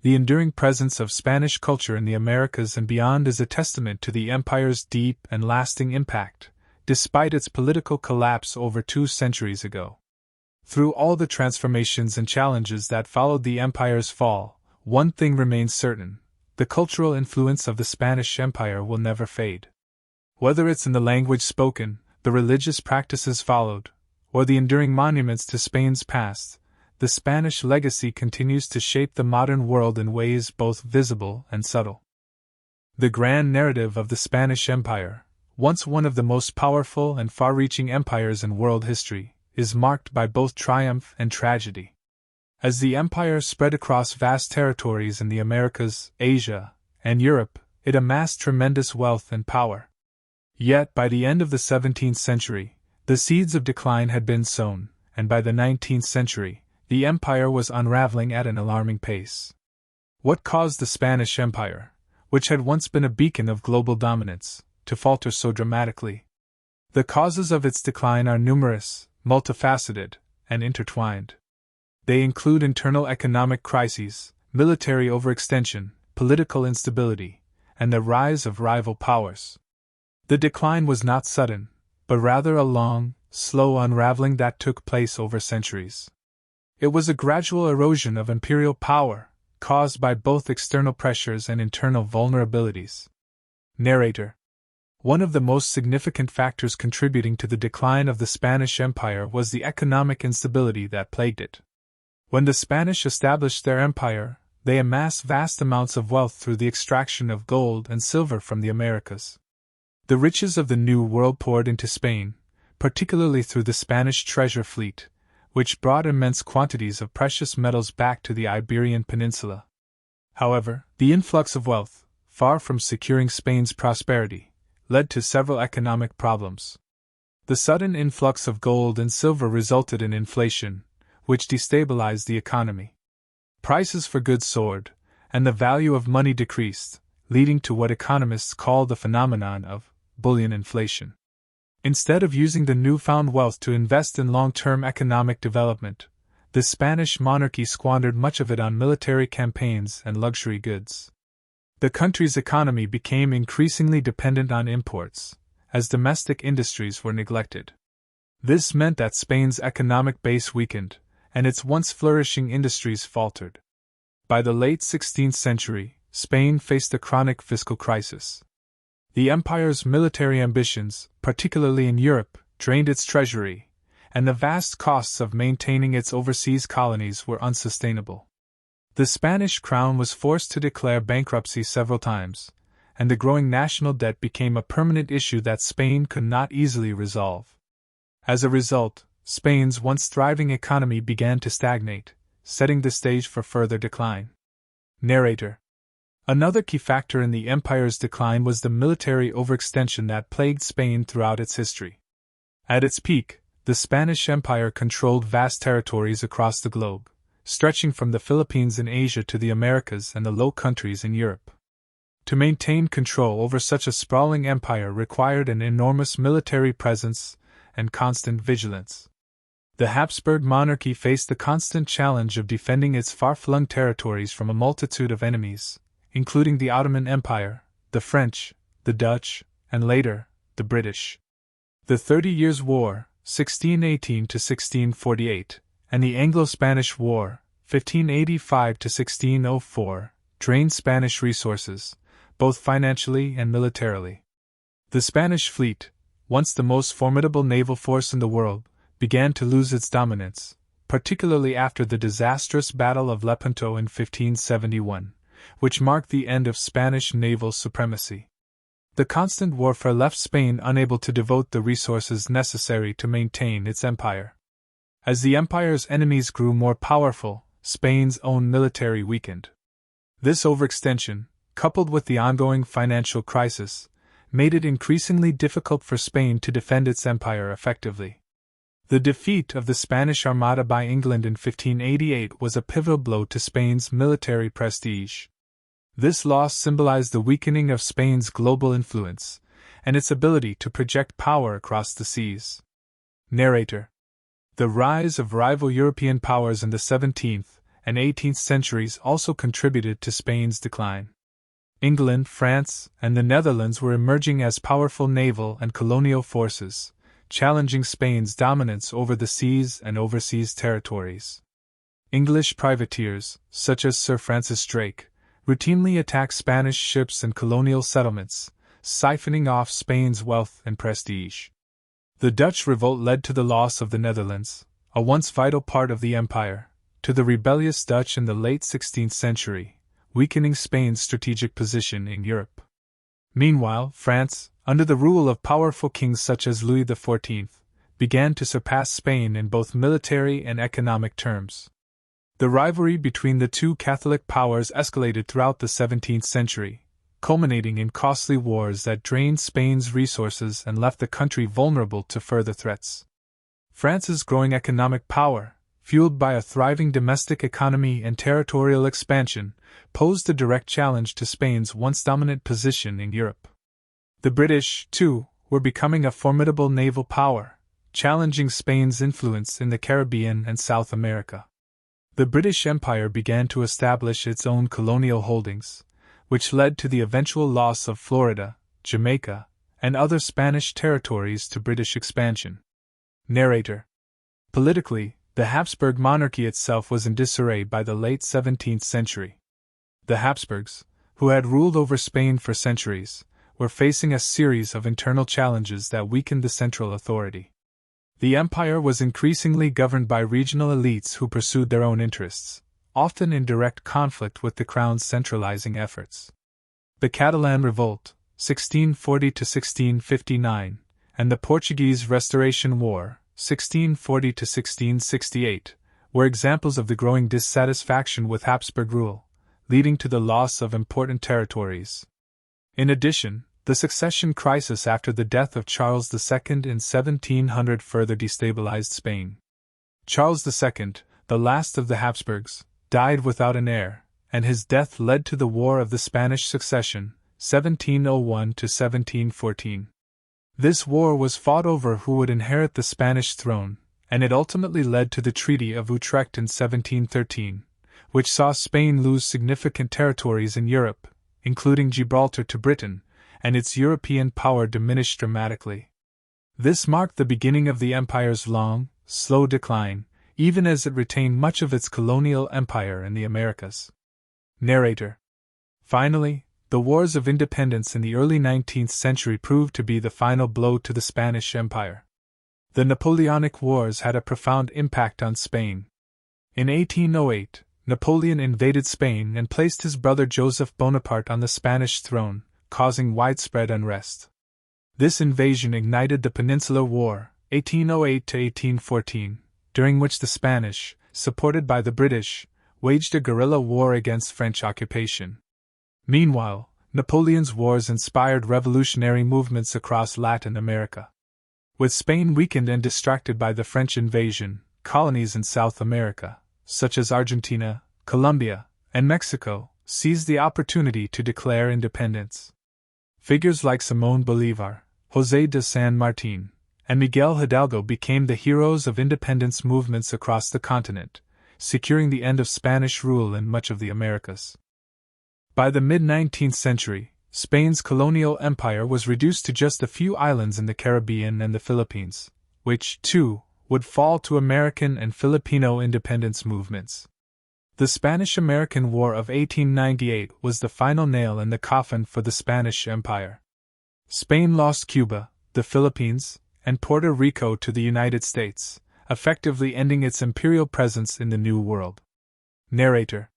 The enduring presence of Spanish culture in the Americas and beyond is a testament to the empire's deep and lasting impact, despite its political collapse over 2 centuries ago. Through all the transformations and challenges that followed the empire's fall, one thing remains certain: the cultural influence of the Spanish Empire will never fade. Whether it's in the language spoken, the religious practices followed, or the enduring monuments to Spain's past, the Spanish legacy continues to shape the modern world in ways both visible and subtle. The grand narrative of the Spanish Empire, once one of the most powerful and far-reaching empires in world history, is marked by both triumph and tragedy. As the empire spread across vast territories in the Americas, Asia, and Europe, it amassed tremendous wealth and power. Yet, by the end of the 17th century, the seeds of decline had been sown, and by the 19th century, the empire was unraveling at an alarming pace. What caused the Spanish Empire, which had once been a beacon of global dominance, to falter so dramatically? The causes of its decline are numerous, multifaceted, and intertwined. They include internal economic crises, military overextension, political instability, and the rise of rival powers. The decline was not sudden, but rather a long, slow unraveling that took place over centuries. It was a gradual erosion of imperial power, caused by both external pressures and internal vulnerabilities. Narrator. One of the most significant factors contributing to the decline of the Spanish Empire was the economic instability that plagued it. When the Spanish established their empire, they amassed vast amounts of wealth through the extraction of gold and silver from the Americas. The riches of the New World poured into Spain, particularly through the Spanish treasure fleet, which brought immense quantities of precious metals back to the Iberian Peninsula. However, the influx of wealth, far from securing Spain's prosperity, led to several economic problems. The sudden influx of gold and silver resulted in inflation, which destabilized the economy. Prices for goods soared, and the value of money decreased, leading to what economists call the phenomenon of bullion inflation. Instead of using the newfound wealth to invest in long-term economic development, the Spanish monarchy squandered much of it on military campaigns and luxury goods. The country's economy became increasingly dependent on imports, as domestic industries were neglected. This meant that Spain's economic base weakened, and its once flourishing industries faltered. By the late 16th century, Spain faced a chronic fiscal crisis. The empire's military ambitions, particularly in Europe, drained its treasury, and the vast costs of maintaining its overseas colonies were unsustainable. The Spanish crown was forced to declare bankruptcy several times, and the growing national debt became a permanent issue that Spain could not easily resolve. As a result, Spain's once thriving economy began to stagnate, setting the stage for further decline. Narrator. Another key factor in the empire's decline was the military overextension that plagued Spain throughout its history. At its peak, the Spanish Empire controlled vast territories across the globe, stretching from the Philippines in Asia to the Americas and the Low Countries in Europe. To maintain control over such a sprawling empire required an enormous military presence and constant vigilance. The Habsburg monarchy faced the constant challenge of defending its far-flung territories from a multitude of enemies, including the Ottoman Empire, the French, the Dutch, and later, the British. The 30 Years' War, 1618 to 1648, and the Anglo-Spanish War, 1585 to 1604, drained Spanish resources, both financially and militarily. The Spanish fleet, once the most formidable naval force in the world, began to lose its dominance, particularly after the disastrous Battle of Lepanto in 1571, which marked the end of Spanish naval supremacy. The constant warfare left Spain unable to devote the resources necessary to maintain its empire. As the empire's enemies grew more powerful, Spain's own military weakened. This overextension, coupled with the ongoing financial crisis, made it increasingly difficult for Spain to defend its empire effectively. The defeat of the Spanish Armada by England in 1588 was a pivotal blow to Spain's military prestige. This loss symbolized the weakening of Spain's global influence, and its ability to project power across the seas. Narrator. The rise of rival European powers in the 17th and 18th centuries also contributed to Spain's decline. England, France, and the Netherlands were emerging as powerful naval and colonial forces, challenging Spain's dominance over the seas and overseas territories. English privateers, such as Sir Francis Drake, routinely attacked Spanish ships and colonial settlements, siphoning off Spain's wealth and prestige. The Dutch revolt led to the loss of the Netherlands, a once vital part of the empire, to the rebellious Dutch in the late 16th century, weakening Spain's strategic position in Europe. Meanwhile, France, under the rule of powerful kings such as Louis XIV, began to surpass Spain in both military and economic terms. The rivalry between the two Catholic powers escalated throughout the 17th century, culminating in costly wars that drained Spain's resources and left the country vulnerable to further threats. France's growing economic power, fueled by a thriving domestic economy and territorial expansion, posed a direct challenge to Spain's once dominant position in Europe. The British, too, were becoming a formidable naval power, challenging Spain's influence in the Caribbean and South America. The British Empire began to establish its own colonial holdings, which led to the eventual loss of Florida, Jamaica, and other Spanish territories to British expansion. Narrator. Politically, the Habsburg monarchy itself was in disarray by the late 17th century. The Habsburgs, who had ruled over Spain for centuries, were facing a series of internal challenges that weakened the central authority. The empire was increasingly governed by regional elites who pursued their own interests, often in direct conflict with the crown's centralizing efforts. The Catalan Revolt, 1640–1659, and the Portuguese Restoration War, 1640–1668, were examples of the growing dissatisfaction with Habsburg rule, leading to the loss of important territories. In addition, the succession crisis after the death of Charles II in 1700 further destabilized Spain. Charles II, the last of the Habsburgs, died without an heir, and his death led to the War of the Spanish Succession, 1701–1714. This war was fought over who would inherit the Spanish throne, and it ultimately led to the Treaty of Utrecht in 1713, which saw Spain lose significant territories in Europe, including Gibraltar to Britain, and its European power diminished dramatically. This marked the beginning of the empire's long, slow decline, even as it retained much of its colonial empire in the Americas. Narrator. Finally, the Wars of Independence in the early 19th century proved to be the final blow to the Spanish Empire. The Napoleonic Wars had a profound impact on Spain. In 1808, Napoleon invaded Spain and placed his brother Joseph Bonaparte on the Spanish throne, causing widespread unrest. This invasion ignited the Peninsular War, 1808–1814, during which the Spanish, supported by the British, waged a guerrilla war against French occupation. Meanwhile, Napoleon's wars inspired revolutionary movements across Latin America. With Spain weakened and distracted by the French invasion, colonies in South America, such as Argentina, Colombia, and Mexico, seized the opportunity to declare independence. Figures like Simón Bolívar, José de San Martín, and Miguel Hidalgo became the heroes of independence movements across the continent, securing the end of Spanish rule in much of the Americas. By the mid-19th century, Spain's colonial empire was reduced to just a few islands in the Caribbean and the Philippines, which, too, would fall to American and Filipino independence movements. The Spanish-American War of 1898 was the final nail in the coffin for the Spanish Empire. Spain lost Cuba, the Philippines, and Puerto Rico to the United States, effectively ending its imperial presence in the New World. Narrator.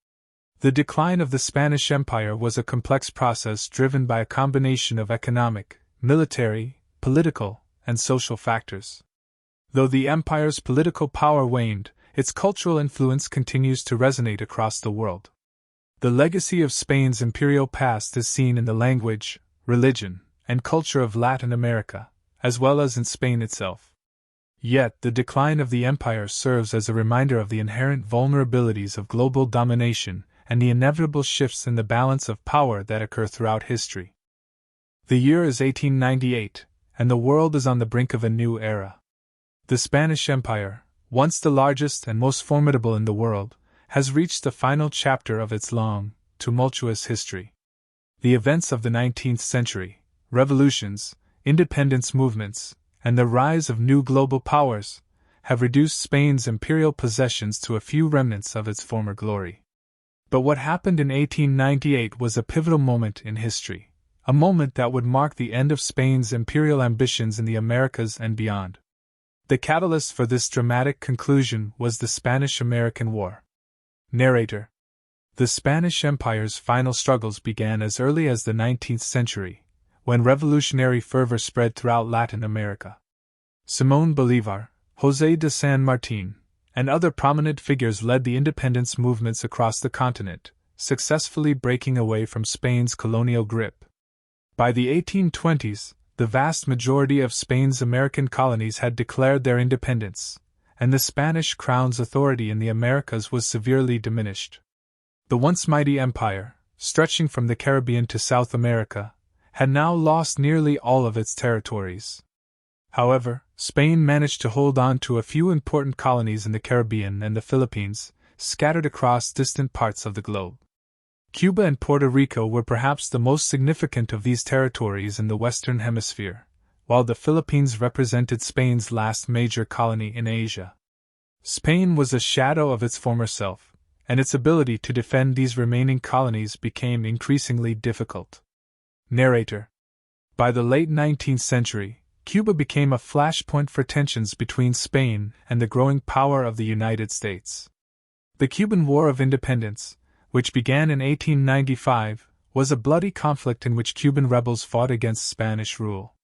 The decline of the Spanish Empire was a complex process driven by a combination of economic, military, political, and social factors. Though the empire's political power waned, its cultural influence continues to resonate across the world. The legacy of Spain's imperial past is seen in the language, religion, and culture of Latin America, as well as in Spain itself. Yet, the decline of the empire serves as a reminder of the inherent vulnerabilities of global domination and the inevitable shifts in the balance of power that occur throughout history. The year is 1898, and the world is on the brink of a new era. The Spanish Empire, once the largest and most formidable in the world, has reached the final chapter of its long, tumultuous history. The events of the 19th century, revolutions, independence movements, and the rise of new global powers, have reduced Spain's imperial possessions to a few remnants of its former glory. But what happened in 1898 was a pivotal moment in history, a moment that would mark the end of Spain's imperial ambitions in the Americas and beyond. The catalyst for this dramatic conclusion was the Spanish-American War. Narrator. The Spanish Empire's final struggles began as early as the 19th century, when revolutionary fervor spread throughout Latin America. Simón Bolívar, José de San Martín, and other prominent figures led the independence movements across the continent, successfully breaking away from Spain's colonial grip. By the 1820s, the vast majority of Spain's American colonies had declared their independence, and the Spanish crown's authority in the Americas was severely diminished. The once mighty empire, stretching from the Caribbean to South America, had now lost nearly all of its territories. However, Spain managed to hold on to a few important colonies in the Caribbean and the Philippines, scattered across distant parts of the globe. Cuba and Puerto Rico were perhaps the most significant of these territories in the Western Hemisphere, while the Philippines represented Spain's last major colony in Asia. Spain was a shadow of its former self, and its ability to defend these remaining colonies became increasingly difficult. Narrator. By the late 19th century, Cuba became a flashpoint for tensions between Spain and the growing power of the United States. The Cuban War of Independence, which began in 1895, was a bloody conflict in which Cuban rebels fought against Spanish rule.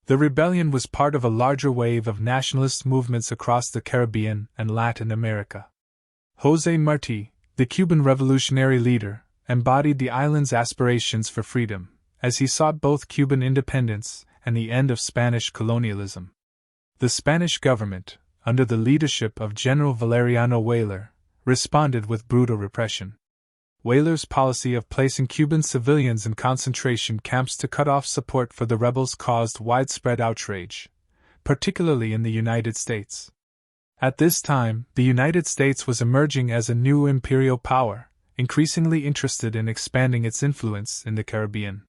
The rebellion was part of a larger wave of nationalist movements across the Caribbean and Latin America. José Martí, the Cuban revolutionary leader, embodied the island's aspirations for freedom, as he sought both Cuban independence and the end of Spanish colonialism. The Spanish government, under the leadership of General Valeriano Weyler, responded with brutal repression. Weyler's policy of placing Cuban civilians in concentration camps to cut off support for the rebels caused widespread outrage, particularly in the United States. At this time, the United States was emerging as a new imperial power, increasingly interested in expanding its influence in the Caribbean.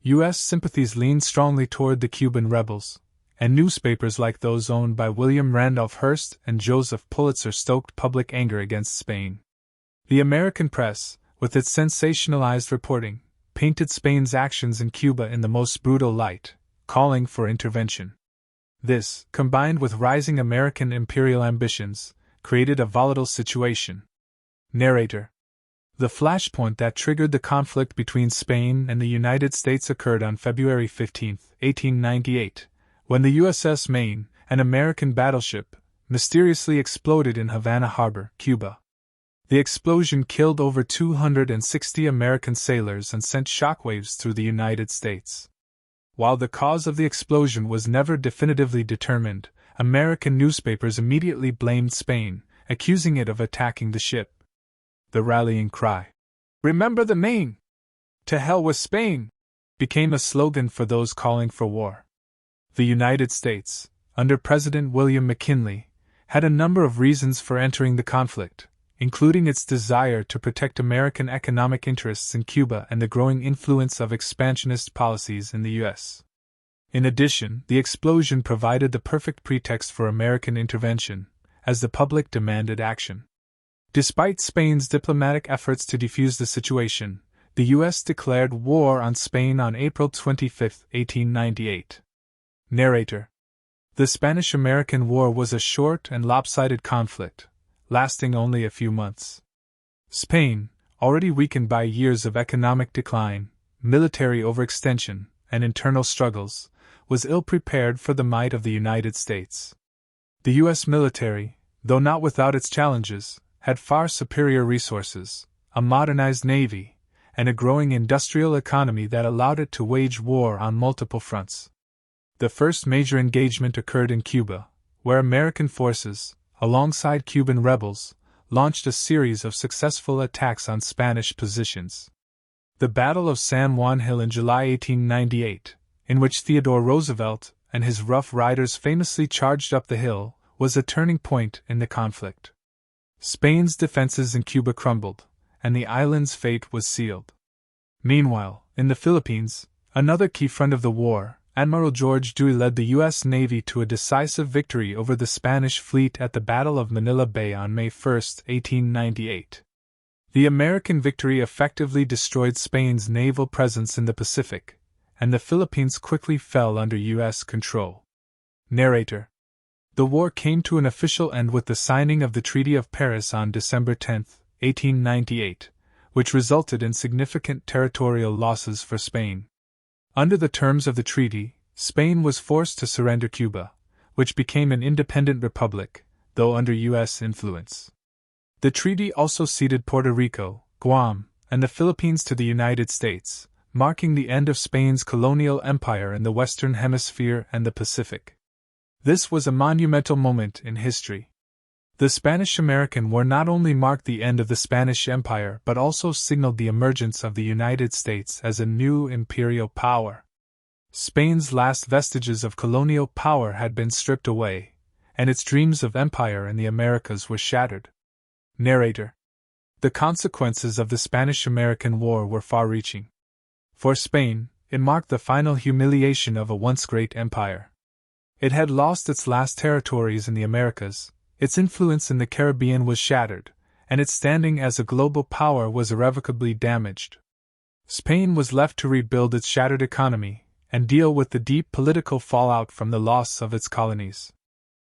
U.S. sympathies leaned strongly toward the Cuban rebels, and newspapers like those owned by William Randolph Hearst and Joseph Pulitzer stoked public anger against Spain. The American press, with its sensationalized reporting, painted Spain's actions in Cuba in the most brutal light, calling for intervention. This, combined with rising American imperial ambitions, created a volatile situation. Narrator. The flashpoint that triggered the conflict between Spain and the United States occurred on February 15, 1898, when the USS Maine, an American battleship, mysteriously exploded in Havana Harbor, Cuba. The explosion killed over 260 American sailors and sent shockwaves through the United States. While the cause of the explosion was never definitively determined, American newspapers immediately blamed Spain, accusing it of attacking the ship. The rallying cry, "Remember the Maine! To hell with Spain!" became a slogan for those calling for war. The United States, under President William McKinley, had a number of reasons for entering the conflict, including its desire to protect American economic interests in Cuba and the growing influence of expansionist policies in the U.S. In addition, the explosion provided the perfect pretext for American intervention, as the public demanded action. Despite Spain's diplomatic efforts to defuse the situation, the U.S. declared war on Spain on April 25, 1898. Narrator. The Spanish-American War was a short and lopsided conflict, lasting only a few months. Spain, already weakened by years of economic decline, military overextension, and internal struggles, was ill-prepared for the might of the United States. The U.S. military, though not without its challenges, had far superior resources, a modernized navy, and a growing industrial economy that allowed it to wage war on multiple fronts. The first major engagement occurred in Cuba, where American forces, alongside Cuban rebels, launched a series of successful attacks on Spanish positions. The Battle of San Juan Hill in July 1898, in which Theodore Roosevelt and his Rough Riders famously charged up the hill, was a turning point in the conflict. Spain's defenses in Cuba crumbled, and the island's fate was sealed. Meanwhile, in the Philippines, another key front of the war, Admiral George Dewey led the U.S. Navy to a decisive victory over the Spanish fleet at the Battle of Manila Bay on May 1, 1898. The American victory effectively destroyed Spain's naval presence in the Pacific, and the Philippines quickly fell under U.S. control. Narrator. The war came to an official end with the signing of the Treaty of Paris on December 10, 1898, which resulted in significant territorial losses for Spain. Under the terms of the treaty, Spain was forced to surrender Cuba, which became an independent republic, though under U.S. influence. The treaty also ceded Puerto Rico, Guam, and the Philippines to the United States, marking the end of Spain's colonial empire in the Western Hemisphere and the Pacific. This was a monumental moment in history. The Spanish-American War not only marked the end of the Spanish Empire but also signaled the emergence of the United States as a new imperial power. Spain's last vestiges of colonial power had been stripped away, and its dreams of empire in the Americas were shattered. Narrator. The consequences of the Spanish-American War were far-reaching. For Spain, it marked the final humiliation of a once great empire. It had lost its last territories in the Americas, its influence in the Caribbean was shattered, and its standing as a global power was irrevocably damaged. Spain was left to rebuild its shattered economy and deal with the deep political fallout from the loss of its colonies.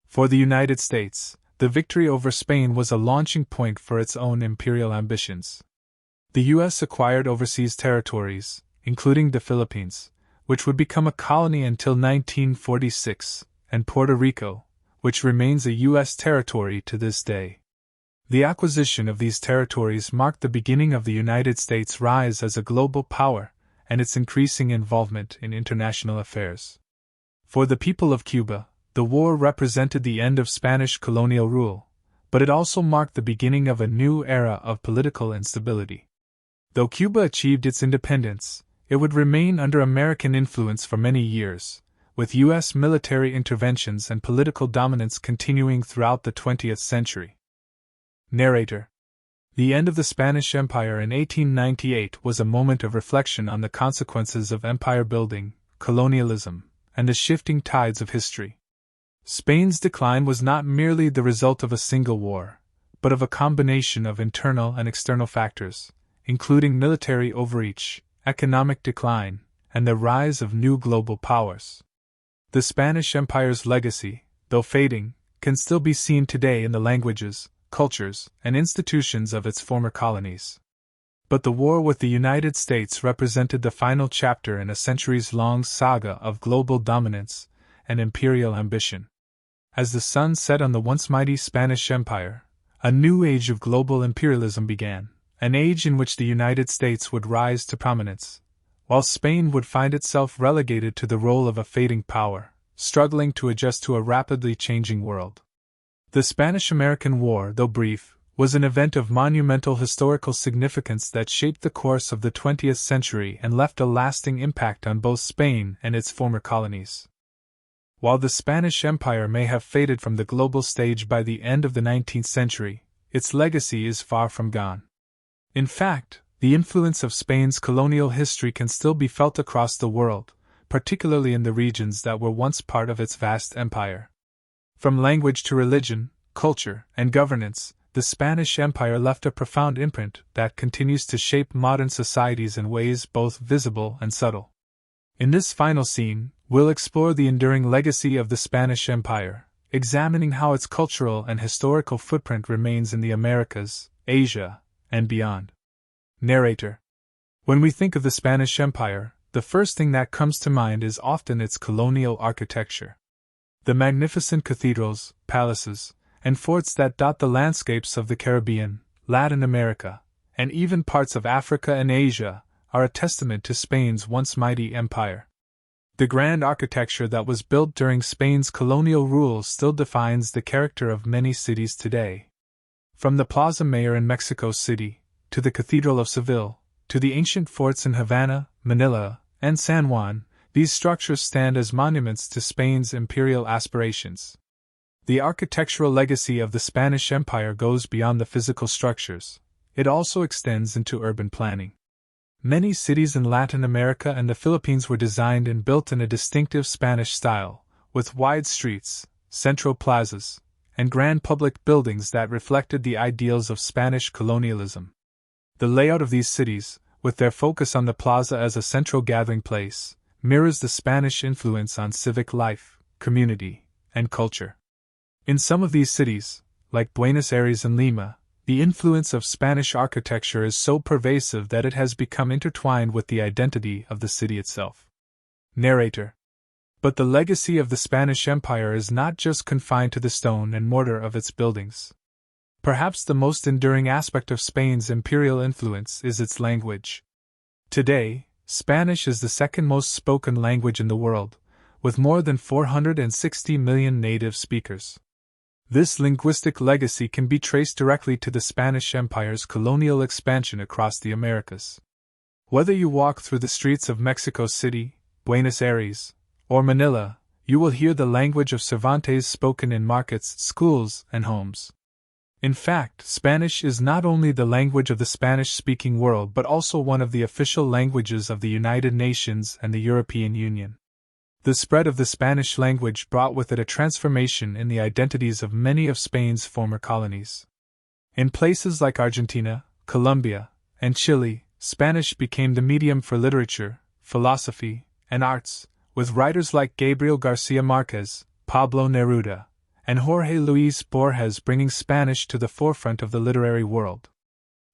For the United States, the victory over Spain was a launching point for its own imperial ambitions. The U.S. acquired overseas territories, including the Philippines, which would become a colony until 1946, and Puerto Rico, which remains a U.S. territory to this day. The acquisition of these territories marked the beginning of the United States' rise as a global power and its increasing involvement in international affairs. For the people of Cuba, the war represented the end of Spanish colonial rule, but it also marked the beginning of a new era of political instability. Though Cuba achieved its independence, it would remain under American influence for many years, with U.S. military interventions and political dominance continuing throughout the 20th century. Narrator. The end of the Spanish Empire in 1898 was a moment of reflection on the consequences of empire building, colonialism, and the shifting tides of history. Spain's decline was not merely the result of a single war, but of a combination of internal and external factors, including military overreach, economic decline, and the rise of new global powers. The Spanish Empire's legacy, though fading, can still be seen today in the languages, cultures, and institutions of its former colonies. But the war with the United States represented the final chapter in a centuries-long saga of global dominance and imperial ambition. As the sun set on the once mighty Spanish Empire, a new age of global imperialism began, an age in which the United States would rise to prominence, while Spain would find itself relegated to the role of a fading power, struggling to adjust to a rapidly changing world. The Spanish-American War, though brief, was an event of monumental historical significance that shaped the course of the 20th century and left a lasting impact on both Spain and its former colonies. While the Spanish Empire may have faded from the global stage by the end of the 19th century, its legacy is far from gone. In fact, the influence of Spain's colonial history can still be felt across the world, particularly in the regions that were once part of its vast empire. From language to religion, culture, and governance, the Spanish Empire left a profound imprint that continues to shape modern societies in ways both visible and subtle. In this final scene, we'll explore the enduring legacy of the Spanish Empire, examining how its cultural and historical footprint remains in the Americas, Asia, and beyond. Narrator. When we think of the Spanish Empire, the first thing that comes to mind is often its colonial architecture. The magnificent cathedrals, palaces, and forts that dot the landscapes of the Caribbean, Latin America, and even parts of Africa and Asia are a testament to Spain's once mighty empire. The grand architecture that was built during Spain's colonial rule still defines the character of many cities today. From the Plaza Mayor in Mexico City, to the Cathedral of Seville, to the ancient forts in Havana, Manila, and San Juan, these structures stand as monuments to Spain's imperial aspirations. The architectural legacy of the Spanish Empire goes beyond the physical structures. It also extends into urban planning. Many cities in Latin America and the Philippines were designed and built in a distinctive Spanish style, with wide streets, central plazas, and grand public buildings that reflected the ideals of Spanish colonialism. The layout of these cities, with their focus on the plaza as a central gathering place, mirrors the Spanish influence on civic life, community, and culture. In some of these cities, like Buenos Aires and Lima, the influence of Spanish architecture is so pervasive that it has become intertwined with the identity of the city itself. Narrator. But the legacy of the Spanish Empire is not just confined to the stone and mortar of its buildings. Perhaps the most enduring aspect of Spain's imperial influence is its language. Today, Spanish is the second most spoken language in the world, with more than 460 million native speakers. This linguistic legacy can be traced directly to the Spanish Empire's colonial expansion across the Americas. Whether you walk through the streets of Mexico City, Buenos Aires, or Manila, you will hear the language of Cervantes spoken in markets, schools, and homes. In fact, Spanish is not only the language of the Spanish-speaking world but also one of the official languages of the United Nations and the European Union. The spread of the Spanish language brought with it a transformation in the identities of many of Spain's former colonies. In places like Argentina, Colombia, and Chile, Spanish became the medium for literature, philosophy, and arts, with writers like Gabriel García Márquez, Pablo Neruda, and Jorge Luis Borges bringing Spanish to the forefront of the literary world.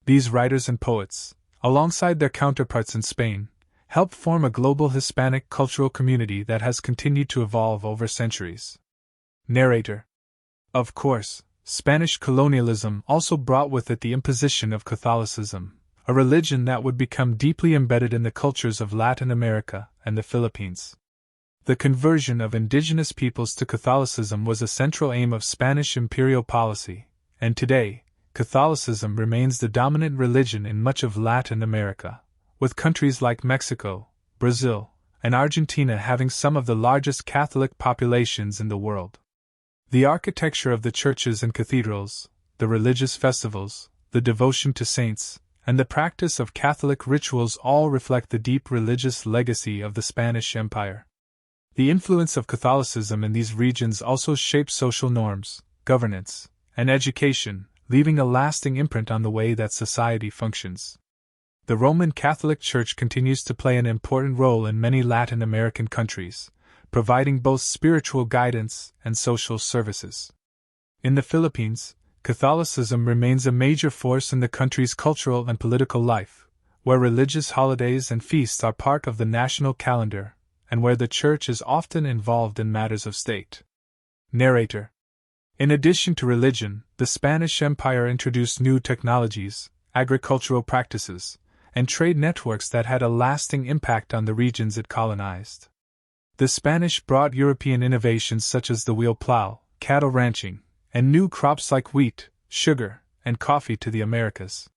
These writers and poets, alongside their counterparts in Spain, help form a global Hispanic cultural community that has continued to evolve over centuries. Narrator. Of course, Spanish colonialism also brought with it the imposition of Catholicism, a religion that would become deeply embedded in the cultures of Latin America and the Philippines. The conversion of indigenous peoples to Catholicism was a central aim of Spanish imperial policy, and today, Catholicism remains the dominant religion in much of Latin America, with countries like Mexico, Brazil, and Argentina having some of the largest Catholic populations in the world. The architecture of the churches and cathedrals, the religious festivals, the devotion to saints, and the practice of Catholic rituals all reflect the deep religious legacy of the Spanish Empire. The influence of Catholicism in these regions also shaped social norms, governance, and education, leaving a lasting imprint on the way that society functions. The Roman Catholic Church continues to play an important role in many Latin American countries, providing both spiritual guidance and social services. In the Philippines, Catholicism remains a major force in the country's cultural and political life, where religious holidays and feasts are part of the national calendar, and where the Church is often involved in matters of state. Narrator. In addition to religion, the Spanish Empire introduced new technologies, agricultural practices, and trade networks that had a lasting impact on the regions it colonized. The Spanish brought European innovations such as the wheel plow, cattle ranching, and new crops like wheat, sugar, and coffee to the Americas.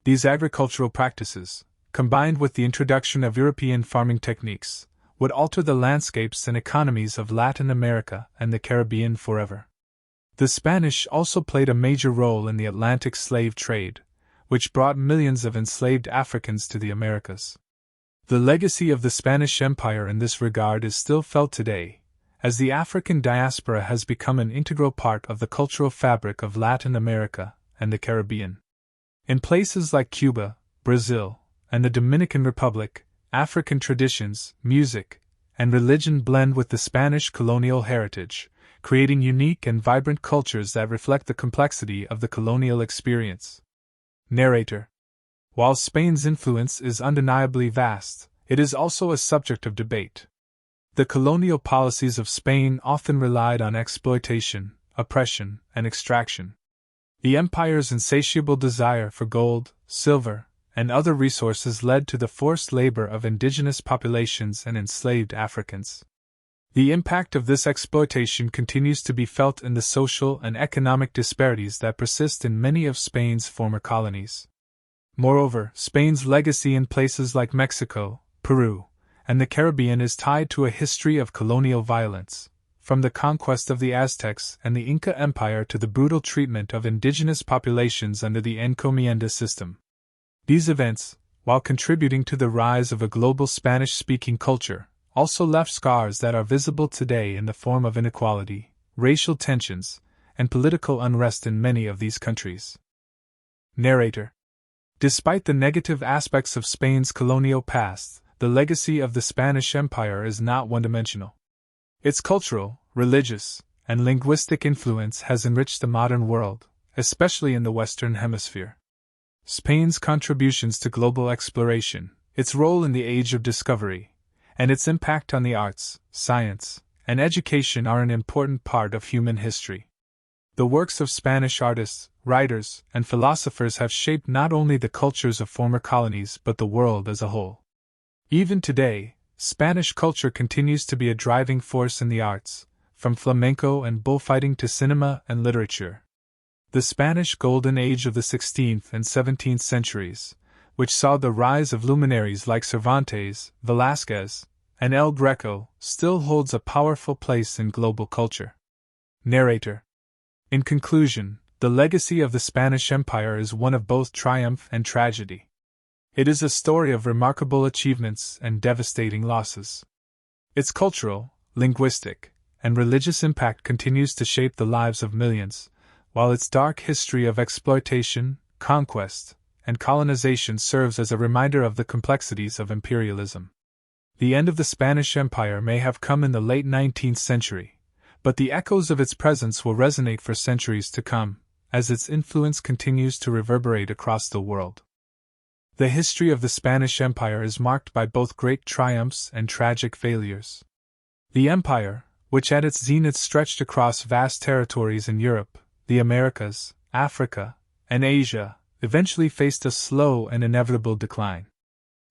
These agricultural practices, combined with the introduction of European farming techniques, would alter the landscapes and economies of Latin America and the Caribbean forever. The Spanish also played a major role in the Atlantic slave trade, which brought millions of enslaved Africans to the Americas. The legacy of the Spanish Empire in this regard is still felt today, as the African diaspora has become an integral part of the cultural fabric of Latin America and the Caribbean. In places like Cuba, Brazil, and the Dominican Republic, African traditions, music, and religion blend with the Spanish colonial heritage, creating unique and vibrant cultures that reflect the complexity of the colonial experience. Narrator. While Spain's influence is undeniably vast, it is also a subject of debate. The colonial policies of Spain often relied on exploitation, oppression, and extraction. The empire's insatiable desire for gold, silver, and other resources led to the forced labor of indigenous populations and enslaved Africans. The impact of this exploitation continues to be felt in the social and economic disparities that persist in many of Spain's former colonies. Moreover, Spain's legacy in places like Mexico, Peru, and the Caribbean is tied to a history of colonial violence, from the conquest of the Aztecs and the Inca Empire to the brutal treatment of indigenous populations under the encomienda system. These events, while contributing to the rise of a global Spanish-speaking culture, also left scars that are visible today in the form of inequality, racial tensions, and political unrest in many of these countries. Narrator. Despite the negative aspects of Spain's colonial past, the legacy of the Spanish Empire is not one-dimensional. Its cultural, religious, and linguistic influence has enriched the modern world, especially in the Western Hemisphere. Spain's contributions to global exploration, its role in the Age of Discovery, and its impact on the arts, science, and education are an important part of human history. The works of Spanish artists, writers, and philosophers have shaped not only the cultures of former colonies but the world as a whole. Even today, Spanish culture continues to be a driving force in the arts, from flamenco and bullfighting to cinema and literature. The Spanish Golden Age of the 16th and 17th centuries, which saw the rise of luminaries like Cervantes, Velázquez, and El Greco, still holds a powerful place in global culture. Narrator. In conclusion, the legacy of the Spanish Empire is one of both triumph and tragedy. It is a story of remarkable achievements and devastating losses. Its cultural, linguistic, and religious impact continues to shape the lives of millions, while its dark history of exploitation, conquest, and colonization serves as a reminder of the complexities of imperialism. The end of the Spanish Empire may have come in the late 19th century, but the echoes of its presence will resonate for centuries to come, as its influence continues to reverberate across the world. The history of the Spanish Empire is marked by both great triumphs and tragic failures. The empire, which at its zenith stretched across vast territories in Europe, the Americas, Africa, and Asia, eventually faced a slow and inevitable decline.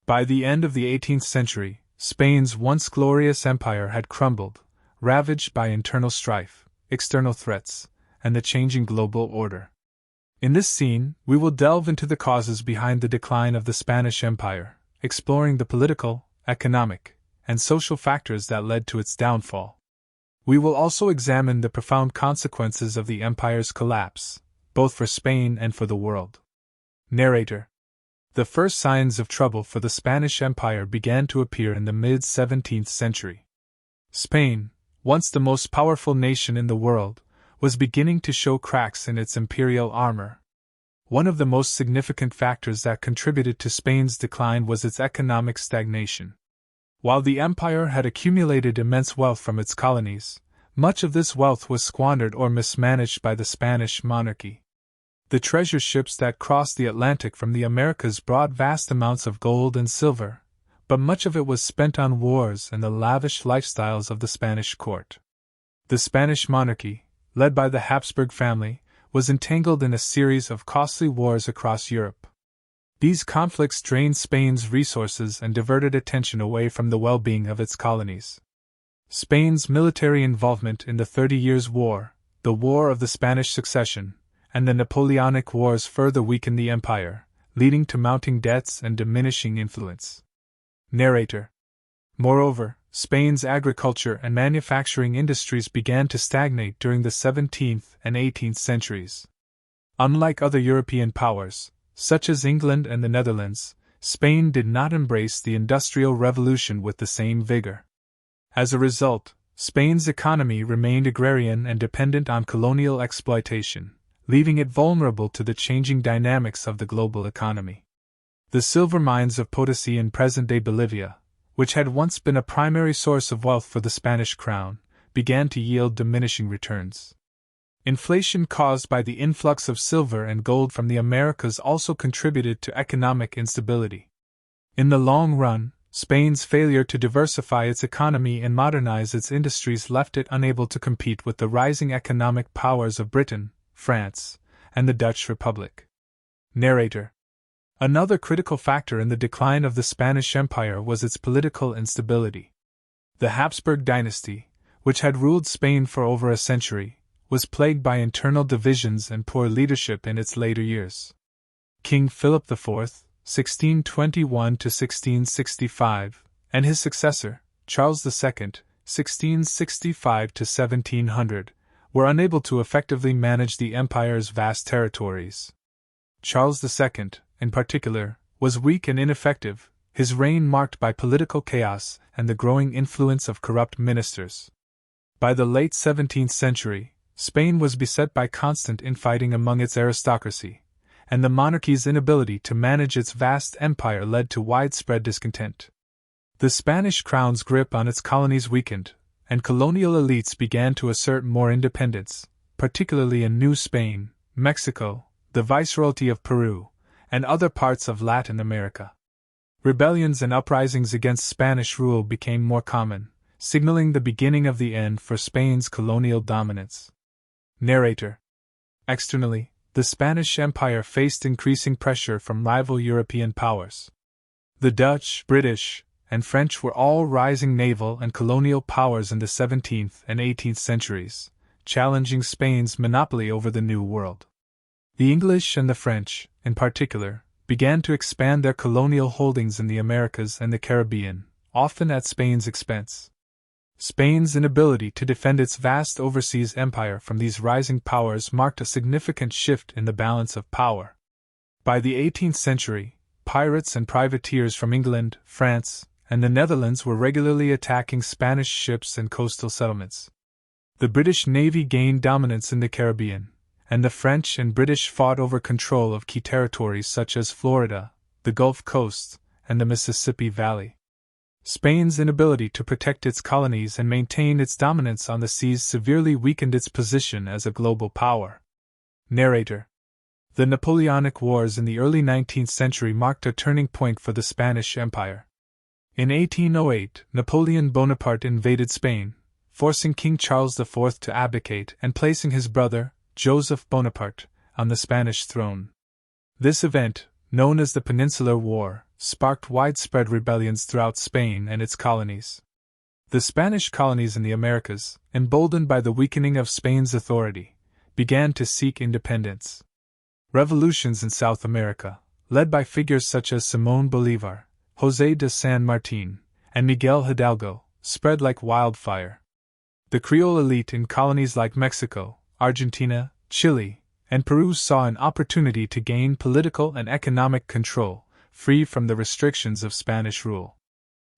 By the end of the 18th century, Spain's once glorious empire had crumbled, ravaged by internal strife, external threats, and the changing global order. In this scene, we will delve into the causes behind the decline of the Spanish Empire, exploring the political, economic, and social factors that led to its downfall. We will also examine the profound consequences of the empire's collapse, both for Spain and for the world. Narrator. The first signs of trouble for the Spanish Empire began to appear in the mid-17th century. Spain, once the most powerful nation in the world, was beginning to show cracks in its imperial armor. One of the most significant factors that contributed to Spain's decline was its economic stagnation. While the empire had accumulated immense wealth from its colonies, much of this wealth was squandered or mismanaged by the Spanish monarchy. The treasure ships that crossed the Atlantic from the Americas brought vast amounts of gold and silver, but much of it was spent on wars and the lavish lifestyles of the Spanish court. The Spanish monarchy, led by the Habsburg family, was entangled in a series of costly wars across Europe. These conflicts drained Spain's resources and diverted attention away from the well-being of its colonies. Spain's military involvement in the 30 Years' War, the War of the Spanish Succession, and the Napoleonic Wars further weakened the empire, leading to mounting debts and diminishing influence. Narrator. Moreover, Spain's agriculture and manufacturing industries began to stagnate during the 17th and 18th centuries. Unlike other European powers, such as England and the Netherlands, Spain did not embrace the Industrial Revolution with the same vigor. As a result, Spain's economy remained agrarian and dependent on colonial exploitation, leaving it vulnerable to the changing dynamics of the global economy. The silver mines of Potosi in present-day Bolivia, which had once been a primary source of wealth for the Spanish crown, began to yield diminishing returns. Inflation caused by the influx of silver and gold from the Americas also contributed to economic instability. In the long run, Spain's failure to diversify its economy and modernize its industries left it unable to compete with the rising economic powers of Britain, France, and the Dutch Republic. Narrator. Another critical factor in the decline of the Spanish Empire was its political instability. The Habsburg dynasty, which had ruled Spain for over a century, was plagued by internal divisions and poor leadership in its later years. King Philip IV, 1621–1665, and his successor, Charles II, 1665–1700, were unable to effectively manage the empire's vast territories. Charles II, in particular, was weak and ineffective, his reign marked by political chaos and the growing influence of corrupt ministers. By the late 17th century, Spain was beset by constant infighting among its aristocracy, and the monarchy's inability to manage its vast empire led to widespread discontent. The Spanish crown's grip on its colonies weakened, and colonial elites began to assert more independence, particularly in New Spain, Mexico, the Viceroyalty of Peru, and other parts of Latin America. Rebellions and uprisings against Spanish rule became more common, signaling the beginning of the end for Spain's colonial dominance. Narrator. Externally, the Spanish Empire faced increasing pressure from rival European powers. The Dutch, British, and French were all rising naval and colonial powers in the 17th and 18th centuries, challenging Spain's monopoly over the New World. The English and the French, in particular, began to expand their colonial holdings in the Americas and the Caribbean, often at Spain's expense. Spain's inability to defend its vast overseas empire from these rising powers marked a significant shift in the balance of power. By the 18th century, pirates and privateers from England, France, and the Netherlands were regularly attacking Spanish ships and coastal settlements. The British Navy gained dominance in the Caribbean, and the French and British fought over control of key territories such as Florida, the Gulf Coast, and the Mississippi Valley. Spain's inability to protect its colonies and maintain its dominance on the seas severely weakened its position as a global power. Narrator. The Napoleonic Wars in the early 19th century marked a turning point for the Spanish Empire. In 1808, Napoleon Bonaparte invaded Spain, forcing King Charles IV to abdicate and placing his brother, Joseph Bonaparte, on the Spanish throne. This event, known as the Peninsular War, sparked widespread rebellions throughout Spain and its colonies. The Spanish colonies in the Americas, emboldened by the weakening of Spain's authority, began to seek independence. Revolutions in South America, led by figures such as Simón Bolívar, José de San Martín, and Miguel Hidalgo, spread like wildfire. The Creole elite in colonies like Mexico, Argentina, Chile, and Peru saw an opportunity to gain political and economic control, free from the restrictions of Spanish rule.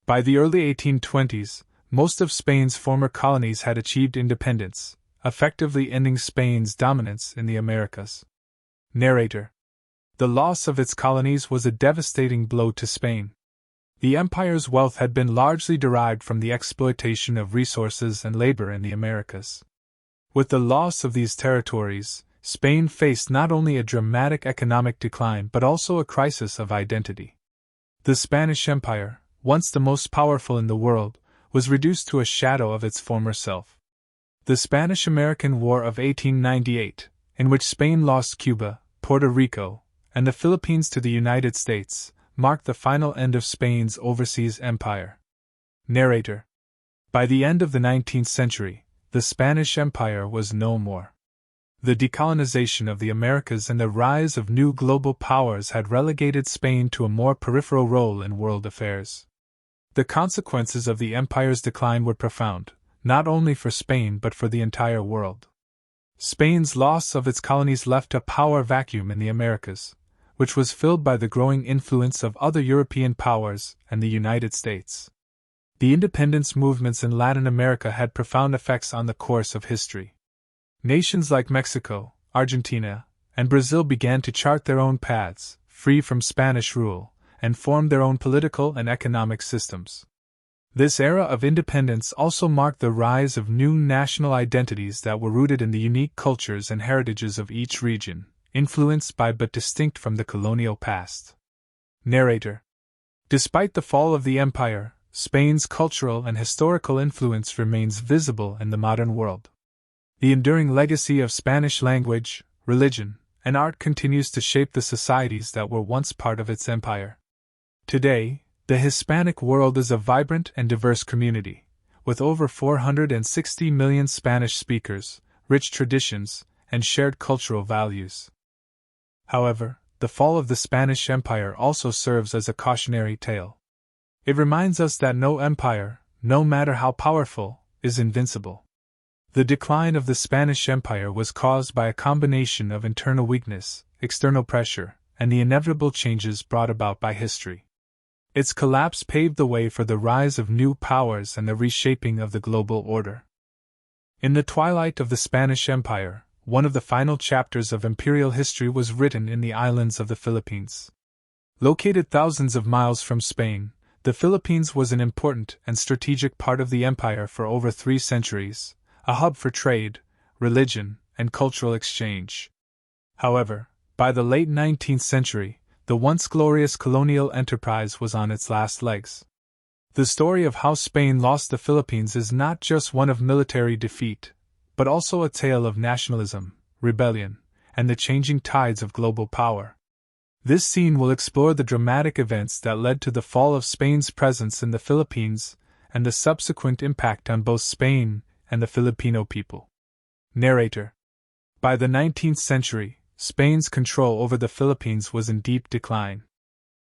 By the early 1820s, most of Spain's former colonies had achieved independence, effectively ending Spain's dominance in the Americas. Narrator. The loss of its colonies was a devastating blow to Spain. The empire's wealth had been largely derived from the exploitation of resources and labor in the Americas. With the loss of these territories, Spain faced not only a dramatic economic decline but also a crisis of identity. The Spanish Empire, once the most powerful in the world, was reduced to a shadow of its former self. The Spanish-American War of 1898, in which Spain lost Cuba, Puerto Rico, and the Philippines to the United States, marked the final end of Spain's overseas empire. Narrator. By the end of the 19th century, the Spanish Empire was no more. The decolonization of the Americas and the rise of new global powers had relegated Spain to a more peripheral role in world affairs. The consequences of the empire's decline were profound, not only for Spain but for the entire world. Spain's loss of its colonies left a power vacuum in the Americas, which was filled by the growing influence of other European powers and the United States. The independence movements in Latin America had profound effects on the course of history. Nations like Mexico, Argentina, and Brazil began to chart their own paths, free from Spanish rule, and form their own political and economic systems. This era of independence also marked the rise of new national identities that were rooted in the unique cultures and heritages of each region, influenced by but distinct from the colonial past. Narrator. Despite the fall of the empire, Spain's cultural and historical influence remains visible in the modern world. The enduring legacy of Spanish language, religion, and art continues to shape the societies that were once part of its empire. Today, the Hispanic world is a vibrant and diverse community, with over 460 million Spanish speakers, rich traditions, and shared cultural values. However, the fall of the Spanish Empire also serves as a cautionary tale. It reminds us that no empire, no matter how powerful, is invincible. The decline of the Spanish Empire was caused by a combination of internal weakness, external pressure, and the inevitable changes brought about by history. Its collapse paved the way for the rise of new powers and the reshaping of the global order. In the twilight of the Spanish Empire, one of the final chapters of imperial history was written in the islands of the Philippines. Located thousands of miles from Spain, the Philippines was an important and strategic part of the empire for over 3 centuries, a hub for trade, religion, and cultural exchange. However, by the late 19th century, the once glorious colonial enterprise was on its last legs. The story of how Spain lost the Philippines is not just one of military defeat, but also a tale of nationalism, rebellion, and the changing tides of global power. This scene will explore the dramatic events that led to the fall of Spain's presence in the Philippines and the subsequent impact on both Spain and the Filipino people. Narrator. By the 19th century, Spain's control over the Philippines was in deep decline.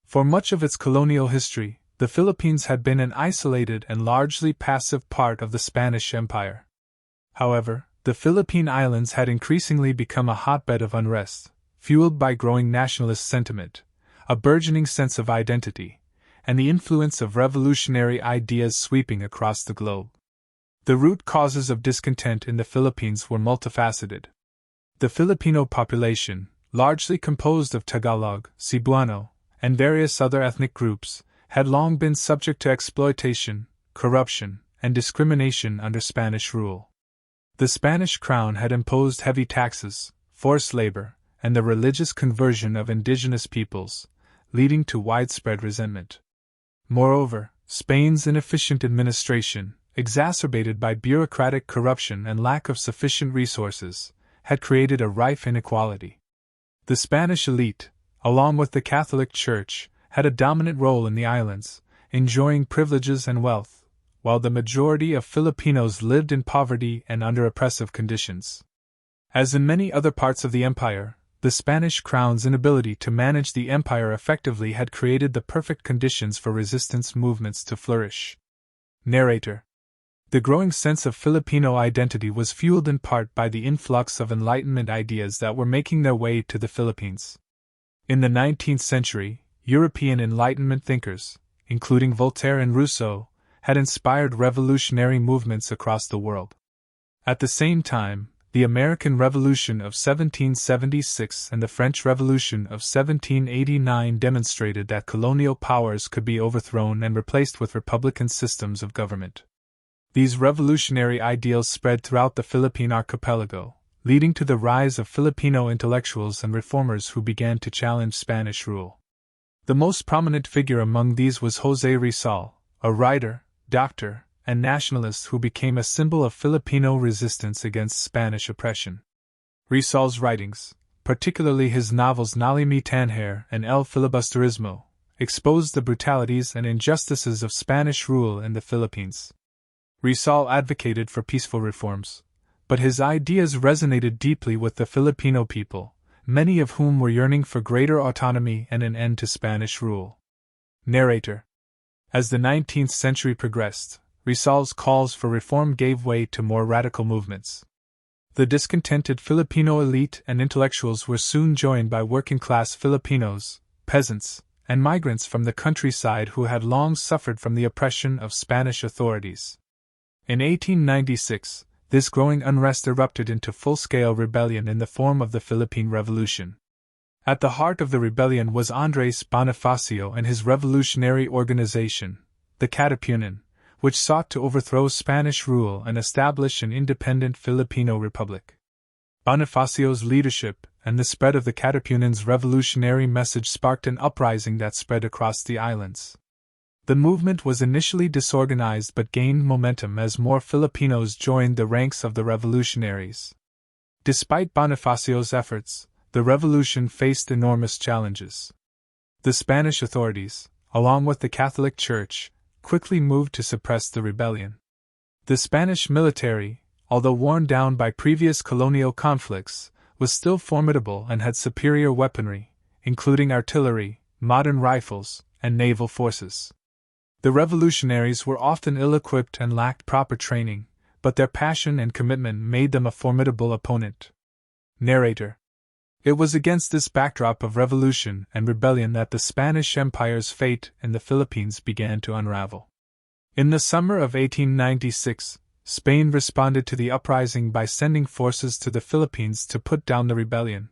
For much of its colonial history, the Philippines had been an isolated and largely passive part of the Spanish Empire. However, the Philippine Islands had increasingly become a hotbed of unrest, fueled by growing nationalist sentiment, a burgeoning sense of identity, and the influence of revolutionary ideas sweeping across the globe. The root causes of discontent in the Philippines were multifaceted. The Filipino population, largely composed of Tagalog, Cebuano, and various other ethnic groups, had long been subject to exploitation, corruption, and discrimination under Spanish rule. The Spanish crown had imposed heavy taxes, forced labor, and the religious conversion of indigenous peoples, leading to widespread resentment. Moreover, Spain's inefficient administration, exacerbated by bureaucratic corruption and lack of sufficient resources, had created a rife inequality. The Spanish elite, along with the Catholic Church, had a dominant role in the islands, enjoying privileges and wealth, while the majority of Filipinos lived in poverty and under oppressive conditions. As in many other parts of the empire, the Spanish crown's inability to manage the empire effectively had created the perfect conditions for resistance movements to flourish. Narrator. The growing sense of Filipino identity was fueled in part by the influx of Enlightenment ideas that were making their way to the Philippines. In the 19th century, European Enlightenment thinkers, including Voltaire and Rousseau, had inspired revolutionary movements across the world. At the same time, the American Revolution of 1776 and the French Revolution of 1789 demonstrated that colonial powers could be overthrown and replaced with republican systems of government. These revolutionary ideals spread throughout the Philippine archipelago, leading to the rise of Filipino intellectuals and reformers who began to challenge Spanish rule. The most prominent figure among these was José Rizal, a writer, doctor, and nationalist who became a symbol of Filipino resistance against Spanish oppression. Rizal's writings, particularly his novels Nali Mi Tanher and El Filibusterismo, exposed the brutalities and injustices of Spanish rule in the Philippines. Rizal advocated for peaceful reforms, but his ideas resonated deeply with the Filipino people, many of whom were yearning for greater autonomy and an end to Spanish rule. Narrator. As the 19th century progressed, Rizal's calls for reform gave way to more radical movements. The discontented Filipino elite and intellectuals were soon joined by working-class Filipinos, peasants, and migrants from the countryside who had long suffered from the oppression of Spanish authorities. In 1896, this growing unrest erupted into full-scale rebellion in the form of the Philippine Revolution. At the heart of the rebellion was Andrés Bonifacio and his revolutionary organization, the Katipunan, which sought to overthrow Spanish rule and establish an independent Filipino republic. Bonifacio's leadership and the spread of the Katipunan's revolutionary message sparked an uprising that spread across the islands. The movement was initially disorganized but gained momentum as more Filipinos joined the ranks of the revolutionaries. Despite Bonifacio's efforts, the revolution faced enormous challenges. The Spanish authorities, along with the Catholic Church, quickly moved to suppress the rebellion. The Spanish military, although worn down by previous colonial conflicts, was still formidable and had superior weaponry, including artillery, modern rifles, and naval forces. The revolutionaries were often ill-equipped and lacked proper training, but their passion and commitment made them a formidable opponent. Narrator. It was against this backdrop of revolution and rebellion that the Spanish Empire's fate in the Philippines began to unravel. In the summer of 1896, Spain responded to the uprising by sending forces to the Philippines to put down the rebellion.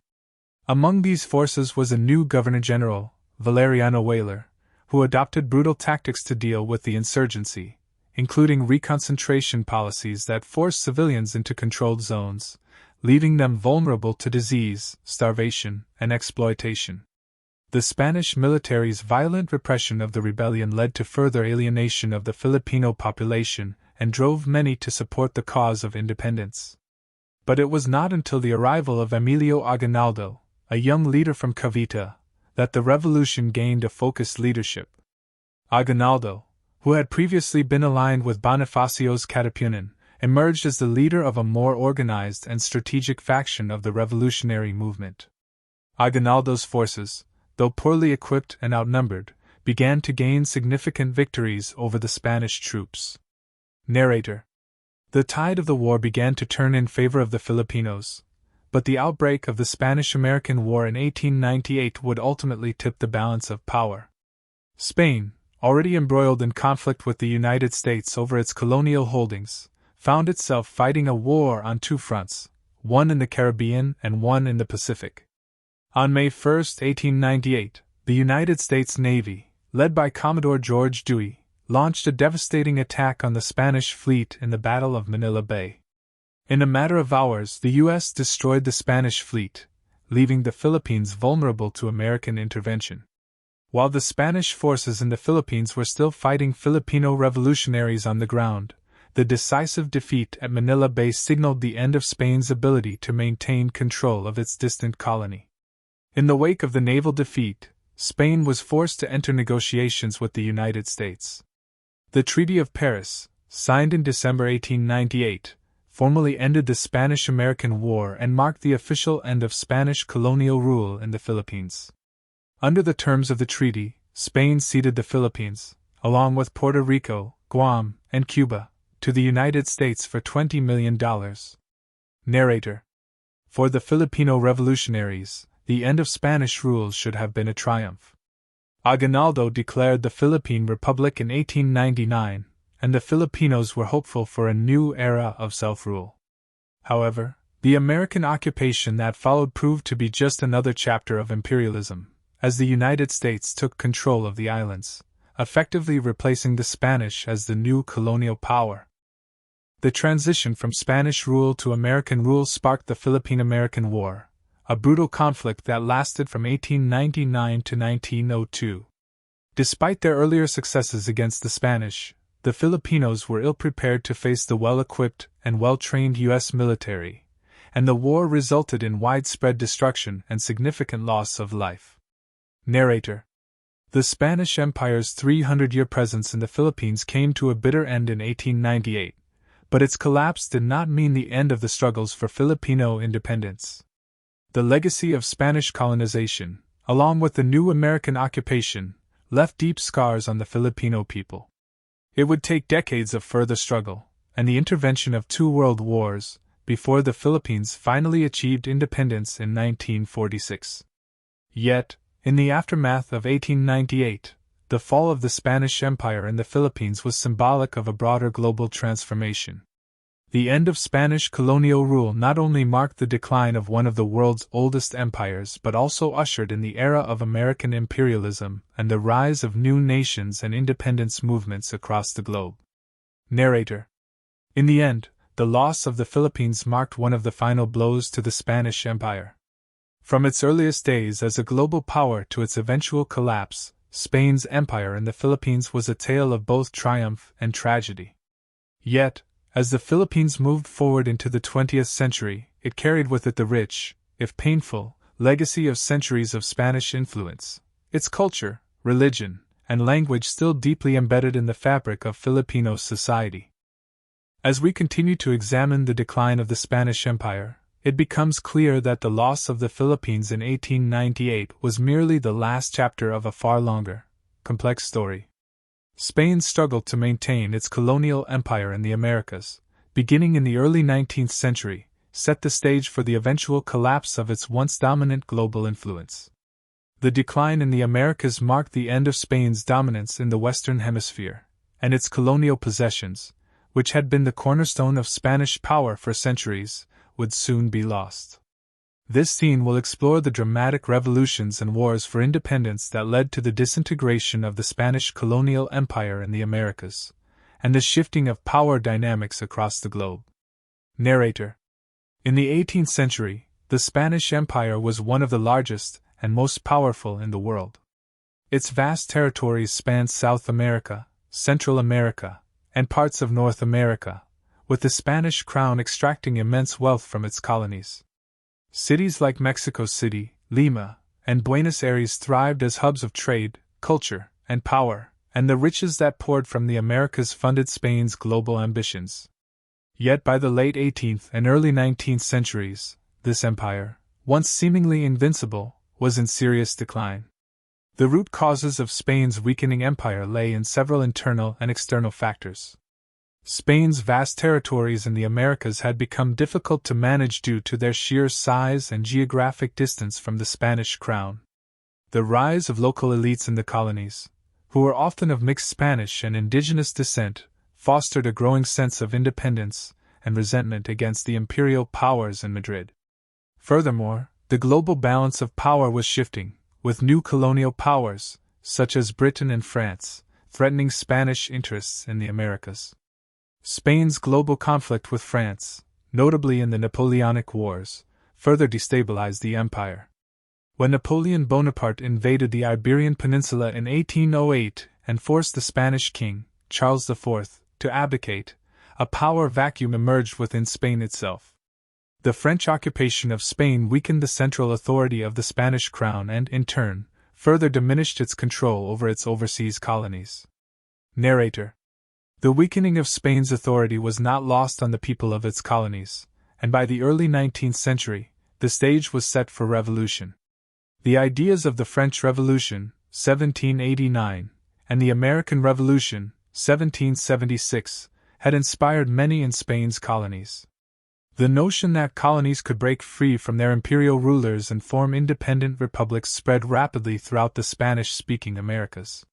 Among these forces was a new Governor-General, Valeriano Weyler, who adopted brutal tactics to deal with the insurgency, including reconcentration policies that forced civilians into controlled zones, leaving them vulnerable to disease, starvation, and exploitation. The Spanish military's violent repression of the rebellion led to further alienation of the Filipino population and drove many to support the cause of independence. But it was not until the arrival of Emilio Aguinaldo, a young leader from Cavite, that the revolution gained a focused leadership. Aguinaldo, who had previously been aligned with Bonifacio's Katipunan, emerged as the leader of a more organized and strategic faction of the revolutionary movement. Aguinaldo's forces, though poorly equipped and outnumbered, began to gain significant victories over the Spanish troops. Narrator. The tide of the war began to turn in favor of the Filipinos, but the outbreak of the Spanish-American War in 1898 would ultimately tip the balance of power. Spain, already embroiled in conflict with the United States over its colonial holdings, found itself fighting a war on two fronts, one in the Caribbean and one in the Pacific. On May 1, 1898, the United States Navy, led by Commodore George Dewey, launched a devastating attack on the Spanish fleet in the Battle of Manila Bay. In a matter of hours, the U.S. destroyed the Spanish fleet, leaving the Philippines vulnerable to American intervention. While the Spanish forces in the Philippines were still fighting Filipino revolutionaries on the ground, the decisive defeat at Manila Bay signaled the end of Spain's ability to maintain control of its distant colony. In the wake of the naval defeat, Spain was forced to enter negotiations with the United States. The Treaty of Paris, signed in December 1898, formally ended the Spanish-American War and marked the official end of Spanish colonial rule in the Philippines. Under the terms of the treaty, Spain ceded the Philippines, along with Puerto Rico, Guam, and Cuba, to the United States for $20 million. Narrator. For the Filipino revolutionaries, the end of Spanish rule should have been a triumph. Aguinaldo declared the Philippine Republic in 1899, and the Filipinos were hopeful for a new era of self-rule. However, the American occupation that followed proved to be just another chapter of imperialism, as the United States took control of the islands, effectively replacing the Spanish as the new colonial power. The transition from Spanish rule to American rule sparked the Philippine-American War, a brutal conflict that lasted from 1899 to 1902. Despite their earlier successes against the Spanish, the Filipinos were ill-prepared to face the well-equipped and well-trained U.S. military, and the war resulted in widespread destruction and significant loss of life. Narrator. The Spanish Empire's 300-year presence in the Philippines came to a bitter end in 1898, but its collapse did not mean the end of the struggles for Filipino independence. The legacy of Spanish colonization, along with the new American occupation, left deep scars on the Filipino people. It would take decades of further struggle, and the intervention of 2 world wars, before the Philippines finally achieved independence in 1946. Yet, in the aftermath of 1898, the fall of the Spanish Empire in the Philippines was symbolic of a broader global transformation. The end of Spanish colonial rule not only marked the decline of one of the world's oldest empires but also ushered in the era of American imperialism and the rise of new nations and independence movements across the globe. Narrator. In the end, the loss of the Philippines marked one of the final blows to the Spanish Empire. From its earliest days as a global power to its eventual collapse, Spain's empire in the Philippines was a tale of both triumph and tragedy. Yet, as the Philippines moved forward into the 20th century, it carried with it the rich, if painful, legacy of centuries of Spanish influence, its culture, religion, and language still deeply embedded in the fabric of Filipino society. As we continue to examine the decline of the Spanish Empire, it becomes clear that the loss of the Philippines in 1898 was merely the last chapter of a far longer, complex story. Spain struggled to maintain its colonial empire in the Americas, beginning in the early 19th century, set the stage for the eventual collapse of its once dominant global influence. The decline in the Americas marked the end of Spain's dominance in the Western Hemisphere, and its colonial possessions, which had been the cornerstone of Spanish power for centuries, would soon be lost. This scene will explore the dramatic revolutions and wars for independence that led to the disintegration of the Spanish colonial empire in the Americas, and the shifting of power dynamics across the globe. Narrator. In the 18th century, the Spanish Empire was one of the largest and most powerful in the world. Its vast territories spanned South America, Central America, and parts of North America, with the Spanish crown extracting immense wealth from its colonies. Cities like Mexico City, Lima, and Buenos Aires thrived as hubs of trade, culture, and power, and the riches that poured from the Americas funded Spain's global ambitions. Yet by the late 18th and early 19th centuries, this empire, once seemingly invincible, was in serious decline. The root causes of Spain's weakening empire lay in several internal and external factors. Spain's vast territories in the Americas had become difficult to manage due to their sheer size and geographic distance from the Spanish crown. The rise of local elites in the colonies, who were often of mixed Spanish and indigenous descent, fostered a growing sense of independence and resentment against the imperial powers in Madrid. Furthermore, the global balance of power was shifting, with new colonial powers, such as Britain and France, threatening Spanish interests in the Americas. Spain's global conflict with France, notably in the Napoleonic Wars, further destabilized the empire. When Napoleon Bonaparte invaded the Iberian Peninsula in 1808 and forced the Spanish king, Charles IV, to abdicate, a power vacuum emerged within Spain itself. The French occupation of Spain weakened the central authority of the Spanish crown and, in turn, further diminished its control over its overseas colonies. Narrator. The weakening of Spain's authority was not lost on the people of its colonies, and by the early 19th century, the stage was set for revolution. The ideas of the French Revolution, 1789, and the American Revolution, 1776, had inspired many in Spain's colonies. The notion that colonies could break free from their imperial rulers and form independent republics spread rapidly throughout the Spanish-speaking Americas.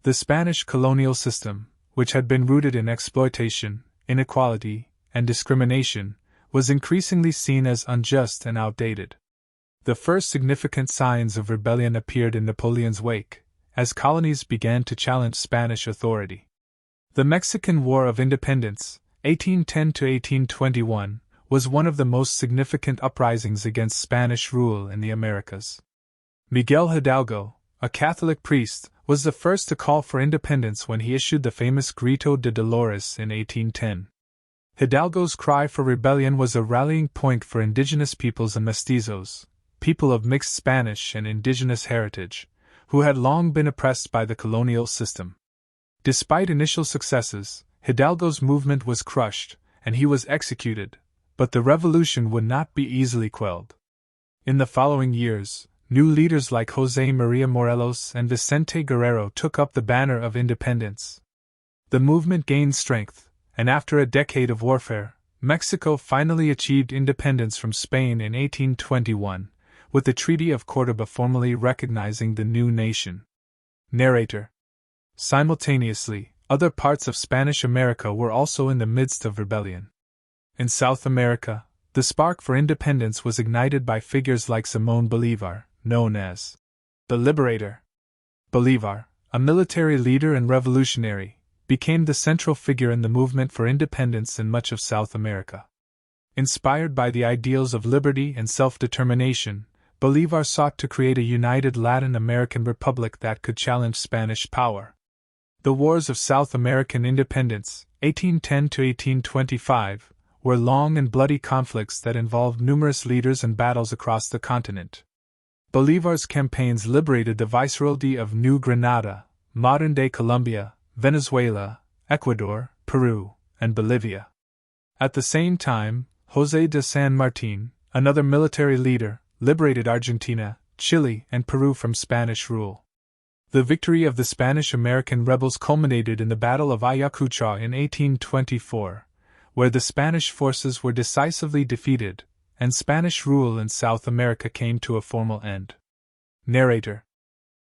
The Spanish colonial system, which had been rooted in exploitation, inequality, and discrimination, was increasingly seen as unjust and outdated. The first significant signs of rebellion appeared in Napoleon's wake, as colonies began to challenge Spanish authority. The Mexican War of Independence, 1810–1821, was one of the most significant uprisings against Spanish rule in the Americas. Miguel Hidalgo, a Catholic priest, was the first to call for independence when he issued the famous Grito de Dolores in 1810. Hidalgo's cry for rebellion was a rallying point for indigenous peoples and mestizos, people of mixed Spanish and indigenous heritage, who had long been oppressed by the colonial system. Despite initial successes, Hidalgo's movement was crushed, and he was executed, but the revolution would not be easily quelled. In the following years, new leaders like José María Morelos and Vicente Guerrero took up the banner of independence. The movement gained strength, and after a decade of warfare, Mexico finally achieved independence from Spain in 1821, with the Treaty of Córdoba formally recognizing the new nation. Narrator. Simultaneously, other parts of Spanish America were also in the midst of rebellion. In South America, the spark for independence was ignited by figures like Simón Bolívar, known as the Liberator. Bolívar, a military leader and revolutionary, became the central figure in the movement for independence in much of South America. Inspired by the ideals of liberty and self-determination, Bolívar sought to create a united Latin American republic that could challenge Spanish power. The Wars of South American Independence, 1810–1825, were long and bloody conflicts that involved numerous leaders and battles across the continent. Bolívar's campaigns liberated the Viceroyalty of New Granada, modern-day Colombia, Venezuela, Ecuador, Peru, and Bolivia. At the same time, José de San Martín, another military leader, liberated Argentina, Chile, and Peru from Spanish rule. The victory of the Spanish-American rebels culminated in the Battle of Ayacucho in 1824, where the Spanish forces were decisively defeated, and Spanish rule in South America came to a formal end. Narrator.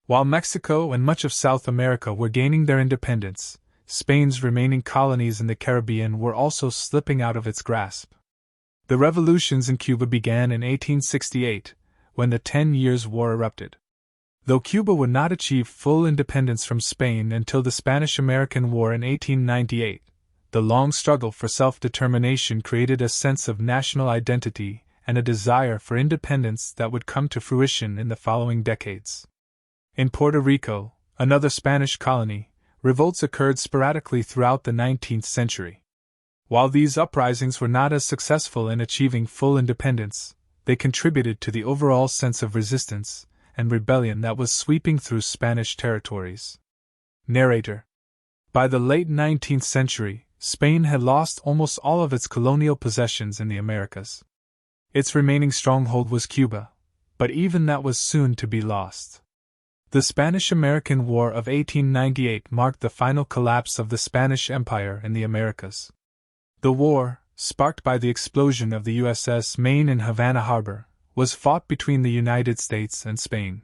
While Mexico and much of South America were gaining their independence, Spain's remaining colonies in the Caribbean were also slipping out of its grasp. The revolutions in Cuba began in 1868, when the 10 Years' War erupted. Though Cuba would not achieve full independence from Spain until the Spanish-American War in 1898, the long struggle for self-determination created a sense of national identity and a desire for independence that would come to fruition in the following decades. In Puerto Rico, another Spanish colony, revolts occurred sporadically throughout the 19th century. While these uprisings were not as successful in achieving full independence, they contributed to the overall sense of resistance and rebellion that was sweeping through Spanish territories. Narrator. By the late 19th century, Spain had lost almost all of its colonial possessions in the Americas. Its remaining stronghold was Cuba, but even that was soon to be lost. The Spanish-American War of 1898 marked the final collapse of the Spanish Empire in the Americas. The war, sparked by the explosion of the USS Maine in Havana Harbor, was fought between the United States and Spain.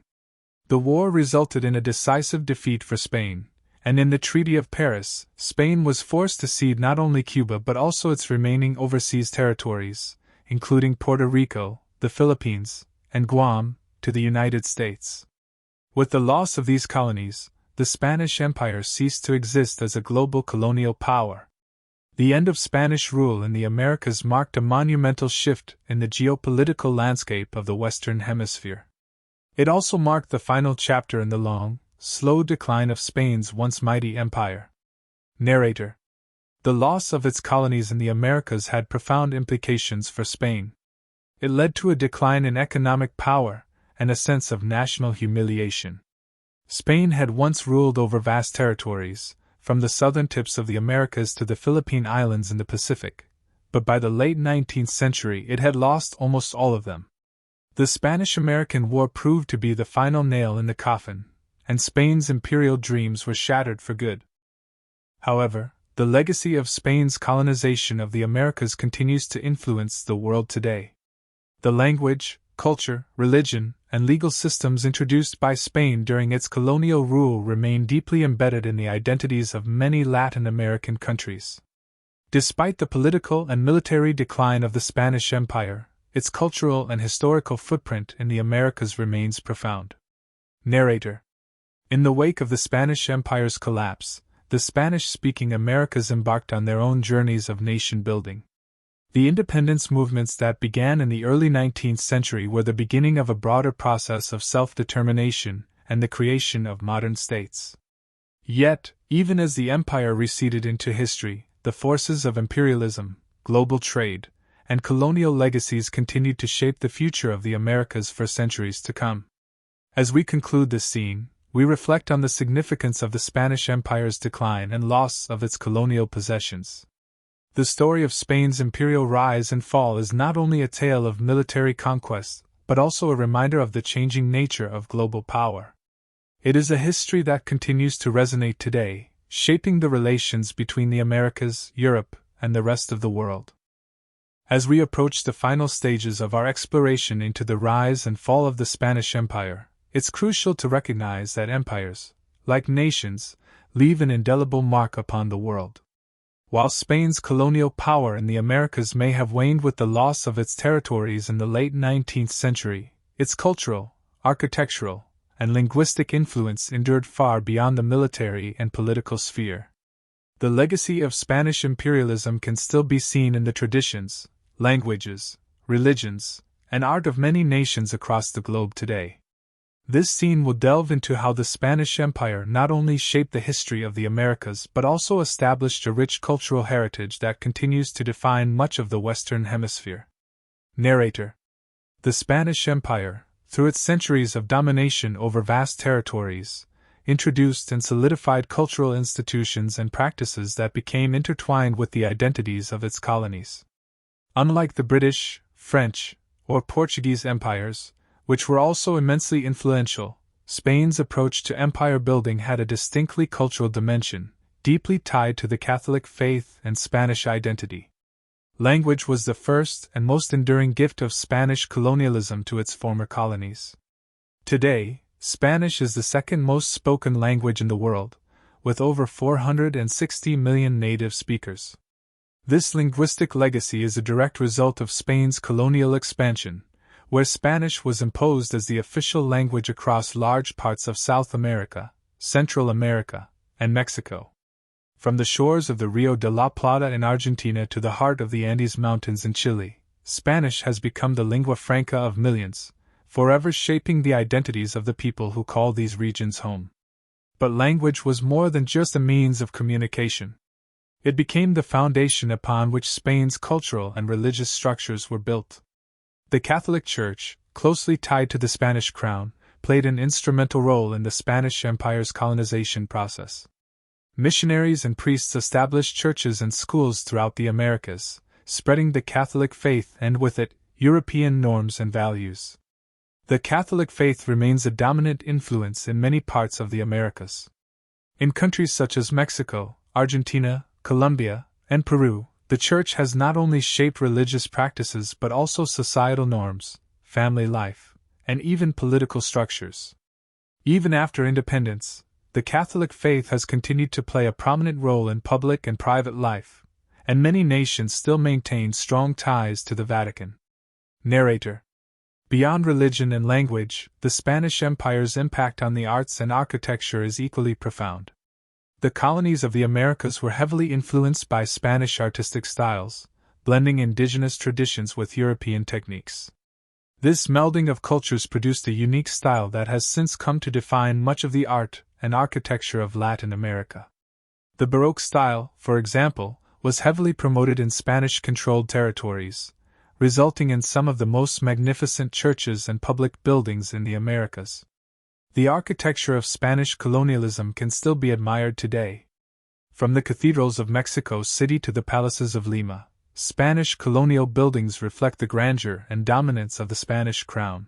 The war resulted in a decisive defeat for Spain, and in the Treaty of Paris, Spain was forced to cede not only Cuba but also its remaining overseas territories, including Puerto Rico, the Philippines, and Guam, to the United States. With the loss of these colonies, the Spanish Empire ceased to exist as a global colonial power. The end of Spanish rule in the Americas marked a monumental shift in the geopolitical landscape of the Western Hemisphere. It also marked the final chapter in the long, slow decline of Spain's once mighty empire. Narrator. The loss of its colonies in the Americas had profound implications for Spain. It led to a decline in economic power and a sense of national humiliation. Spain had once ruled over vast territories, from the southern tips of the Americas to the Philippine Islands in the Pacific, but by the late 19th century it had lost almost all of them. The Spanish-American War proved to be the final nail in the coffin, and Spain's imperial dreams were shattered for good. However, the legacy of Spain's colonization of the Americas continues to influence the world today. The language, culture, religion, and legal systems introduced by Spain during its colonial rule remain deeply embedded in the identities of many Latin American countries. Despite the political and military decline of the Spanish Empire, its cultural and historical footprint in the Americas remains profound. Narrator. In the wake of the Spanish Empire's collapse, the Spanish-speaking Americas embarked on their own journeys of nation-building. The independence movements that began in the early 19th century were the beginning of a broader process of self-determination and the creation of modern states. Yet, even as the empire receded into history, the forces of imperialism, global trade, and colonial legacies continued to shape the future of the Americas for centuries to come. As we conclude this scene, we reflect on the significance of the Spanish Empire's decline and loss of its colonial possessions. The story of Spain's imperial rise and fall is not only a tale of military conquest, but also a reminder of the changing nature of global power. It is a history that continues to resonate today, shaping the relations between the Americas, Europe, and the rest of the world. As we approach the final stages of our exploration into the rise and fall of the Spanish Empire, it's crucial to recognize that empires, like nations, leave an indelible mark upon the world. While Spain's colonial power in the Americas may have waned with the loss of its territories in the late 19th century, its cultural, architectural, and linguistic influence endured far beyond the military and political sphere. The legacy of Spanish imperialism can still be seen in the traditions, languages, religions, and art of many nations across the globe today. This scene will delve into how the Spanish Empire not only shaped the history of the Americas but also established a rich cultural heritage that continues to define much of the Western Hemisphere. Narrator. The Spanish Empire, through its centuries of domination over vast territories, introduced and solidified cultural institutions and practices that became intertwined with the identities of its colonies. Unlike the British, French, or Portuguese empires, which were also immensely influential, Spain's approach to empire building had a distinctly cultural dimension, deeply tied to the Catholic faith and Spanish identity. Language was the first and most enduring gift of Spanish colonialism to its former colonies. Today, Spanish is the second most spoken language in the world, with over 460 million native speakers. This linguistic legacy is a direct result of Spain's colonial expansion, where Spanish was imposed as the official language across large parts of South America, Central America, and Mexico. From the shores of the Rio de la Plata in Argentina to the heart of the Andes Mountains in Chile, Spanish has become the lingua franca of millions, forever shaping the identities of the people who call these regions home. But language was more than just a means of communication. It became the foundation upon which Spain's cultural and religious structures were built. The Catholic Church, closely tied to the Spanish crown, played an instrumental role in the Spanish Empire's colonization process. Missionaries and priests established churches and schools throughout the Americas, spreading the Catholic faith and with it, European norms and values. The Catholic faith remains a dominant influence in many parts of the Americas. In countries such as Mexico, Argentina, Colombia, and Peru, the Church has not only shaped religious practices but also societal norms, family life, and even political structures. Even after independence, the Catholic faith has continued to play a prominent role in public and private life, and many nations still maintain strong ties to the Vatican. Narrator. Beyond religion and language, the Spanish Empire's impact on the arts and architecture is equally profound. The colonies of the Americas were heavily influenced by Spanish artistic styles, blending indigenous traditions with European techniques. This melding of cultures produced a unique style that has since come to define much of the art and architecture of Latin America. The Baroque style, for example, was heavily promoted in Spanish-controlled territories, resulting in some of the most magnificent churches and public buildings in the Americas. The architecture of Spanish colonialism can still be admired today. From the cathedrals of Mexico City to the palaces of Lima, Spanish colonial buildings reflect the grandeur and dominance of the Spanish crown.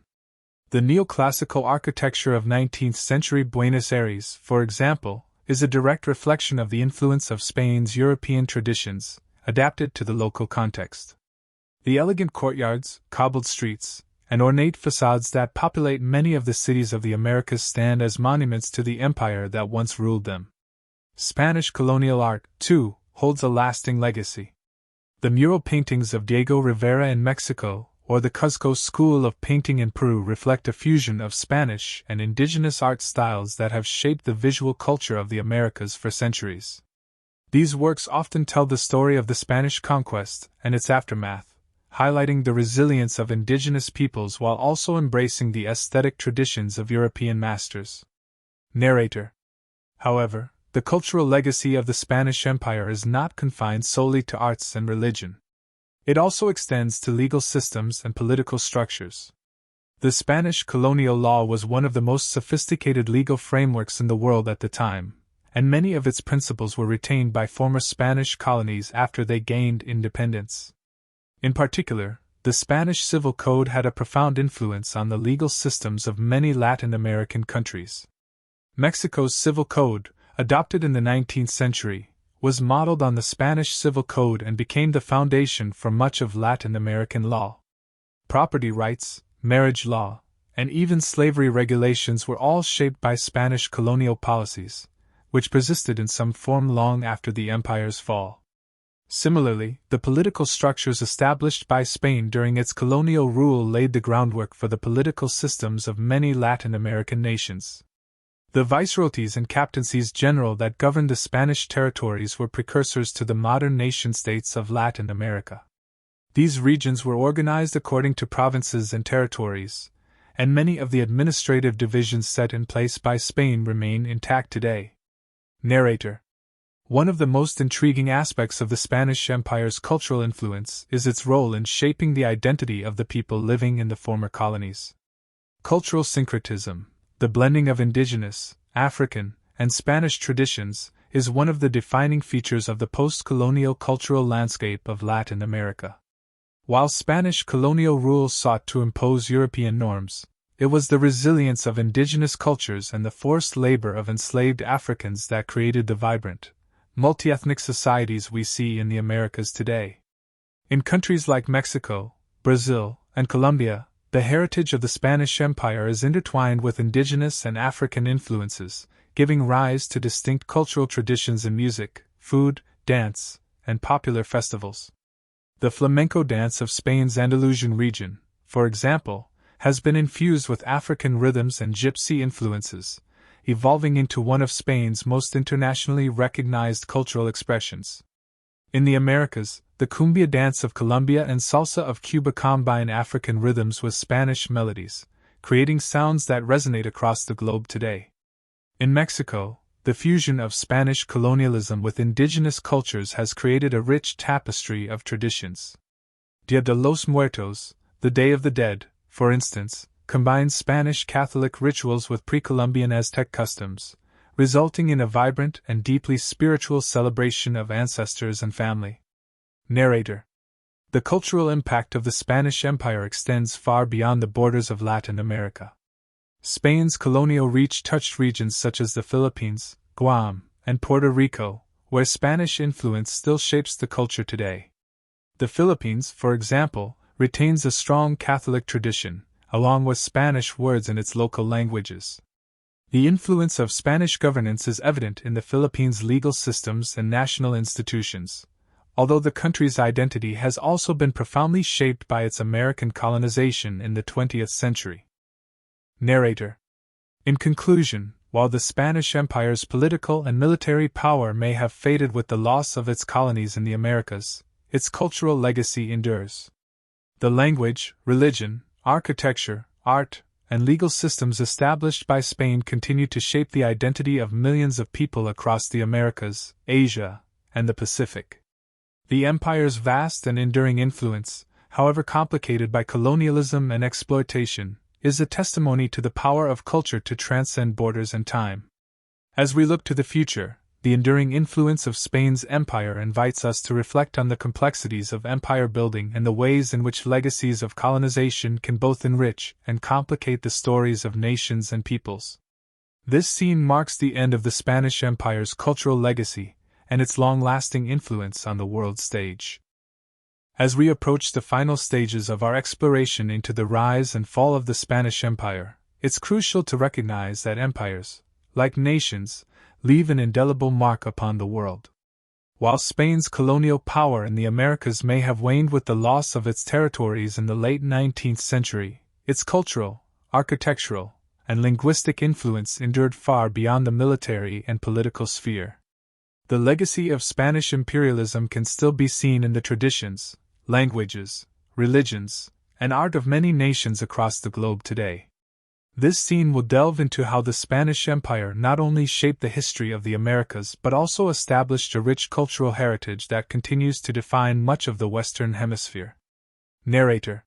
The neoclassical architecture of 19th-century Buenos Aires, for example, is a direct reflection of the influence of Spain's European traditions, adapted to the local context. The elegant courtyards, cobbled streets, and ornate facades that populate many of the cities of the Americas stand as monuments to the empire that once ruled them. Spanish colonial art, too, holds a lasting legacy. The mural paintings of Diego Rivera in Mexico, or the Cuzco School of Painting in Peru reflect a fusion of Spanish and indigenous art styles that have shaped the visual culture of the Americas for centuries. These works often tell the story of the Spanish conquest and its aftermath, highlighting the resilience of indigenous peoples while also embracing the aesthetic traditions of European masters. Narrator. However, the cultural legacy of the Spanish Empire is not confined solely to arts and religion. It also extends to legal systems and political structures. The Spanish colonial law was one of the most sophisticated legal frameworks in the world at the time, and many of its principles were retained by former Spanish colonies after they gained independence. In particular, the Spanish Civil Code had a profound influence on the legal systems of many Latin American countries. Mexico's Civil Code, adopted in the 19th century, was modeled on the Spanish Civil Code and became the foundation for much of Latin American law. Property rights, marriage law, and even slavery regulations were all shaped by Spanish colonial policies, which persisted in some form long after the empire's fall. Similarly, the political structures established by Spain during its colonial rule laid the groundwork for the political systems of many Latin American nations. The viceroyalties and captaincies general that governed the Spanish territories were precursors to the modern nation-states of Latin America. These regions were organized according to provinces and territories, and many of the administrative divisions set in place by Spain remain intact today. Narrator. One of the most intriguing aspects of the Spanish Empire's cultural influence is its role in shaping the identity of the people living in the former colonies. Cultural syncretism, the blending of indigenous, African, and Spanish traditions, is one of the defining features of the post-colonial cultural landscape of Latin America. While Spanish colonial rule sought to impose European norms, it was the resilience of indigenous cultures and the forced labor of enslaved Africans that created the vibrant, multi-ethnic societies we see in the Americas today. In countries like Mexico, Brazil, and Colombia, the heritage of the Spanish Empire is intertwined with indigenous and African influences, giving rise to distinct cultural traditions in music, food, dance, and popular festivals. The flamenco dance of Spain's Andalusian region, for example, has been infused with African rhythms and gypsy influences, evolving into one of Spain's most internationally recognized cultural expressions. In the Americas, the cumbia dance of Colombia and salsa of Cuba combine African rhythms with Spanish melodies, creating sounds that resonate across the globe today. In Mexico, the fusion of Spanish colonialism with indigenous cultures has created a rich tapestry of traditions. Dia de los Muertos, the Day of the Dead, for instance, combines Spanish Catholic rituals with pre-Columbian Aztec customs, resulting in a vibrant and deeply spiritual celebration of ancestors and family. Narrator. The cultural impact of the Spanish Empire extends far beyond the borders of Latin America. Spain's colonial reach touched regions such as the Philippines, Guam, and Puerto Rico, where Spanish influence still shapes the culture today. The Philippines, for example, retains a strong Catholic tradition, along with Spanish words in its local languages. The influence of Spanish governance is evident in the Philippines' legal systems and national institutions, although the country's identity has also been profoundly shaped by its American colonization in the 20th century. Narrator. In conclusion, while the Spanish Empire's political and military power may have faded with the loss of its colonies in the Americas, its cultural legacy endures. The language, religion, architecture, art, and legal systems established by Spain continue to shape the identity of millions of people across the Americas, Asia, and the Pacific. The empire's vast and enduring influence, however complicated by colonialism and exploitation, is a testimony to the power of culture to transcend borders and time. As we look to the future, the enduring influence of Spain's empire invites us to reflect on the complexities of empire building and the ways in which legacies of colonization can both enrich and complicate the stories of nations and peoples. This scene marks the end of the Spanish Empire's cultural legacy and its long-lasting influence on the world stage. As we approach the final stages of our exploration into the rise and fall of the Spanish Empire, it's crucial to recognize that empires, like nations, leave an indelible mark upon the world. While Spain's colonial power in the Americas may have waned with the loss of its territories in the late 19th century, its cultural, architectural, and linguistic influence endured far beyond the military and political sphere. The legacy of Spanish imperialism can still be seen in the traditions, languages, religions, and art of many nations across the globe today. This scene will delve into how the Spanish Empire not only shaped the history of the Americas but also established a rich cultural heritage that continues to define much of the Western Hemisphere. Narrator.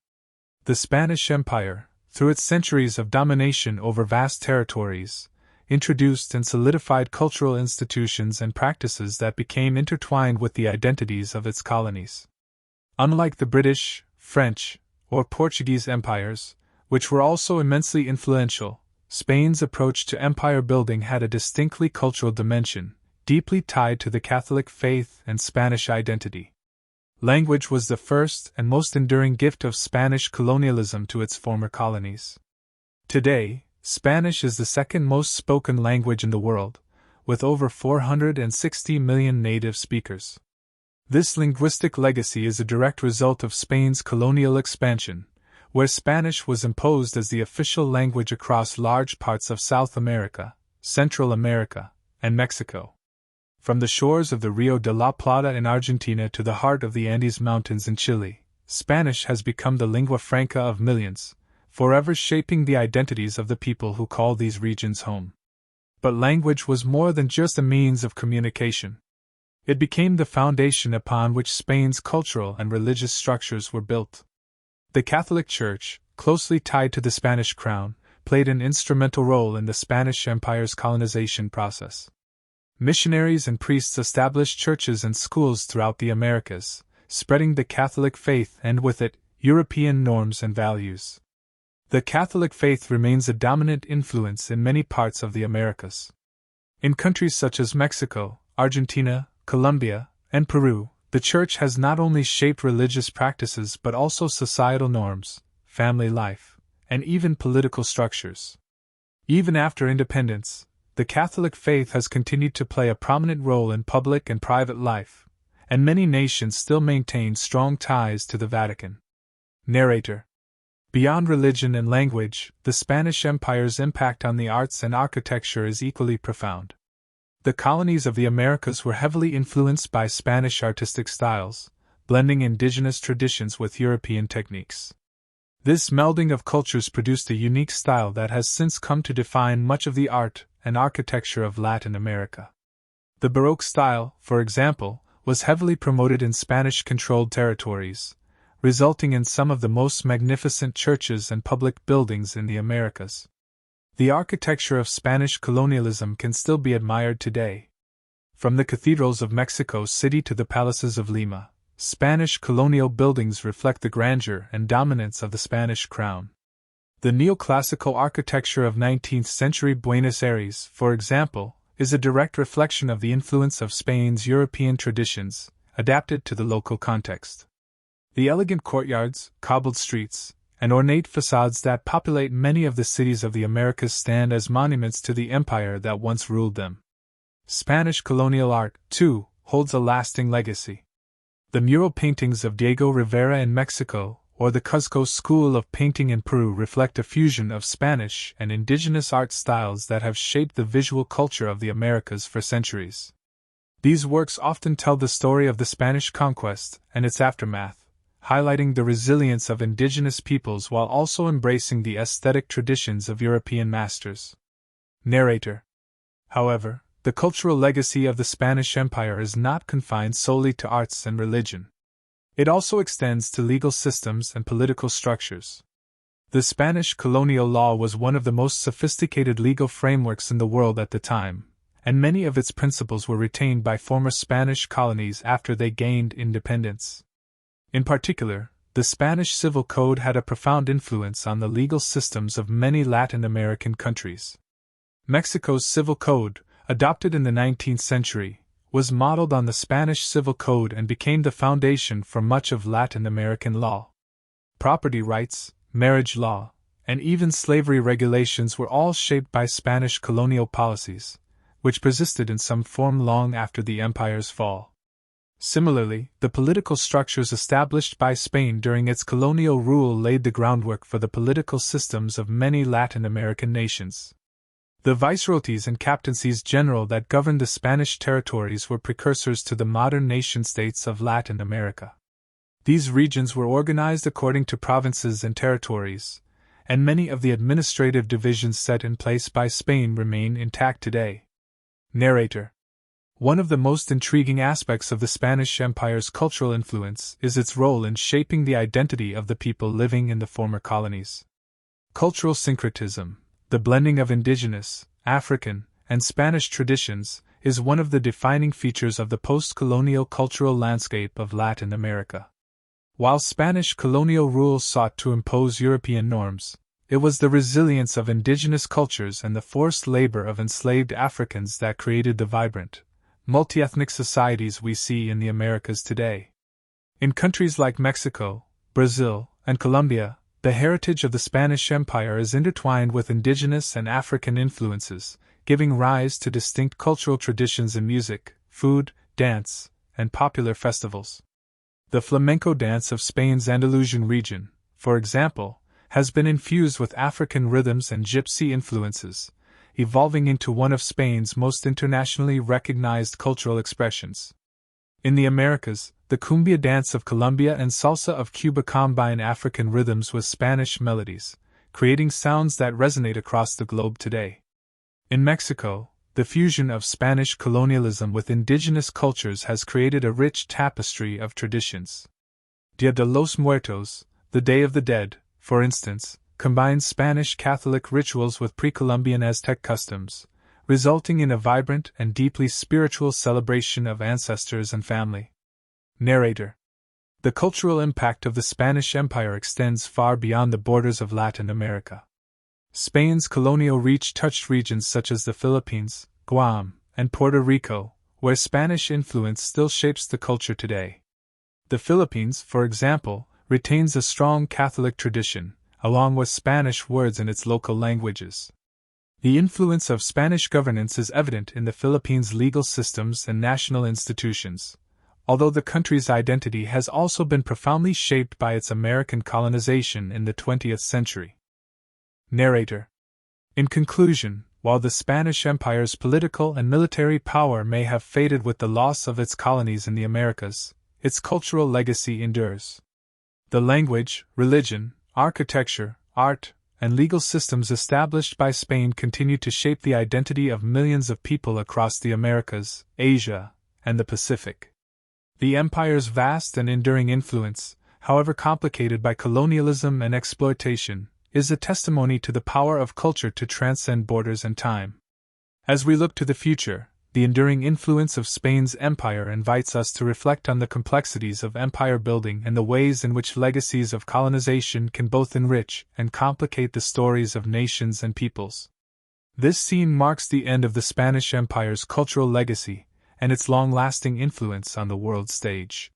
The Spanish Empire, through its centuries of domination over vast territories, introduced and solidified cultural institutions and practices that became intertwined with the identities of its colonies. Unlike the British, French, or Portuguese empires, which were also immensely influential, Spain's approach to empire building had a distinctly cultural dimension, deeply tied to the Catholic faith and Spanish identity. Language was the first and most enduring gift of Spanish colonialism to its former colonies. Today, Spanish is the second most spoken language in the world, with over 460 million native speakers. This linguistic legacy is a direct result of Spain's colonial expansion, where Spanish was imposed as the official language across large parts of South America, Central America, and Mexico. From the shores of the Rio de la Plata in Argentina to the heart of the Andes Mountains in Chile, Spanish has become the lingua franca of millions, forever shaping the identities of the people who call these regions home. But language was more than just a means of communication. It became the foundation upon which Spain's cultural and religious structures were built. The Catholic Church, closely tied to the Spanish crown, played an instrumental role in the Spanish Empire's colonization process. Missionaries and priests established churches and schools throughout the Americas, spreading the Catholic faith and with it, European norms and values. The Catholic faith remains a dominant influence in many parts of the Americas. In countries such as Mexico, Argentina, Colombia, and Peru, the Church has not only shaped religious practices but also societal norms, family life, and even political structures. Even after independence, the Catholic faith has continued to play a prominent role in public and private life, and many nations still maintain strong ties to the Vatican. Narrator. Beyond religion and language, the Spanish Empire's impact on the arts and architecture is equally profound. The colonies of the Americas were heavily influenced by Spanish artistic styles, blending indigenous traditions with European techniques. This melding of cultures produced a unique style that has since come to define much of the art and architecture of Latin America. The Baroque style, for example, was heavily promoted in Spanish-controlled territories, resulting in some of the most magnificent churches and public buildings in the Americas. The architecture of Spanish colonialism can still be admired today. From the cathedrals of Mexico City to the palaces of Lima, Spanish colonial buildings reflect the grandeur and dominance of the Spanish crown. The neoclassical architecture of 19th-century Buenos Aires, for example, is a direct reflection of the influence of Spain's European traditions, adapted to the local context. The elegant courtyards, cobbled streets, and ornate facades that populate many of the cities of the Americas stand as monuments to the empire that once ruled them. Spanish colonial art, too, holds a lasting legacy. The mural paintings of Diego Rivera in Mexico, or the Cuzco School of Painting in Peru reflect a fusion of Spanish and indigenous art styles that have shaped the visual culture of the Americas for centuries. These works often tell the story of the Spanish conquest and its aftermath, highlighting the resilience of indigenous peoples while also embracing the aesthetic traditions of European masters. Narrator. However, the cultural legacy of the Spanish Empire is not confined solely to arts and religion. It also extends to legal systems and political structures. The Spanish colonial law was one of the most sophisticated legal frameworks in the world at the time, and many of its principles were retained by former Spanish colonies after they gained independence. In particular, the Spanish Civil Code had a profound influence on the legal systems of many Latin American countries. Mexico's Civil Code, adopted in the 19th century, was modeled on the Spanish Civil Code and became the foundation for much of Latin American law. Property rights, marriage law, and even slavery regulations were all shaped by Spanish colonial policies, which persisted in some form long after the empire's fall. Similarly, the political structures established by Spain during its colonial rule laid the groundwork for the political systems of many Latin American nations. The viceroyalties and captaincies general that governed the Spanish territories were precursors to the modern nation-states of Latin America. These regions were organized according to provinces and territories, and many of the administrative divisions set in place by Spain remain intact today. Narrator. One of the most intriguing aspects of the Spanish Empire's cultural influence is its role in shaping the identity of the people living in the former colonies. Cultural syncretism, the blending of indigenous, African, and Spanish traditions, is one of the defining features of the post-colonial cultural landscape of Latin America. While Spanish colonial rule sought to impose European norms, it was the resilience of indigenous cultures and the forced labor of enslaved Africans that created the vibrant, multi-ethnic societies we see in the Americas today. In countries like Mexico, Brazil, and Colombia, the heritage of the Spanish Empire is intertwined with indigenous and African influences, giving rise to distinct cultural traditions in music, food, dance, and popular festivals. The flamenco dance of Spain's Andalusian region, for example, has been infused with African rhythms and gypsy influences, evolving into one of Spain's most internationally recognized cultural expressions. In the Americas, the cumbia dance of Colombia and salsa of Cuba combine African rhythms with Spanish melodies, creating sounds that resonate across the globe today. In Mexico, the fusion of Spanish colonialism with indigenous cultures has created a rich tapestry of traditions. Dia de los Muertos, the Day of the Dead, for instance, combines Spanish Catholic rituals with pre-Columbian Aztec customs, resulting in a vibrant and deeply spiritual celebration of ancestors and family. Narrator. The cultural impact of the Spanish Empire extends far beyond the borders of Latin America. Spain's colonial reach touched regions such as the Philippines, Guam, and Puerto Rico, where Spanish influence still shapes the culture today. The Philippines, for example, retains a strong Catholic tradition, along with Spanish words in its local languages. The influence of Spanish governance is evident in the Philippines' legal systems and national institutions, although the country's identity has also been profoundly shaped by its American colonization in the 20th century. Narrator. In conclusion, while the Spanish Empire's political and military power may have faded with the loss of its colonies in the Americas, its cultural legacy endures. The language, religion, architecture, art, and legal systems established by Spain continue to shape the identity of millions of people across the Americas, Asia, and the Pacific. The empire's vast and enduring influence, however complicated by colonialism and exploitation, is a testimony to the power of culture to transcend borders and time. As we look to the future, the enduring influence of Spain's empire invites us to reflect on the complexities of empire building and the ways in which legacies of colonization can both enrich and complicate the stories of nations and peoples. This scene marks the end of the Spanish Empire's cultural legacy and its long-lasting influence on the world stage.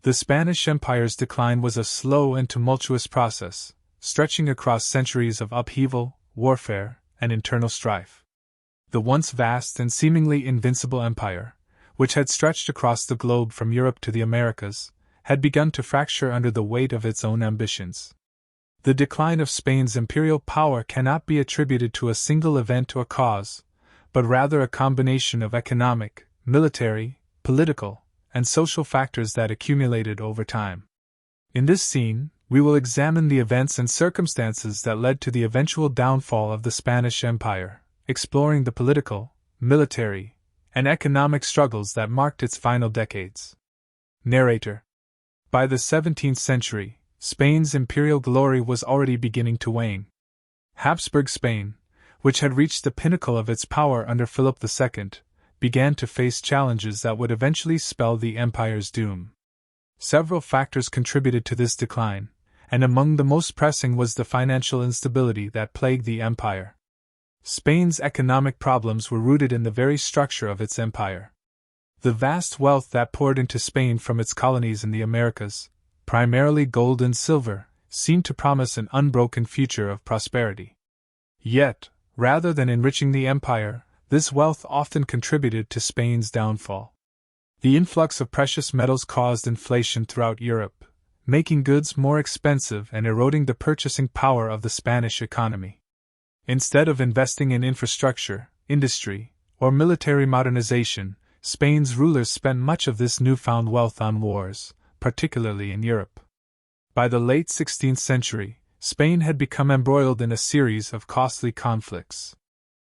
The Spanish Empire's decline was a slow and tumultuous process, stretching across centuries of upheaval, warfare, and internal strife. The once vast and seemingly invincible empire, which had stretched across the globe from Europe to the Americas, had begun to fracture under the weight of its own ambitions. The decline of Spain's imperial power cannot be attributed to a single event or cause, but rather a combination of economic, military, political, and social factors that accumulated over time. In this scene, we will examine the events and circumstances that led to the eventual downfall of the Spanish Empire, exploring the political, military, and economic struggles that marked its final decades. Narrator. By the 17th century, Spain's imperial glory was already beginning to wane. Habsburg Spain, which had reached the pinnacle of its power under Philip II, began to face challenges that would eventually spell the empire's doom. Several factors contributed to this decline, and among the most pressing was the financial instability that plagued the empire. Spain's economic problems were rooted in the very structure of its empire. The vast wealth that poured into Spain from its colonies in the Americas, primarily gold and silver, seemed to promise an unbroken future of prosperity. Yet, rather than enriching the empire, this wealth often contributed to Spain's downfall. The influx of precious metals caused inflation throughout Europe, making goods more expensive and eroding the purchasing power of the Spanish economy. Instead of investing in infrastructure, industry, or military modernization, Spain's rulers spent much of this newfound wealth on wars, particularly in Europe. By the late 16th century, Spain had become embroiled in a series of costly conflicts.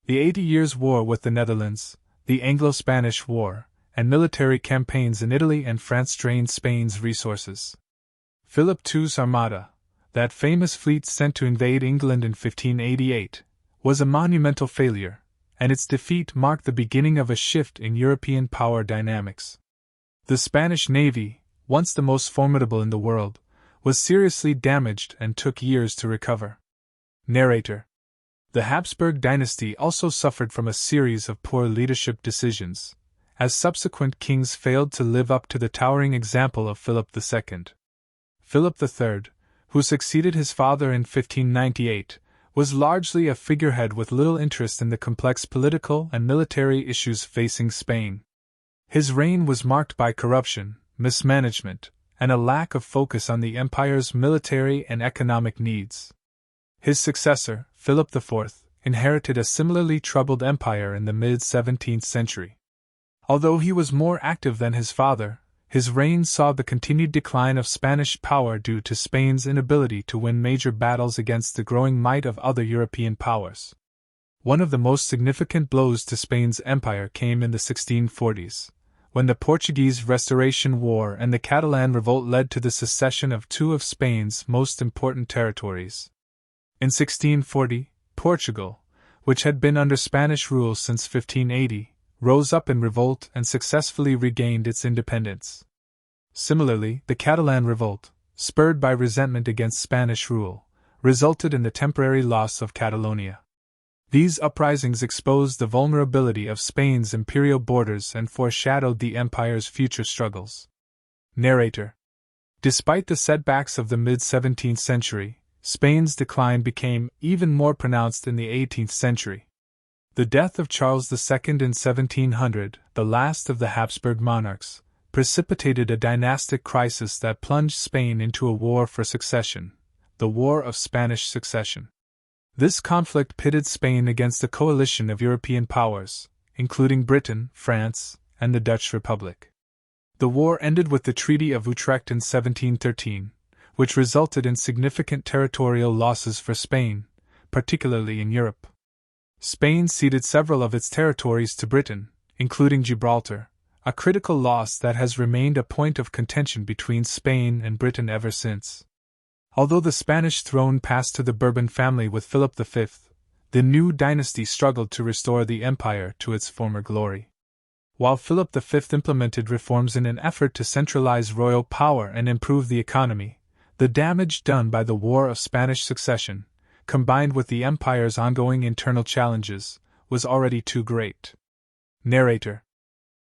The 80 Years' War with the Netherlands, the Anglo-Spanish War, and military campaigns in Italy and France drained Spain's resources. Philip II's Armada, that famous fleet sent to invade England in 1588, was a monumental failure, and its defeat marked the beginning of a shift in European power dynamics. The Spanish navy, once the most formidable in the world, was seriously damaged and took years to recover. Narrator. The Habsburg dynasty also suffered from a series of poor leadership decisions, as subsequent kings failed to live up to the towering example of Philip II. Philip III, who succeeded his father in 1598, was largely a figurehead with little interest in the complex political and military issues facing Spain. His reign was marked by corruption, mismanagement, and a lack of focus on the empire's military and economic needs. His successor, Philip IV, inherited a similarly troubled empire in the mid-17th century. Although he was more active than his father, his reign saw the continued decline of Spanish power due to Spain's inability to win major battles against the growing might of other European powers. One of the most significant blows to Spain's empire came in the 1640s, when the Portuguese Restoration War and the Catalan Revolt led to the secession of two of Spain's most important territories. In 1640, Portugal, which had been under Spanish rule since 1580, rose up in revolt and successfully regained its independence. Similarly, the Catalan Revolt, spurred by resentment against Spanish rule, resulted in the temporary loss of Catalonia. These uprisings exposed the vulnerability of Spain's imperial borders and foreshadowed the empire's future struggles. Narrator. Despite the setbacks of the mid-17th century, Spain's decline became even more pronounced in the 18th century. The death of Charles II in 1700, the last of the Habsburg monarchs, precipitated a dynastic crisis that plunged Spain into a war for succession, the War of Spanish Succession. This conflict pitted Spain against a coalition of European powers, including Britain, France, and the Dutch Republic. The war ended with the Treaty of Utrecht in 1713, which resulted in significant territorial losses for Spain, particularly in Europe. Spain ceded several of its territories to Britain, including Gibraltar, a critical loss that has remained a point of contention between Spain and Britain ever since. Although the Spanish throne passed to the Bourbon family with Philip V, the new dynasty struggled to restore the empire to its former glory. While Philip V implemented reforms in an effort to centralize royal power and improve the economy, the damage done by the War of Spanish Succession, combined with the empire's ongoing internal challenges, was already too great. Narrator.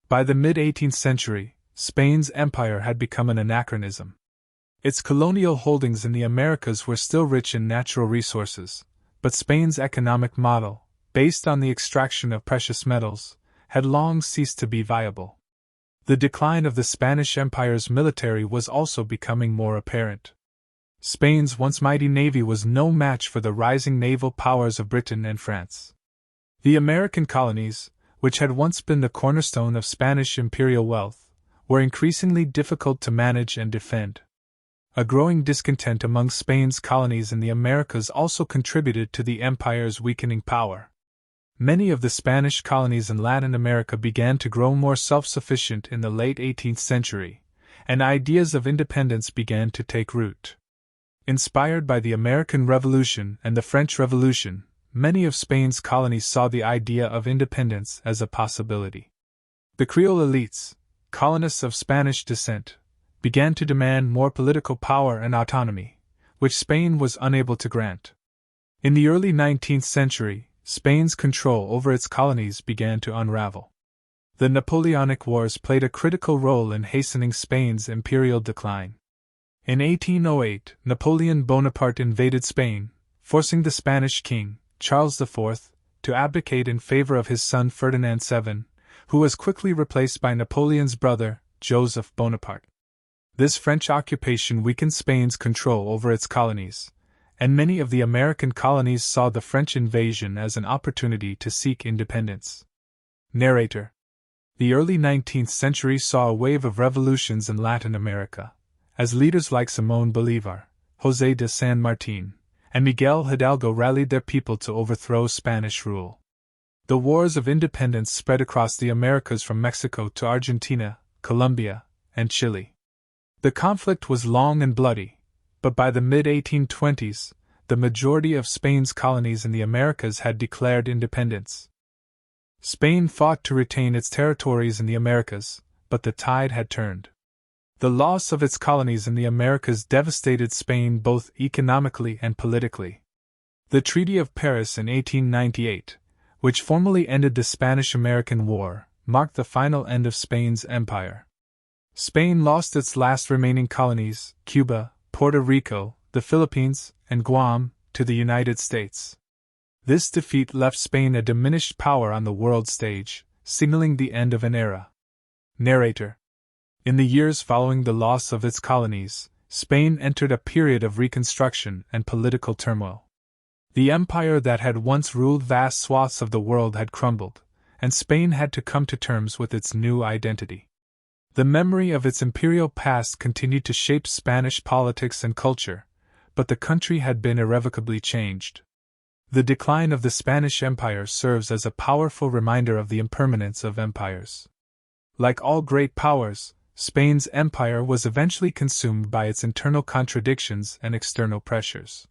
By the mid-18th century, Spain's empire had become an anachronism. Its colonial holdings in the Americas were still rich in natural resources, but Spain's economic model, based on the extraction of precious metals, had long ceased to be viable. The decline of the Spanish Empire's military was also becoming more apparent. Spain's once mighty navy was no match for the rising naval powers of Britain and France. The American colonies, which had once been the cornerstone of Spanish imperial wealth, were increasingly difficult to manage and defend. A growing discontent among Spain's colonies in the Americas also contributed to the empire's weakening power. Many of the Spanish colonies in Latin America began to grow more self-sufficient in the late 18th century, and ideas of independence began to take root. Inspired by the American Revolution and the French Revolution, many of Spain's colonies saw the idea of independence as a possibility. The Creole elites, colonists of Spanish descent, began to demand more political power and autonomy, which Spain was unable to grant. In the early 19th century, Spain's control over its colonies began to unravel. The Napoleonic Wars played a critical role in hastening Spain's imperial decline. In 1808, Napoleon Bonaparte invaded Spain, forcing the Spanish king, Charles IV, to abdicate in favor of his son Ferdinand VII, who was quickly replaced by Napoleon's brother, Joseph Bonaparte. This French occupation weakened Spain's control over its colonies, and many of the American colonies saw the French invasion as an opportunity to seek independence. Narrator. The early 19th century saw a wave of revolutions in Latin America, as leaders like Simón Bolívar, José de San Martín, and Miguel Hidalgo rallied their people to overthrow Spanish rule. The wars of independence spread across the Americas from Mexico to Argentina, Colombia, and Chile. The conflict was long and bloody, but by the mid-1820s, the majority of Spain's colonies in the Americas had declared independence. Spain fought to retain its territories in the Americas, but the tide had turned. The loss of its colonies in the Americas devastated Spain both economically and politically. The Treaty of Paris in 1898, which formally ended the Spanish-American War, marked the final end of Spain's empire. Spain lost its last remaining colonies, Cuba, Puerto Rico, the Philippines, and Guam, to the United States. This defeat left Spain a diminished power on the world stage, signaling the end of an era. Narrator. In the years following the loss of its colonies, Spain entered a period of reconstruction and political turmoil. The empire that had once ruled vast swaths of the world had crumbled, and Spain had to come to terms with its new identity. The memory of its imperial past continued to shape Spanish politics and culture, but the country had been irrevocably changed. The decline of the Spanish Empire serves as a powerful reminder of the impermanence of empires. Like all great powers, Spain's empire was eventually consumed by its internal contradictions and external pressures.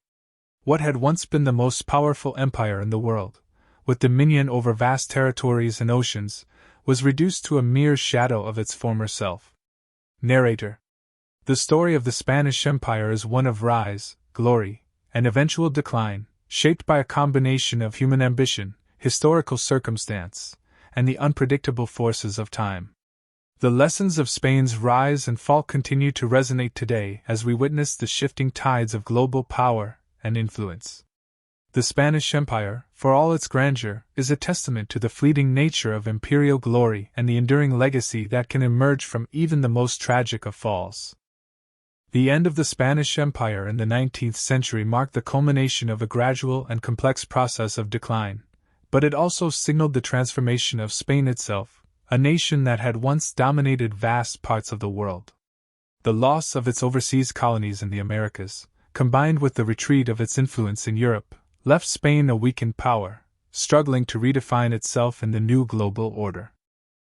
What had once been the most powerful empire in the world, with dominion over vast territories and oceans, was reduced to a mere shadow of its former self. Narrator. The story of the Spanish Empire is one of rise, glory, and eventual decline, shaped by a combination of human ambition, historical circumstance, and the unpredictable forces of time. The lessons of Spain's rise and fall continue to resonate today as we witness the shifting tides of global power and influence. The Spanish Empire, for all its grandeur, is a testament to the fleeting nature of imperial glory and the enduring legacy that can emerge from even the most tragic of falls. The end of the Spanish Empire in the 19th century marked the culmination of a gradual and complex process of decline, but it also signaled the transformation of Spain itself, a nation that had once dominated vast parts of the world. The loss of its overseas colonies in the Americas, combined with the retreat of its influence in Europe, left Spain a weakened power, struggling to redefine itself in the new global order.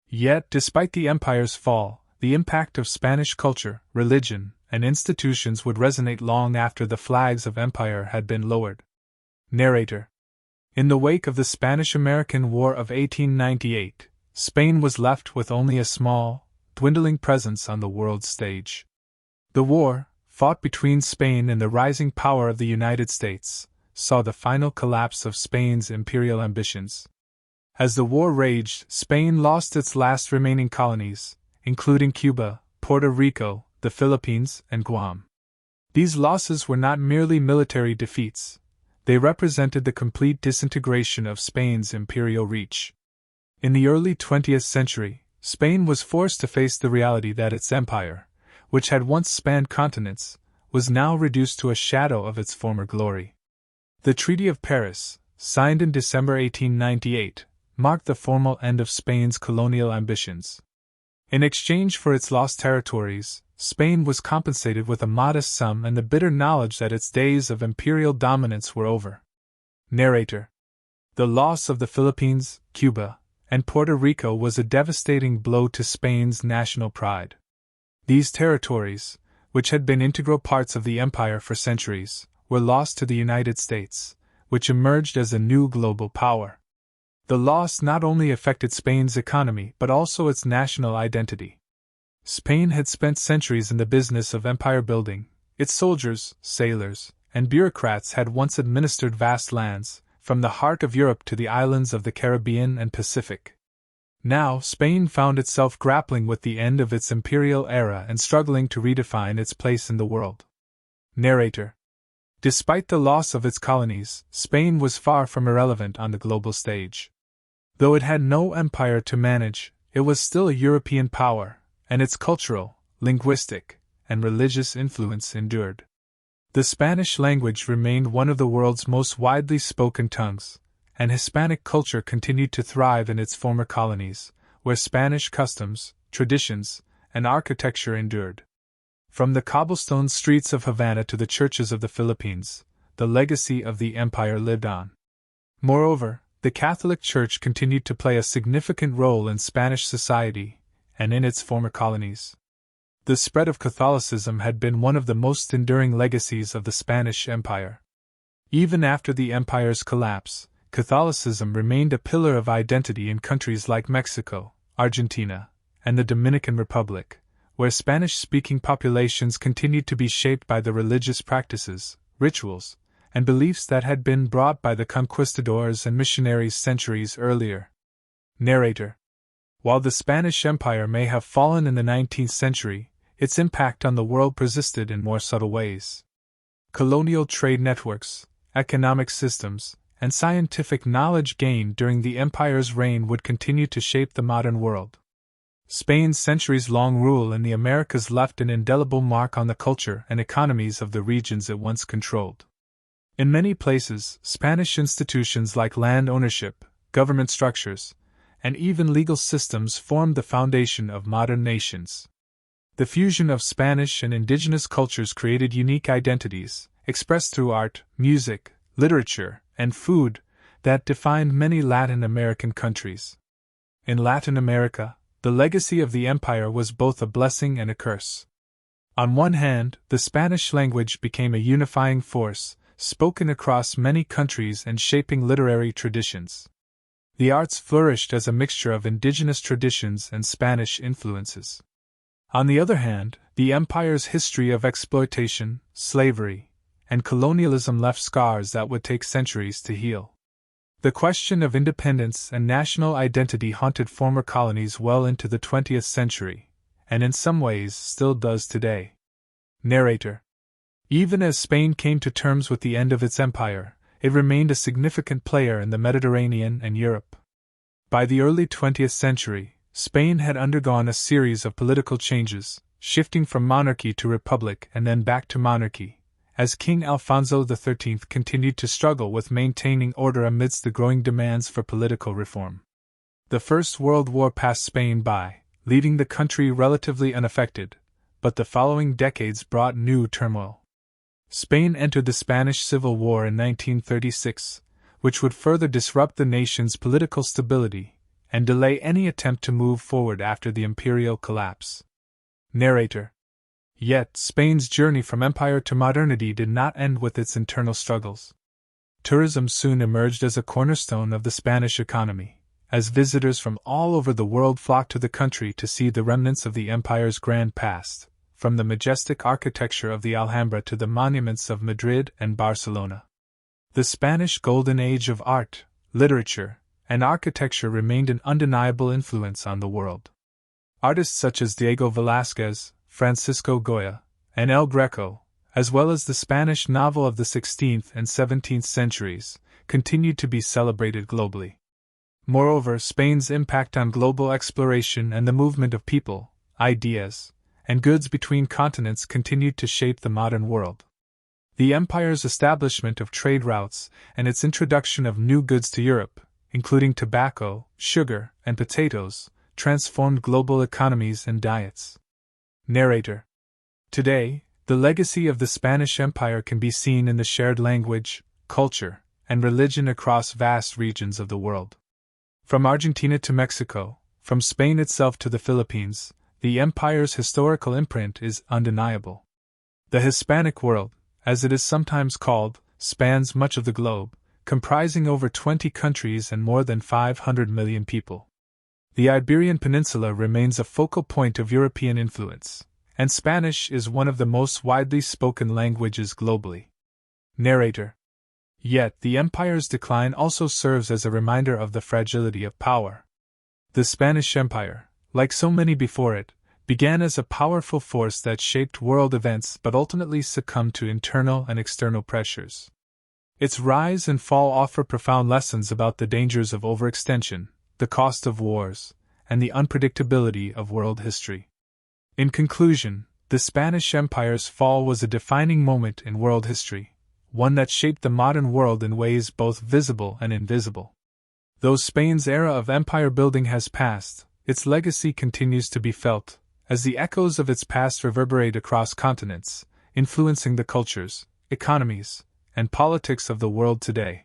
Yet, despite the empire's fall, the impact of Spanish culture, religion, and institutions would resonate long after the flags of empire had been lowered. Narrator. In the wake of the Spanish-American War of 1898, Spain was left with only a small, dwindling presence on the world stage. The war, fought between Spain and the rising power of the United States, saw the final collapse of Spain's imperial ambitions. As the war raged, Spain lost its last remaining colonies, including Cuba, Puerto Rico, the Philippines, and Guam. These losses were not merely military defeats, they represented the complete disintegration of Spain's imperial reach. In the early 20th century, Spain was forced to face the reality that its empire, which had once spanned continents, was now reduced to a shadow of its former glory. The Treaty of Paris, signed in December 1898, marked the formal end of Spain's colonial ambitions. In exchange for its lost territories, Spain was compensated with a modest sum and the bitter knowledge that its days of imperial dominance were over. Narrator. The loss of the Philippines, Cuba, and Puerto Rico was a devastating blow to Spain's national pride. These territories, which had been integral parts of the empire for centuries, were lost to the United States, which emerged as a new global power. The loss not only affected Spain's economy but also its national identity. Spain had spent centuries in the business of empire building. Its soldiers, sailors, and bureaucrats had once administered vast lands, from the heart of Europe to the islands of the Caribbean and Pacific. Now, Spain found itself grappling with the end of its imperial era and struggling to redefine its place in the world. Narrator. Despite the loss of its colonies, Spain was far from irrelevant on the global stage. Though it had no empire to manage, it was still a European power, and its cultural, linguistic, and religious influence endured. The Spanish language remained one of the world's most widely spoken tongues, and Hispanic culture continued to thrive in its former colonies, where Spanish customs, traditions, and architecture endured. From the cobblestone streets of Havana to the churches of the Philippines, the legacy of the empire lived on. Moreover, the Catholic Church continued to play a significant role in Spanish society and in its former colonies. The spread of Catholicism had been one of the most enduring legacies of the Spanish Empire. Even after the empire's collapse, Catholicism remained a pillar of identity in countries like Mexico, Argentina, and the Dominican Republic, where Spanish-speaking populations continued to be shaped by the religious practices, rituals, and beliefs that had been brought by the conquistadors and missionaries centuries earlier. Narrator. While the Spanish Empire may have fallen in the 19th century, its impact on the world persisted in more subtle ways. Colonial trade networks, economic systems, and scientific knowledge gained during the empire's reign would continue to shape the modern world. Spain's centuries-long rule in the Americas left an indelible mark on the culture and economies of the regions it once controlled. In many places, Spanish institutions like land ownership, government structures, and even legal systems formed the foundation of modern nations. The fusion of Spanish and indigenous cultures created unique identities, expressed through art, music, literature, and food, that defined many Latin American countries. In Latin America, the legacy of the empire was both a blessing and a curse. On one hand, the Spanish language became a unifying force, spoken across many countries and shaping literary traditions. The arts flourished as a mixture of indigenous traditions and Spanish influences. On the other hand, the empire's history of exploitation, slavery, and colonialism left scars that would take centuries to heal. The question of independence and national identity haunted former colonies well into the 20th century, and in some ways still does today. Narrator. Even as Spain came to terms with the end of its empire, it remained a significant player in the Mediterranean and Europe. By the early 20th century, Spain had undergone a series of political changes, shifting from monarchy to republic and then back to monarchy, as King Alfonso XIII continued to struggle with maintaining order amidst the growing demands for political reform. The First World War passed Spain by, leaving the country relatively unaffected, but the following decades brought new turmoil. Spain entered the Spanish Civil War in 1936, which would further disrupt the nation's political stability and delay any attempt to move forward after the imperial collapse. Narrator. Yet, Spain's journey from empire to modernity did not end with its internal struggles. Tourism soon emerged as a cornerstone of the Spanish economy, as visitors from all over the world flocked to the country to see the remnants of the empire's grand past, from the majestic architecture of the Alhambra to the monuments of Madrid and Barcelona. The Spanish Golden Age of art, literature, and architecture remained an undeniable influence on the world. Artists such as Diego Velázquez, Francisco Goya, and El Greco, as well as the Spanish novel of the 16th and 17th centuries, continued to be celebrated globally. Moreover, Spain's impact on global exploration and the movement of people, ideas, and goods between continents continued to shape the modern world. The empire's establishment of trade routes and its introduction of new goods to Europe, including tobacco, sugar, and potatoes, transformed global economies and diets. Narrator. Today, the legacy of the Spanish Empire can be seen in the shared language, culture, and religion across vast regions of the world. From Argentina to Mexico, from Spain itself to the Philippines, the empire's historical imprint is undeniable. The Hispanic world, as it is sometimes called, spans much of the globe, comprising over 20 countries and more than 500 million people. The Iberian Peninsula remains a focal point of European influence, and Spanish is one of the most widely spoken languages globally. Narrator. Yet, the empire's decline also serves as a reminder of the fragility of power. The Spanish Empire, like so many before it, began as a powerful force that shaped world events but ultimately succumbed to internal and external pressures. Its rise and fall offer profound lessons about the dangers of overextension, the cost of wars, and the unpredictability of world history. In conclusion, the Spanish Empire's fall was a defining moment in world history, one that shaped the modern world in ways both visible and invisible. Though Spain's era of empire building has passed, its legacy continues to be felt, as the echoes of its past reverberate across continents, influencing the cultures, economies, and politics of the world today.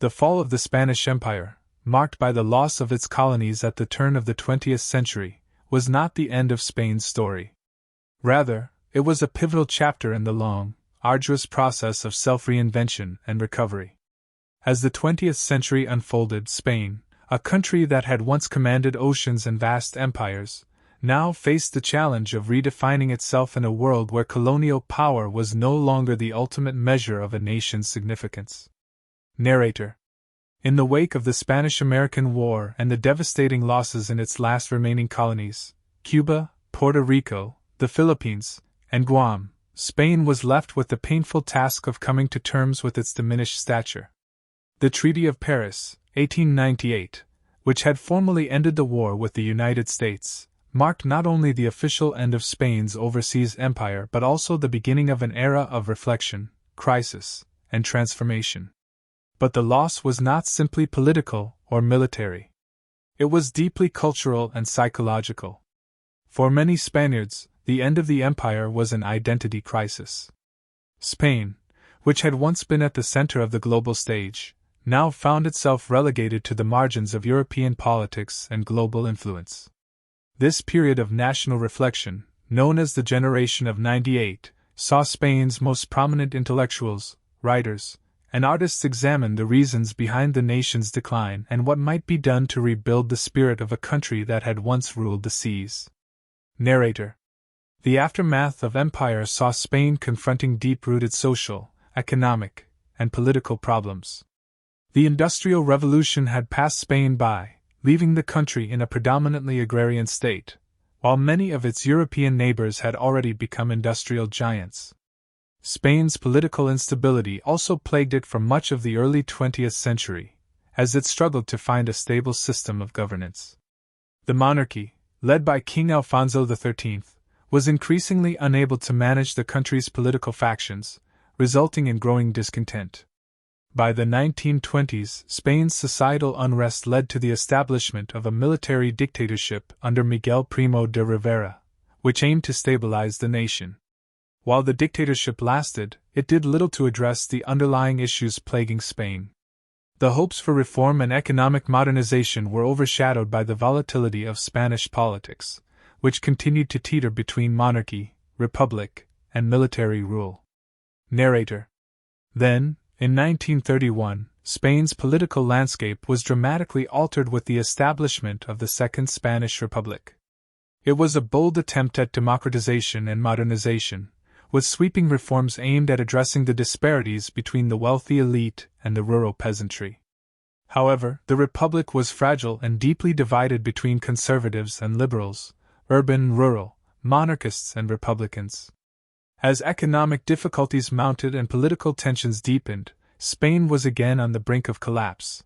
The fall of the Spanish Empire, marked by the loss of its colonies at the turn of the 20th century, was not the end of Spain's story. Rather, it was a pivotal chapter in the long, arduous process of self-reinvention and recovery. As the 20th century unfolded, Spain, a country that had once commanded oceans and vast empires, now faced the challenge of redefining itself in a world where colonial power was no longer the ultimate measure of a nation's significance. Narrator. In the wake of the Spanish-American War and the devastating losses in its last remaining colonies, Cuba, Puerto Rico, the Philippines, and Guam, Spain was left with the painful task of coming to terms with its diminished stature. The Treaty of Paris, 1898, which had formally ended the war with the United States, marked not only the official end of Spain's overseas empire but also the beginning of an era of reflection, crisis, and transformation. But the loss was not simply political or military. It was deeply cultural and psychological. For many Spaniards, the end of the empire was an identity crisis. Spain, which had once been at the center of the global stage, now found itself relegated to the margins of European politics and global influence. This period of national reflection, known as the Generation of '98, saw Spain's most prominent intellectuals, writers, and artists examine the reasons behind the nation's decline and what might be done to rebuild the spirit of a country that had once ruled the seas. Narrator. The aftermath of empire saw Spain confronting deep-rooted social, economic, and political problems. The Industrial Revolution had passed Spain by, leaving the country in a predominantly agrarian state, while many of its European neighbors had already become industrial giants. Spain's political instability also plagued it for much of the early 20th century, as it struggled to find a stable system of governance. The monarchy, led by King Alfonso XIII, was increasingly unable to manage the country's political factions, resulting in growing discontent. By the 1920s, Spain's societal unrest led to the establishment of a military dictatorship under Miguel Primo de Rivera, which aimed to stabilize the nation. While the dictatorship lasted, it did little to address the underlying issues plaguing Spain. The hopes for reform and economic modernization were overshadowed by the volatility of Spanish politics, which continued to teeter between monarchy, republic, and military rule. Narrator. Then, in 1931, Spain's political landscape was dramatically altered with the establishment of the Second Spanish Republic. It was a bold attempt at democratization and modernization, with sweeping reforms aimed at addressing the disparities between the wealthy elite and the rural peasantry. However, the Republic was fragile and deeply divided between conservatives and liberals, urban and rural, monarchists and republicans. As economic difficulties mounted and political tensions deepened, Spain was again on the brink of collapse.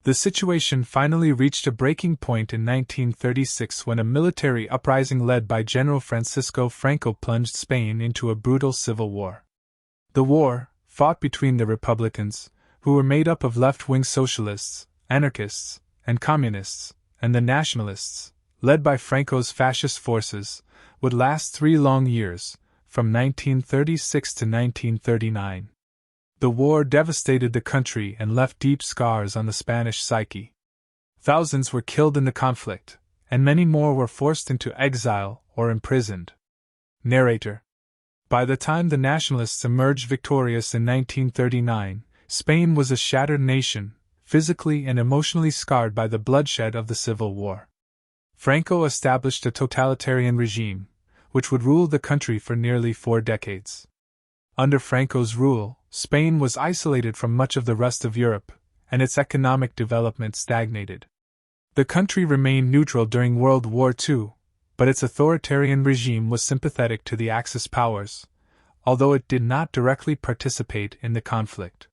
The situation finally reached a breaking point in 1936 when a military uprising led by General Francisco Franco plunged Spain into a brutal civil war. The war, fought between the Republicans, who were made up of left-wing socialists, anarchists, and communists, and the nationalists, led by Franco's fascist forces, would last 3 long years, from 1936 to 1939. The war devastated the country and left deep scars on the Spanish psyche. Thousands were killed in the conflict, and many more were forced into exile or imprisoned. Narrator. By the time the nationalists emerged victorious in 1939, Spain was a shattered nation, physically and emotionally scarred by the bloodshed of the Civil War. Franco established a totalitarian regime, which would rule the country for nearly 4 decades. Under Franco's rule, Spain was isolated from much of the rest of Europe, and its economic development stagnated. The country remained neutral during World War II, but its authoritarian regime was sympathetic to the Axis powers, although it did not directly participate in the conflict.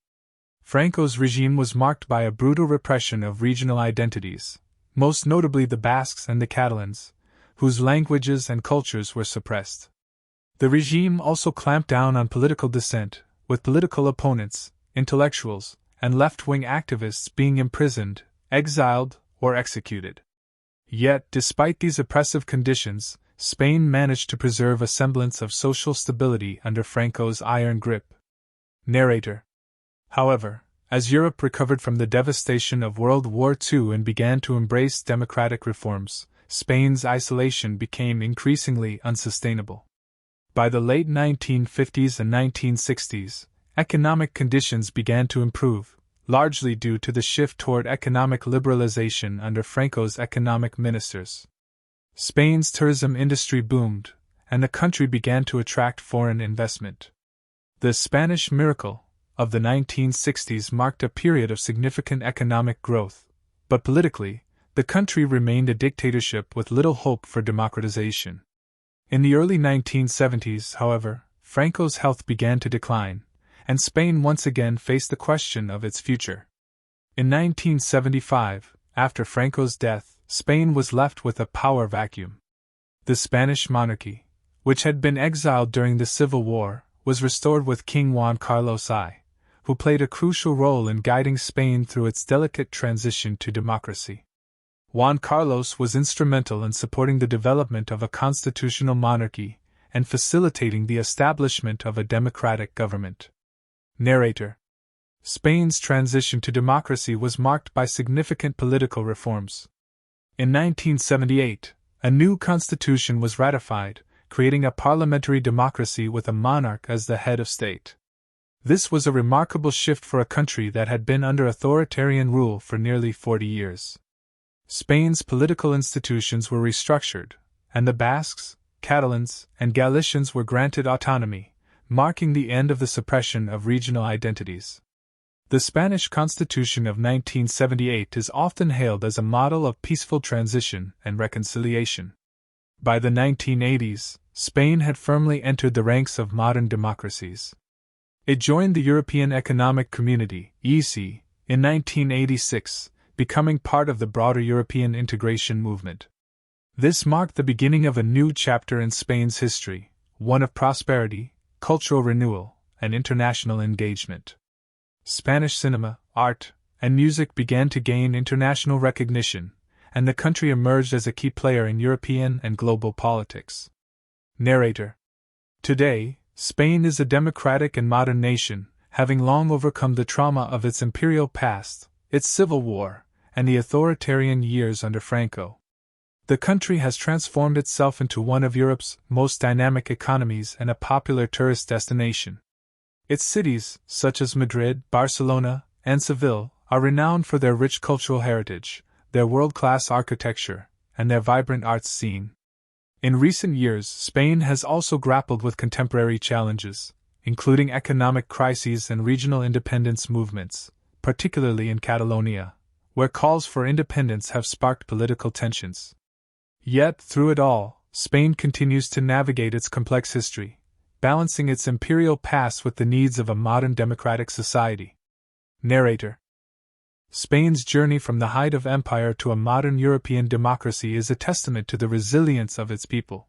Franco's regime was marked by a brutal repression of regional identities, most notably the Basques and the Catalans, whose languages and cultures were suppressed. The regime also clamped down on political dissent, with political opponents, intellectuals, and left-wing activists being imprisoned, exiled, or executed. Yet, despite these oppressive conditions, Spain managed to preserve a semblance of social stability under Franco's iron grip. Narrator. However, as Europe recovered from the devastation of World War II and began to embrace democratic reforms, Spain's isolation became increasingly unsustainable. By the late 1950s and 1960s, economic conditions began to improve, largely due to the shift toward economic liberalization under Franco's economic ministers. Spain's tourism industry boomed, and the country began to attract foreign investment. The Spanish miracle of the 1960s marked a period of significant economic growth, but politically, the country remained a dictatorship with little hope for democratization. In the early 1970s, however, Franco's health began to decline, and Spain once again faced the question of its future. In 1975, after Franco's death, Spain was left with a power vacuum. The Spanish monarchy, which had been exiled during the Civil War, was restored with King Juan Carlos I, who played a crucial role in guiding Spain through its delicate transition to democracy. Juan Carlos was instrumental in supporting the development of a constitutional monarchy and facilitating the establishment of a democratic government. Narrator. Spain's transition to democracy was marked by significant political reforms. In 1978, a new constitution was ratified, creating a parliamentary democracy with a monarch as the head of state. This was a remarkable shift for a country that had been under authoritarian rule for nearly 40 years. Spain's political institutions were restructured, and the Basques, Catalans, and Galicians were granted autonomy, marking the end of the suppression of regional identities. The Spanish Constitution of 1978 is often hailed as a model of peaceful transition and reconciliation. By the 1980s, Spain had firmly entered the ranks of modern democracies. It joined the European Economic Community, EC, in 1986, becoming part of the broader European integration movement. This marked the beginning of a new chapter in Spain's history, one of prosperity, cultural renewal, and international engagement. Spanish cinema, art, and music began to gain international recognition, and the country emerged as a key player in European and global politics. Narrator. Today, Spain is a democratic and modern nation, having long overcome the trauma of its imperial past, its civil war, and the authoritarian years under Franco. The country has transformed itself into one of Europe's most dynamic economies and a popular tourist destination. Its cities, such as Madrid, Barcelona, and Seville, are renowned for their rich cultural heritage, their world-class architecture, and their vibrant arts scene. In recent years, Spain has also grappled with contemporary challenges, including economic crises and regional independence movements, particularly in Catalonia, where calls for independence have sparked political tensions. Yet, through it all, Spain continues to navigate its complex history, balancing its imperial past with the needs of a modern democratic society. Narrator. Spain's journey from the height of empire to a modern European democracy is a testament to the resilience of its people.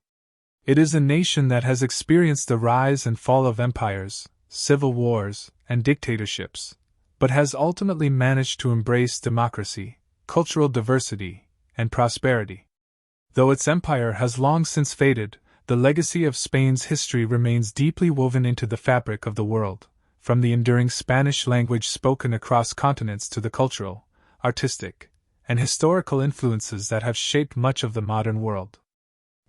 It is a nation that has experienced the rise and fall of empires, civil wars, and dictatorships, but has ultimately managed to embrace democracy, cultural diversity, and prosperity. Though its empire has long since faded, the legacy of Spain's history remains deeply woven into the fabric of the world, from the enduring Spanish language spoken across continents to the cultural, artistic, and historical influences that have shaped much of the modern world.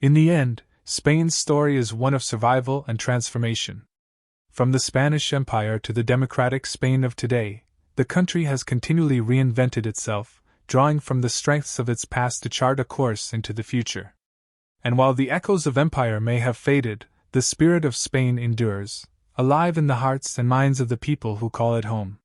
In the end, Spain's story is one of survival and transformation. From the Spanish Empire to the democratic Spain of today, the country has continually reinvented itself, drawing from the strengths of its past to chart a course into the future. And while the echoes of empire may have faded, the spirit of Spain endures, alive in the hearts and minds of the people who call it home.